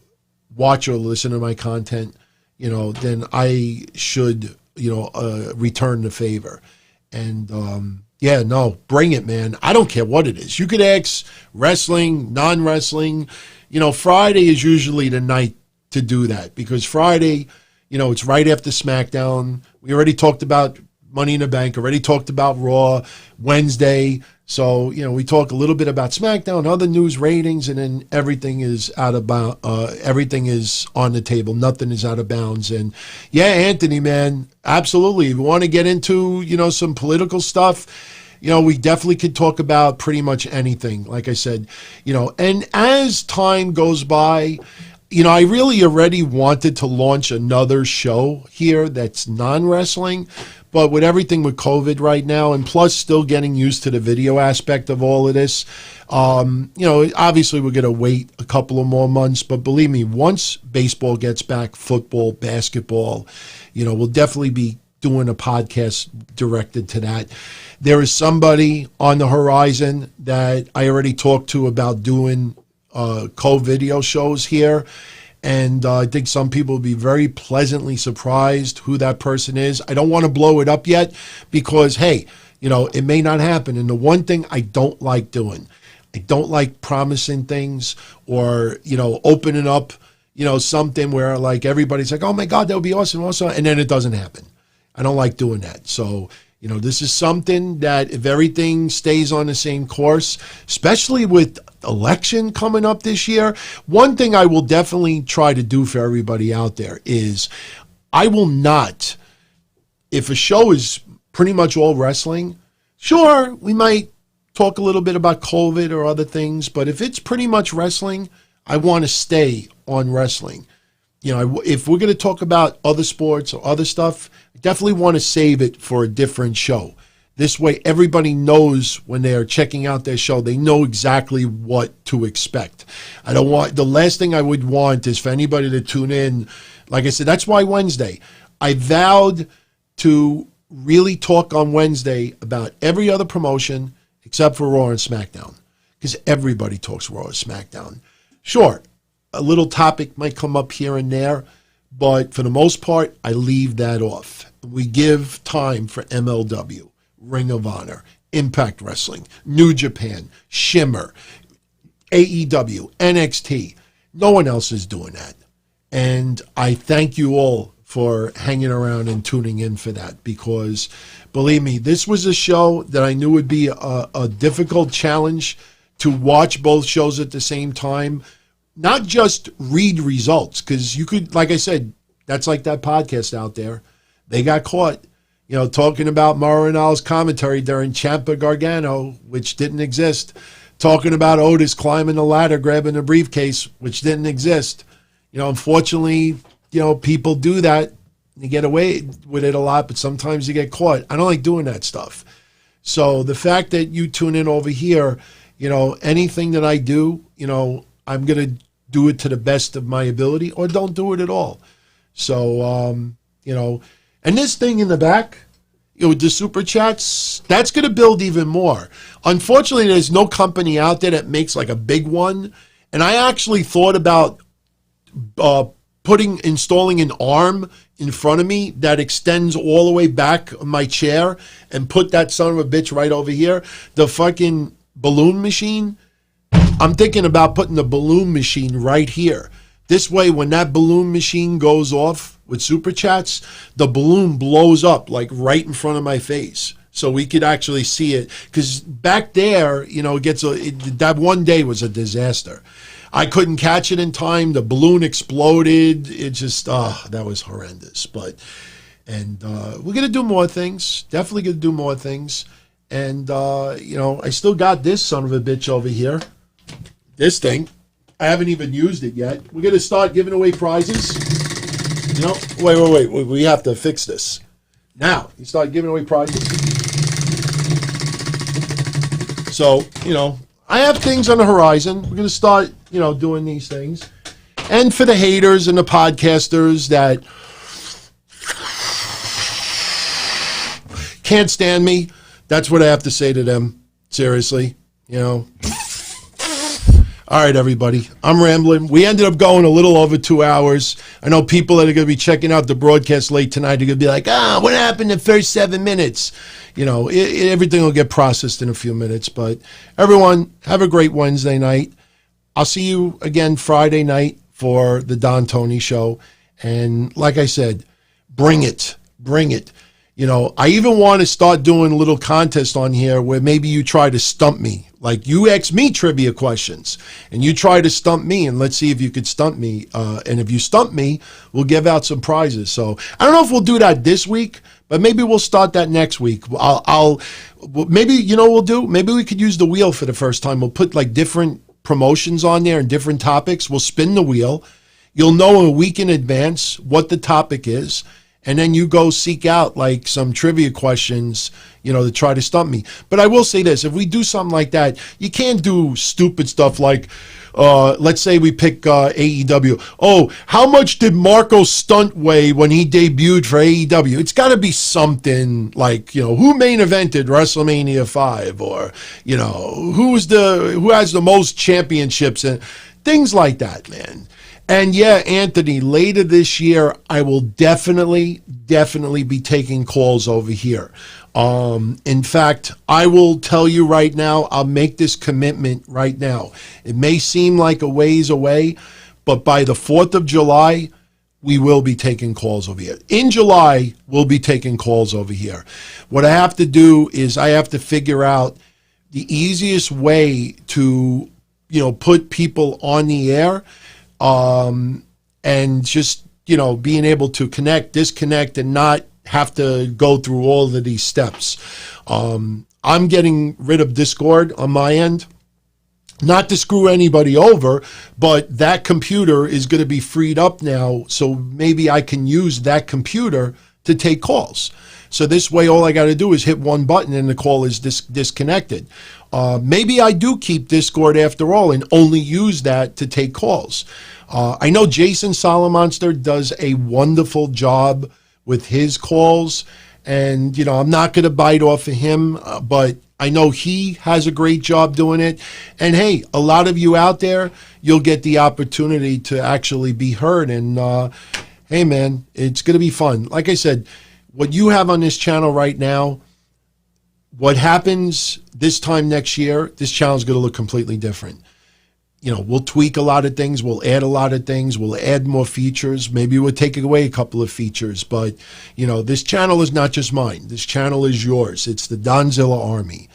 watch or listen to my content, then I should, return the favor. And, yeah, no, bring it, man. I don't care what it is. You could ask wrestling, non-wrestling. Friday is usually the night to do that, because Friday, it's right after SmackDown. We already talked about Money in the Bank, already talked about Raw. Wednesday, so, we talk a little bit about SmackDown, other news, ratings, and then everything is everything is on the table. Nothing is out of bounds. And yeah, Anthony, man, absolutely. If you want to get into, some political stuff, we definitely could talk about pretty much anything, like I said, and as time goes by, I really already wanted to launch another show here that's non-wrestling, but with everything with COVID right now, and plus still getting used to the video aspect of all of this, obviously we're going to wait a couple of more months, but believe me, once baseball gets back, football, basketball, we'll definitely be doing a podcast directed to that. There is somebody on the horizon that I already talked to about doing co-video shows here, And I think some people will be very pleasantly surprised who that person is. I don't want to blow it up yet because, hey, it may not happen. And the one thing I don't like doing, I don't like promising things or, opening up, something where like everybody's like, oh my God, that would be awesome. And then it doesn't happen. I don't like doing that. So, this is something that if everything stays on the same course, especially with election coming up this year, one thing I will definitely try to do for everybody out there is I will not, if a show is pretty much all wrestling, sure, we might talk a little bit about COVID or other things, but if it's pretty much wrestling, I want to stay on wrestling. If we're going to talk about other sports or other stuff, I definitely want to save it for a different show. This way, everybody knows when they are checking out their show, they know exactly what to expect. The last thing I would want is for anybody to tune in. Like I said, that's why Wednesday. I vowed to really talk on Wednesday about every other promotion except for Raw and SmackDown, because everybody talks Raw and SmackDown. Sure, a little topic might come up here and there, but for the most part, I leave that off. We give time for MLW, Ring of Honor, Impact Wrestling, New Japan, Shimmer, AEW, NXT. No one else is doing that. And I thank you all for hanging around and tuning in for that, because believe me, this was a show that I knew would be a difficult challenge to watch both shows at the same time. Not just read results, because you could, like I said, that's like that podcast out there. They got caught, talking about Marinal's commentary during Champa Gargano, which didn't exist. Talking about Otis climbing the ladder, grabbing a briefcase, which didn't exist. Unfortunately, people do that. You get away with it a lot, but sometimes you get caught. I don't like doing that stuff. So the fact that you tune in over here, anything that I do, I'm going to do it to the best of my ability or don't do it at all. So, and this thing in the back, with the super chats, that's going to build even more. Unfortunately, there's no company out there that makes like a big one. And I actually thought about installing an arm in front of me that extends all the way back on my chair and put that son of a bitch right over here. The fucking balloon machine. I'm thinking about putting the balloon machine right here. This way, when that balloon machine goes off with super chats, the balloon blows up like right in front of my face, so we could actually see it. Because back there, that one day was a disaster. I couldn't catch it in time. The balloon exploded. It just, that was horrendous. And we're gonna do more things. Definitely gonna do more things. And I still got this son of a bitch over here. This thing, I haven't even used it yet. We're going to start giving away prizes. Wait. We have to fix this. Now, you start giving away prizes. So, I have things on the horizon. We're going to start, doing these things. And for the haters and the podcasters that can't stand me, that's what I have to say to them. Seriously, All right, everybody. I'm rambling. We ended up going a little over 2 hours. I know people that are going to be checking out the broadcast late tonight are going to be like, what happened in the first 7 minutes? Everything will get processed in a few minutes. But everyone, have a great Wednesday night. I'll see you again Friday night for the Don Tony show. And like I said, bring it. Bring it. I even want to start doing a little contest on here where maybe you try to stump me. Like you ask me trivia questions and you try to stump me, and let's see if you could stump me. And if you stump me, we'll give out some prizes. So I don't know if we'll do that this week, but maybe we'll start that next week. Maybe we'll do? Maybe we could use the wheel for the first time. We'll put like different promotions on there and different topics. We'll spin the wheel. You'll know a week in advance what the topic is. And then you go seek out like some trivia questions, to try to stump me. But I will say this, if we do something like that, you can't do stupid stuff like, let's say we pick AEW. Oh, how much did Marco Stunt weigh when he debuted for AEW? It's got to be something like, who main evented WrestleMania 5? Or, who has the most championships? And things like that, man. And yeah, Anthony, later this year, I will definitely be taking calls over here. In fact, I will tell you right now, I'll make this commitment right now. It may seem like a ways away, but by the 4th of July, we will be taking calls over here. In July, we'll be taking calls over here. What I have to do is I have to figure out the easiest way to, put people on the air, and just, being able to connect, disconnect, and not have to go through all of these steps. I'm getting rid of Discord on my end. Not to screw anybody over, but that computer is going to be freed up now, so maybe I can use that computer to take calls. So this way, all I got to do is hit one button and the call is disconnected. Maybe I do keep Discord after all and only use that to take calls. I know Jason Solomonster does a wonderful job with his calls, and, I'm not going to bite off of him, but I know he has a great job doing it. And hey, a lot of you out there, you'll get the opportunity to actually be heard. And hey, man, it's going to be fun. Like I said, what you have on this channel right now, what happens this time next year, this channel is going to look completely different. We'll tweak a lot of things. We'll add a lot of things. We'll add more features. Maybe we'll take away a couple of features. But, this channel is not just mine. This channel is yours. It's the Donzilla Army.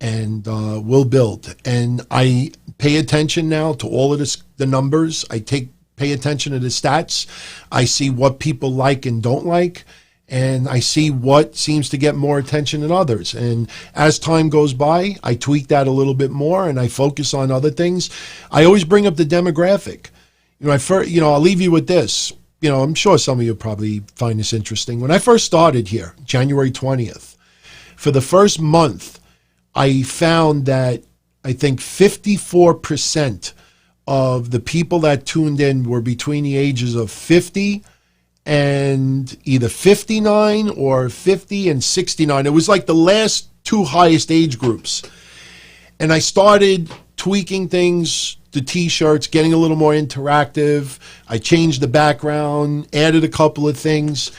And we'll build. And I pay attention now to all of the numbers. I pay attention to the stats. I see what people like and don't like. And I see what seems to get more attention than others. And as time goes by, I tweak that a little bit more and I focus on other things. I always bring up the demographic. I'll leave you with this. I'm sure some of you probably find this interesting. When I first started here, January 20th, for the first month, I found that I think 54% of the people that tuned in were between the ages of 50 and either 59 or 50 and 69. It was like the last two highest age groups. And I started tweaking things, the t-shirts, getting a little more interactive. I changed the background, added a couple of things.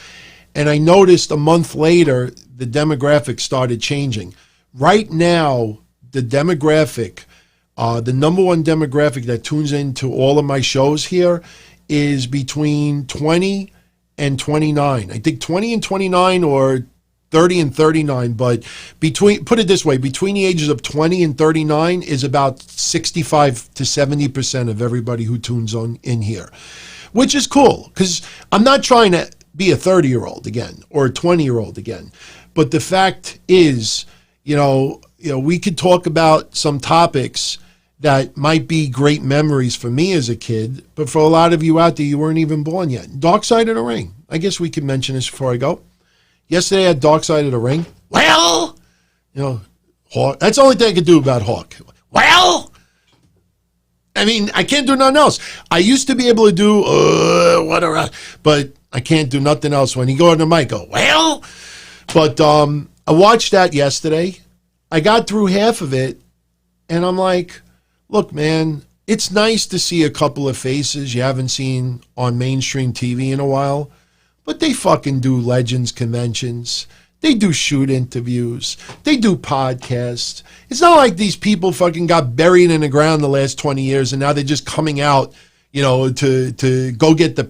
And I noticed a month later, the demographic started changing. Right now, the demographic, the number one demographic that tunes into all of my shows here is between 20 and 29. I think 20 and 29 or 30 and 39, but put it this way, between the ages of 20 and 39 is about 65 to 70% of everybody who tunes on in here, which is cool because I'm not trying to be a 30-year-old again or a 20-year-old again. But the fact is, we could talk about some topics that might be great memories for me as a kid, but for a lot of you out there, you weren't even born yet. Dark Side of the Ring. I guess we can mention this before I go. Yesterday I had Dark Side of the Ring. Well, Hawk. That's the only thing I could do about Hawk. Well, I can't do nothing else. I used to be able to do but I can't do nothing else. When he go on the mic, go, well. But I watched that yesterday. I got through half of it, and I'm like, look, man, it's nice to see a couple of faces you haven't seen on mainstream TV in a while, but they fucking do Legends conventions. They do shoot interviews. They do podcasts. It's not like these people fucking got buried in the ground the last 20 years and now they're just coming out, to go get the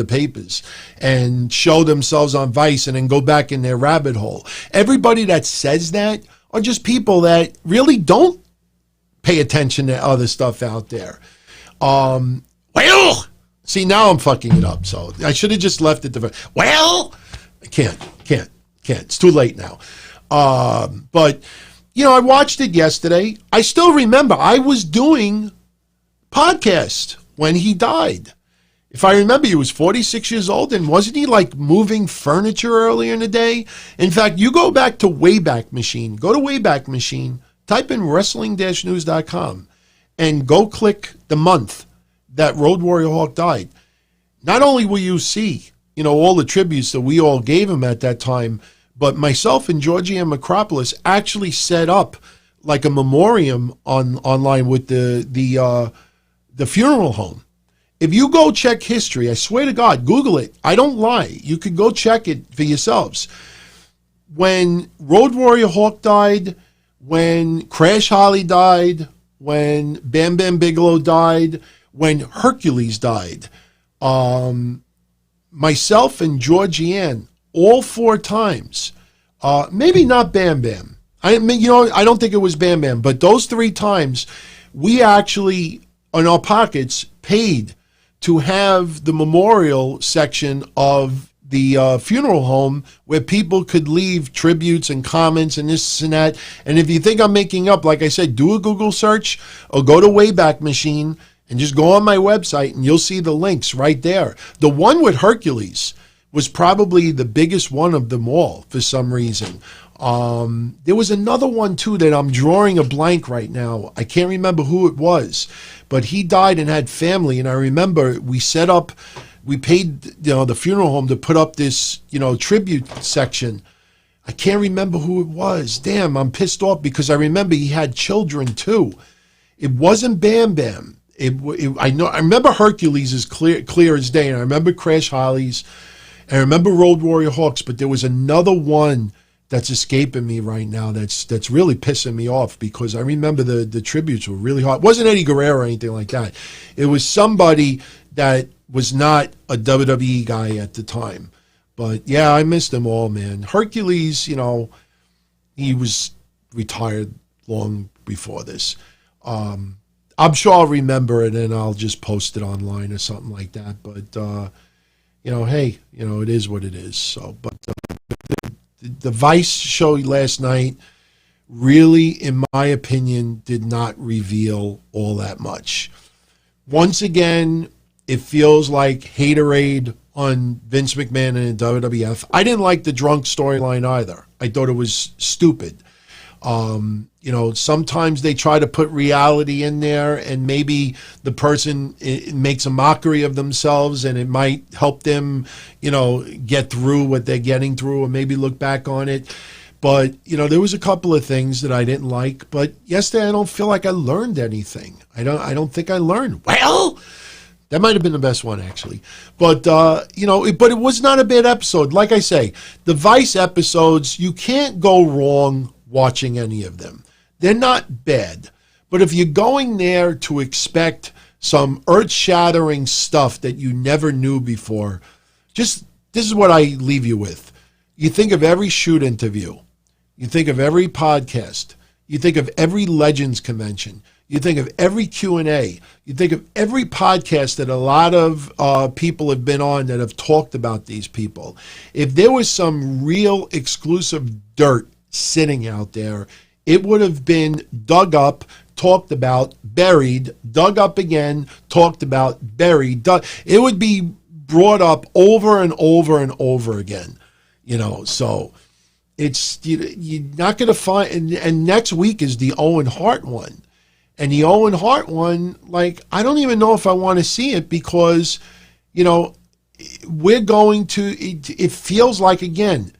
papers, and show themselves on Vice and then go back in their rabbit hole. Everybody that says that are just people that really don't pay attention to other stuff out there. Well, see, now I'm fucking it up. So I should have just left it to, well, I can't. It's too late now. But, I watched it yesterday. I still remember I was doing podcast when he died. If I remember, he was 46 years old, and wasn't he like moving furniture earlier in the day? In fact, you go back to Wayback Machine. Go to Wayback Machine. Type in wrestling-news.com and go click the month that Road Warrior Hawk died. Not only will you see, all the tributes that we all gave him at that time, but myself and Georgie and Macropolis actually set up like a memoriam online with the funeral home. If you go check history, I swear to God, Google it. I don't lie. You could go check it for yourselves. When Road Warrior Hawk died, when Crash Holly died, when Bam Bam Bigelow died, when Hercules died, myself and Georgianne, all 4 times, maybe not Bam Bam. I don't think it was Bam Bam, but those 3 times, we actually, in our pockets, paid to have the memorial section of the funeral home where people could leave tributes and comments and this and that. And if you think I'm making up, like I said, do a Google search or go to Wayback Machine and just go on my website and you'll see the links right there. The one with Hercules was probably the biggest one of them all for some reason. There was another one too that I'm drawing a blank right now. I can't remember who it was, but he died and had family. And I remember we paid, the funeral home to put up this, tribute section. I can't remember who it was. Damn, I'm pissed off because I remember he had children too. It wasn't Bam Bam. I remember Hercules is clear as day, and I remember Crash Holly's, and I remember Road Warrior Hawks, but there was another one that's escaping me right now that's really pissing me off because I remember the tributes were really hard. It wasn't Eddie Guerrero or anything like that. It was somebody that was not a WWE guy at the time. But yeah, I missed them all, man. Hercules, he was retired long before this. I'm sure I'll remember it and I'll just post it online or something like that. But, hey, it is what it is. So, but the Vice show last night really, in my opinion, did not reveal all that much. Once again, it feels like haterade on Vince McMahon and WWF. I didn't like the drunk storyline either. I thought it was stupid. Sometimes they try to put reality in there and maybe the person makes a mockery of themselves and it might help them, get through what they're getting through or maybe look back on it. But, there was a couple of things that I didn't like. But yesterday I don't feel like I learned anything. I don't think I learned. Well, that might have been the best one, actually. But, but it was not a bad episode. Like I say, the Vice episodes, you can't go wrong watching any of them. They're not bad. But if you're going there to expect some earth-shattering stuff that you never knew before, this is what I leave you with. You think of every shoot interview. You think of every podcast. You think of every Legends convention. You think of every Q&A. You think of every podcast that a lot of people have been on that have talked about these people. If there was some real exclusive dirt sitting out there, it would have been dug up, talked about, buried, dug up again, talked about, buried. It would be brought up over and over and over again. So it's you're not going to find. And next week is the Owen Hart one. And the Owen Hart one, I don't even know if I want to see it because, we're going to, it feels like, again,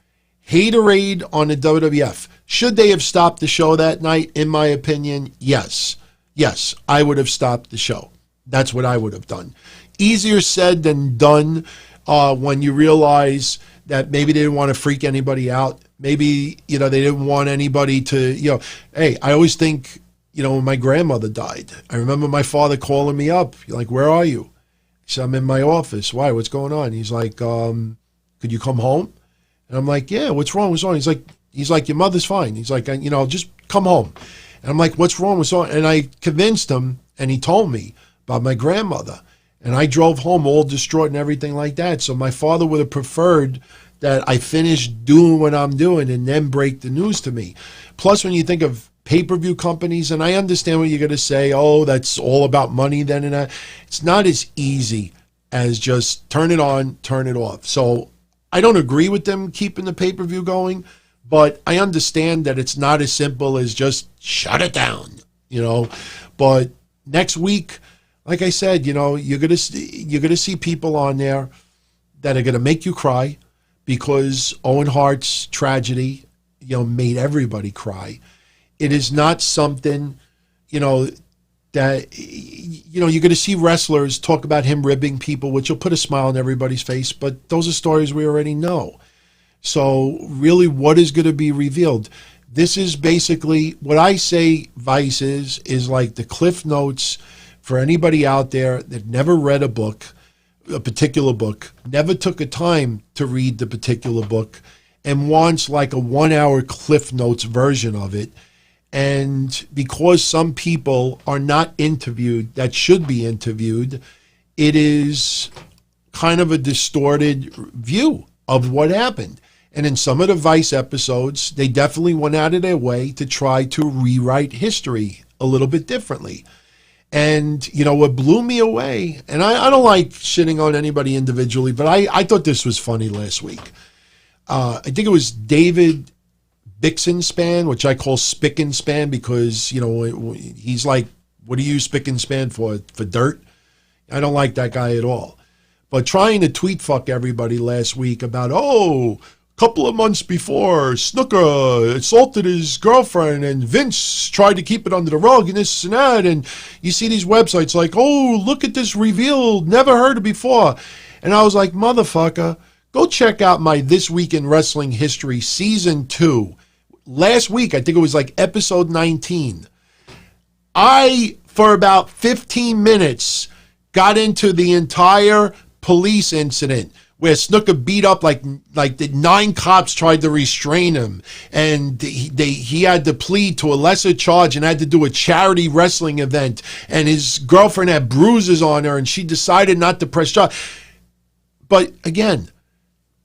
haterade on the WWF. Should they have stopped the show that night? In my opinion, yes. Yes, I would have stopped the show. That's what I would have done. Easier said than done when you realize that maybe they didn't want to freak anybody out. Maybe, they didn't want anybody to, hey, I always think, when my grandmother died, I remember my father calling me up. Like, where are you? He said, I'm in my office. Why? What's going on? He's like, could you come home? And I'm like, yeah, what's wrong? What's wrong? He's like, your mother's fine. He's like, just come home. And I'm like, what's wrong? What's wrong? And I convinced him, and he told me about my grandmother. And I drove home all distraught and everything like that. So my father would have preferred that I finish doing what I'm doing and then break the news to me. Plus, when you think of pay-per-view companies, and I understand what you're going to say, oh, that's all about money then and that. It's not as easy as just turn it on, turn it off. So I don't agree with them keeping the pay-per-view going, but I understand that it's not as simple as just shut it down, But next week, like I said, you're gonna see people on there that are gonna make you cry because Owen Hart's tragedy, made everybody cry. It is not something, that that, you know, you're going to see wrestlers talk about him ribbing people, which will put a smile on everybody's face, but those are stories we already know. So really, what is going to be revealed? This is basically what I say Vice is like the Cliff Notes for anybody out there that never read a book, a particular book, never took a time to read the particular book, and wants like a 1 hour Cliff Notes version of it. And because some people are not interviewed that should be interviewed, it is kind of a distorted view of what happened. And in some of the Vice episodes, they definitely went out of their way to try to rewrite history a little bit differently. And, you know, what blew me away, and I don't like shitting on anybody individually, but I thought this was funny last week. I think it was David Bixenspan, which I call Spick and Span because, you know, he's like, what do you Spick and Span for dirt? I don't like that guy at all. But trying to tweet fuck everybody last week about, a couple of months before, Snooker assaulted his girlfriend and Vince tried to keep it under the rug and this and that. And you see these websites like, look at this reveal, never heard it before. And I was like, motherfucker, go check out my This Week in Wrestling History Season 2. Last week, I think it was like episode 19. I, for about 15 minutes, got into the entire police incident where Snooker beat up like the 9 cops tried to restrain him, and he had to plead to a lesser charge and had to do a charity wrestling event, and his girlfriend had bruises on her and she decided not to press charge. But again,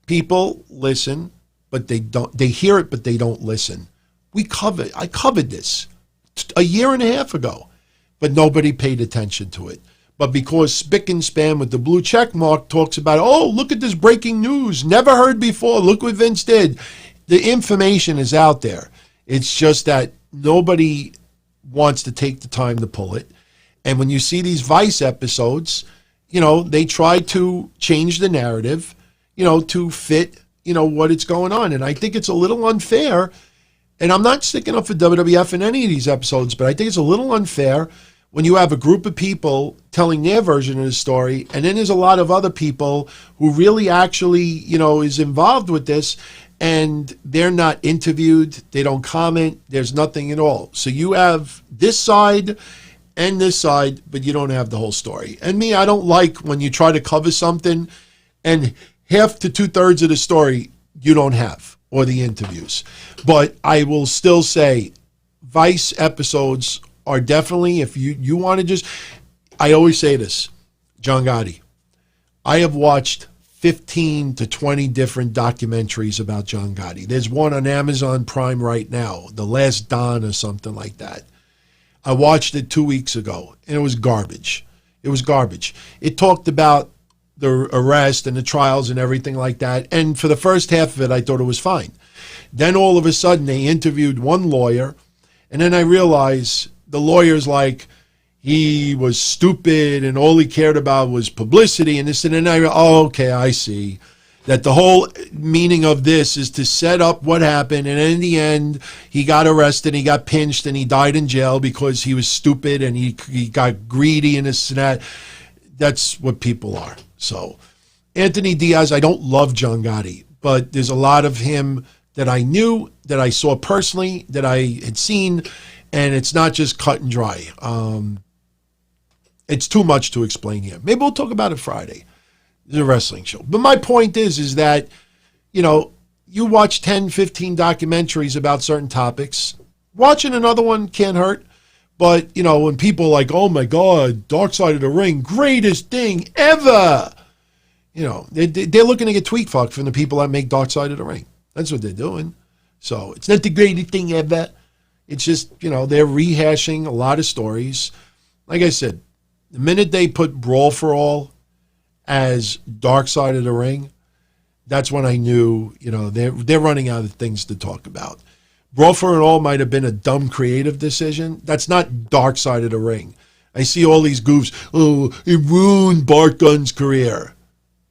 people listen, but they hear it, but they don't listen. I covered this a year and a half ago, but nobody paid attention to it. But because Spick and Span with the blue check mark talks about, look at this breaking news, never heard before, look what Vince did. The information is out there. It's just that nobody wants to take the time to pull it. And when you see these Vice episodes, you know, they try to change the narrative, you know, to fit, you know, what it's going on. And I think it's a little unfair. And I'm not sticking up for WWF in any of these episodes, but I think it's a little unfair when you have a group of people telling their version of the story, and then there's a lot of other people who really actually, you know, is involved with this, and they're not interviewed, they don't comment, there's nothing at all. So you have this side and this side, but you don't have the whole story. And me, I don't like when you try to cover something and half to 2/3 of the story you don't have, or the interviews. But I will still say Vice episodes are definitely, if you want to just, I always say this, John Gotti, I have watched 15 to 20 different documentaries about John Gotti. There's one on Amazon Prime right now, The Last Don or something like that. I watched it 2 weeks ago, and it was garbage. It was garbage. It talked about the arrest and the trials and everything like that, and for the first half of it, I thought it was fine. Then all of a sudden, they interviewed one lawyer, and then I realized the lawyer's like, he was stupid and all he cared about was publicity and this and then okay, I see. That the whole meaning of this is to set up what happened, and in the end, he got arrested, he got pinched, and he died in jail because he was stupid and he got greedy and this and that. That's what people are. So, Anthony Diaz, I don't love John Gotti, but there's a lot of him that I knew, that I saw personally, that I had seen, and it's not just cut and dry. It's too much to explain here. Maybe we'll talk about it Friday. It's a wrestling show. But my point is that, you know, you watch 10, 15 documentaries about certain topics. Watching another one can't hurt. But, you know, when people are like, oh my God, Dark Side of the Ring, greatest thing ever. You know, they're looking to get tweet fucked from the people that make Dark Side of the Ring. That's what they're doing. So it's not the greatest thing ever. It's just, you know, they're rehashing a lot of stories. Like I said, the minute they put Brawl for All as Dark Side of the Ring, that's when I knew, you know, they're running out of things to talk about. Brawl for All might have been a dumb creative decision. That's not Dark Side of the Ring. I see all these goofs, it ruined Bart Gunn's career.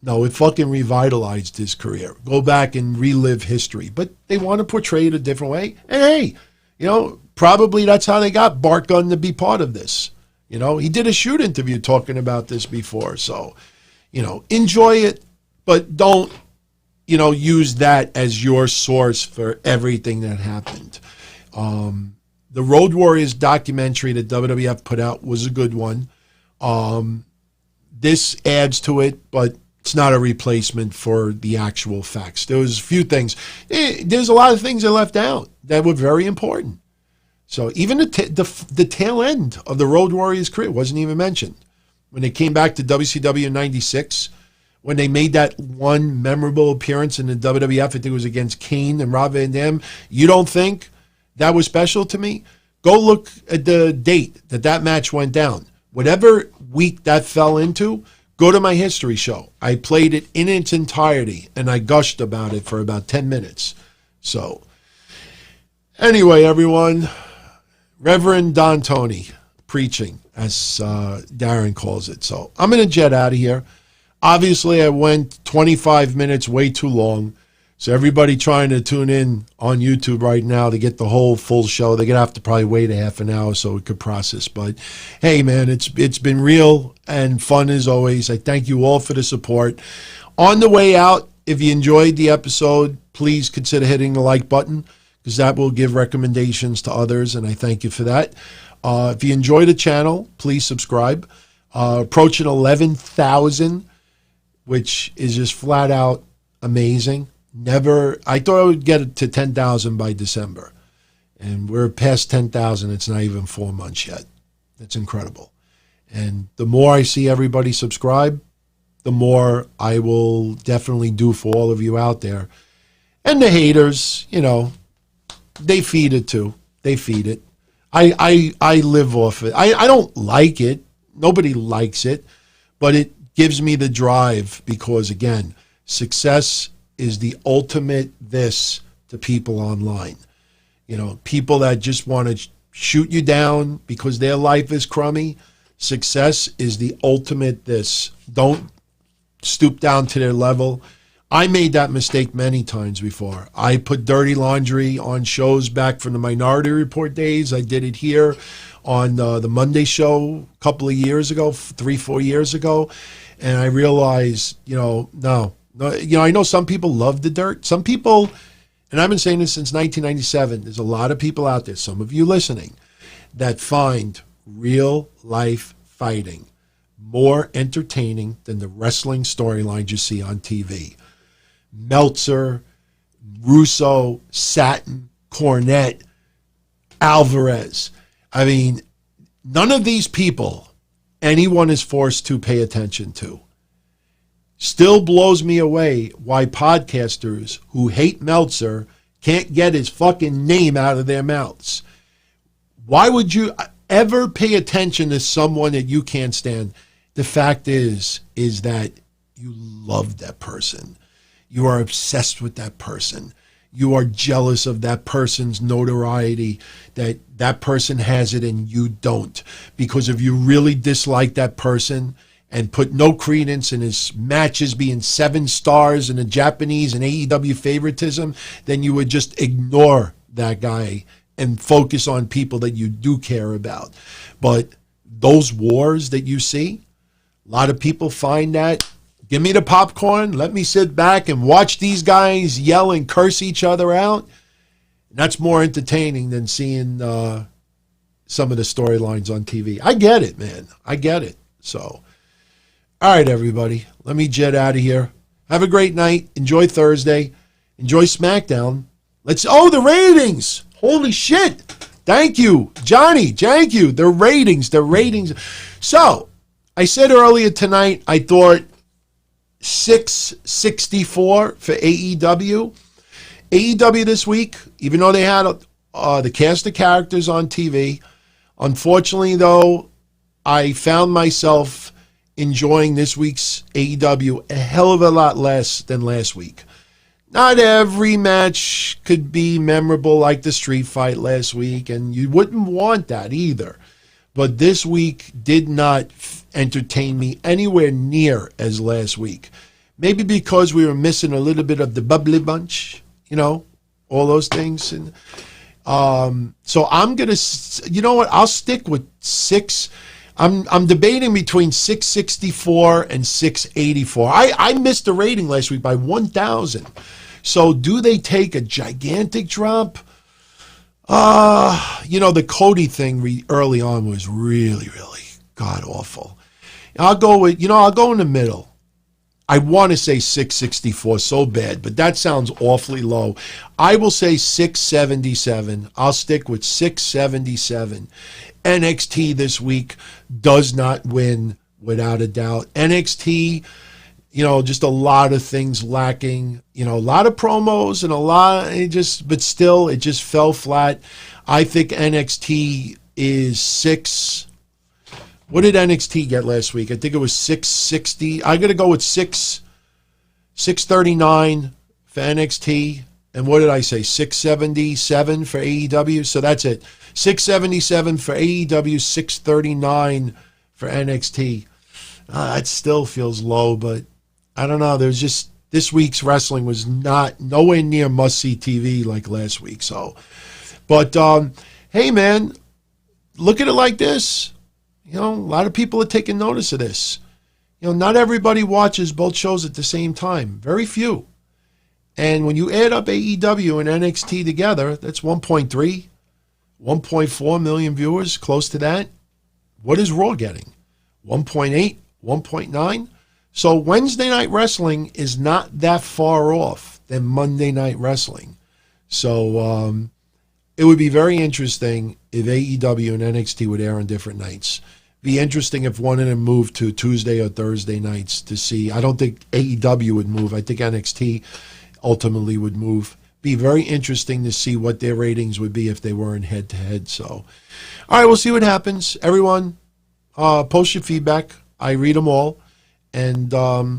No, it fucking revitalized his career. Go back and relive history. But they want to portray it a different way. And hey, you know, probably that's how they got Bart Gunn to be part of this. He did a shoot interview talking about this before. So, enjoy it, but don't, use that as your source for everything that happened. The Road Warriors documentary that WWF put out was a good one. This adds to it, but it's not a replacement for the actual facts. There was a few things. There's a lot of things they left out that were very important. So even the tail end of the Road Warriors career wasn't even mentioned. When they came back to WCW in 96, when they made that one memorable appearance in the WWF, I think it was against Kane and Rob Van Dam, you don't think that was special to me? Go look at the date that match went down. Whatever week that fell into, go to my history show. I played it in its entirety, and I gushed about it for about 10 minutes. So, anyway, everyone, Reverend Don Tony preaching, as Darren calls it. So, I'm going to jet out of here. Obviously, I went 25 minutes way too long. So everybody trying to tune in on YouTube right now to get the whole full show, they're going to have to probably wait a half an hour so we could process. But, hey, man, it's been real and fun as always. I thank you all for the support. On the way out, if you enjoyed the episode, please consider hitting the like button because that will give recommendations to others, and I thank you for that. If you enjoy the channel, please subscribe. Approaching 11,000, which is just flat out amazing. I thought I would get it to 10,000 by December. And we're past 10,000. It's not even 4 months yet. That's incredible. And the more I see everybody subscribe, the more I will definitely do for all of you out there. And the haters, they feed it too. They feed it. I live off it. I don't like it. Nobody likes it. But it gives me the drive because, again, success is the ultimate this to people online. People that just want to shoot you down because their life is crummy. Success is the ultimate this. Don't stoop down to their level. I made that mistake many times before. I put dirty laundry on shows back from the Minority Report days. I did it here on the Monday show a couple of years ago, 3-4 years ago. And I realized, no. I know some people love the dirt. Some people, and I've been saying this since 1997, there's a lot of people out there, some of you listening, that find real life fighting more entertaining than the wrestling storylines you see on TV. Meltzer, Russo, Satin, Cornette, Alvarez. I mean, none of these people anyone is forced to pay attention to. Still blows me away why podcasters who hate Meltzer can't get his fucking name out of their mouths. Why would you ever pay attention to someone that you can't stand? The fact is that you love that person. You are obsessed with that person. You are jealous of that person's notoriety, that person has it and you don't. Because if you really dislike that person and put no credence in his matches being 7 stars in the Japanese and AEW favoritism, then you would just ignore that guy and focus on people that you do care about. But those wars that you see, a lot of people find that, give me the popcorn, let me sit back and watch these guys yell and curse each other out. And that's more entertaining than seeing some of the storylines on TV. I get it, man. I get it. So, all right, everybody. Let me jet out of here. Have a great night. Enjoy Thursday. Enjoy SmackDown. The ratings. Holy shit. Thank you, Johnny. Thank you. The ratings. So, I said earlier tonight, I thought 664 for AEW. AEW this week, even though they had the cast of characters on TV, unfortunately, though, I found myself enjoying this week's AEW a hell of a lot less than last week. Not every match could be memorable like the street fight last week, and you wouldn't want that either. But this week did not entertain me anywhere near as last week. Maybe because we were missing a little bit of the bubbly bunch, all those things. And so I'm going to, I'll stick with 6. I'm debating between 664 and 684. I missed the rating last week by 1,000. So do they take a gigantic drop? The Cody thing early on was really, really god awful. I'll go in the middle. I want to say 664 so bad, but that sounds awfully low. I will say 677. I'll stick with 677. NXT this week does not win without a doubt. NXT, just a lot of things lacking. A lot of promos and but still it just fell flat. I think NXT is 6. What did NXT get last week? I think it was 660. I got to go with 639 for NXT. And what did I say? 677 for AEW. So that's it. 677 for AEW, 639 for NXT. That still feels low, but I don't know. There's just this week's wrestling was nowhere near must-see TV like last week. So, but hey, man, look at it like this. A lot of people are taking notice of this. Not everybody watches both shows at the same time. Very few. And when you add up AEW and NXT together, that's 1.3, 1.4 million viewers, close to that. What is Raw getting? 1.8, 1.9? So Wednesday Night Wrestling is not that far off than Monday Night Wrestling. So it would be very interesting if AEW and NXT would air on different nights. Be interesting if one of them moved to Tuesday or Thursday nights to see. I don't think AEW would move. I think NXT ultimately would move. Be very interesting to see what their ratings would be if they were in head-to-head. So, all right, we'll see what happens. Everyone, post your feedback. I read them all. And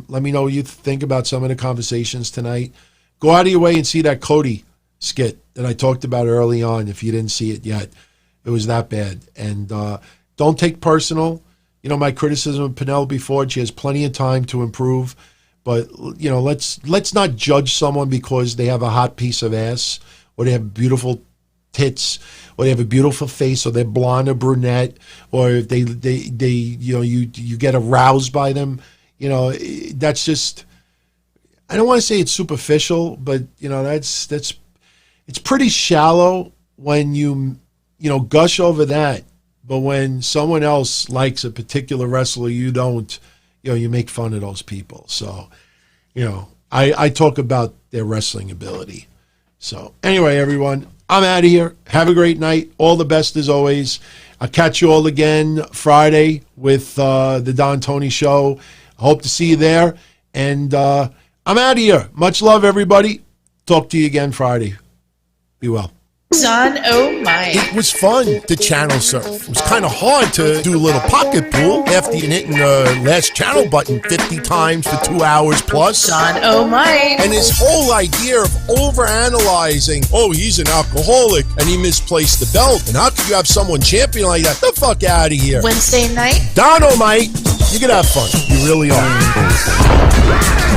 let me know what you think about some of the conversations tonight. Go out of your way and see that Cody skit that I talked about early on if you didn't see it yet. It was that bad. And don't take personal. My criticism of Penelope Ford, she has plenty of time to improve. But, let's not judge someone because they have a hot piece of ass or they have beautiful tits or they have a beautiful face or they're blonde or brunette or if they you get aroused by them. That's just, I don't want to say it's superficial, but, that's it's pretty shallow when you gush over that. But when someone else likes a particular wrestler, you don't, you make fun of those people. So, I talk about their wrestling ability. So anyway, everyone, I'm out of here. Have a great night. All the best as always. I'll catch you all again Friday with the Don Tony Show. I hope to see you there. And I'm out of here. Much love, everybody. Talk to you again Friday. Be well. Don-O-Mite. It was fun to channel surf. It was kind of hard to do a little pocket pool after you hitting the last channel button 50 times for 2 hours plus. Don-O-Mite. And his whole idea of overanalyzing, he's an alcoholic and he misplaced the belt. And how could you have someone champion like that? The fuck out of here. Wednesday night. Don-O-Mite, you can have fun. You really are.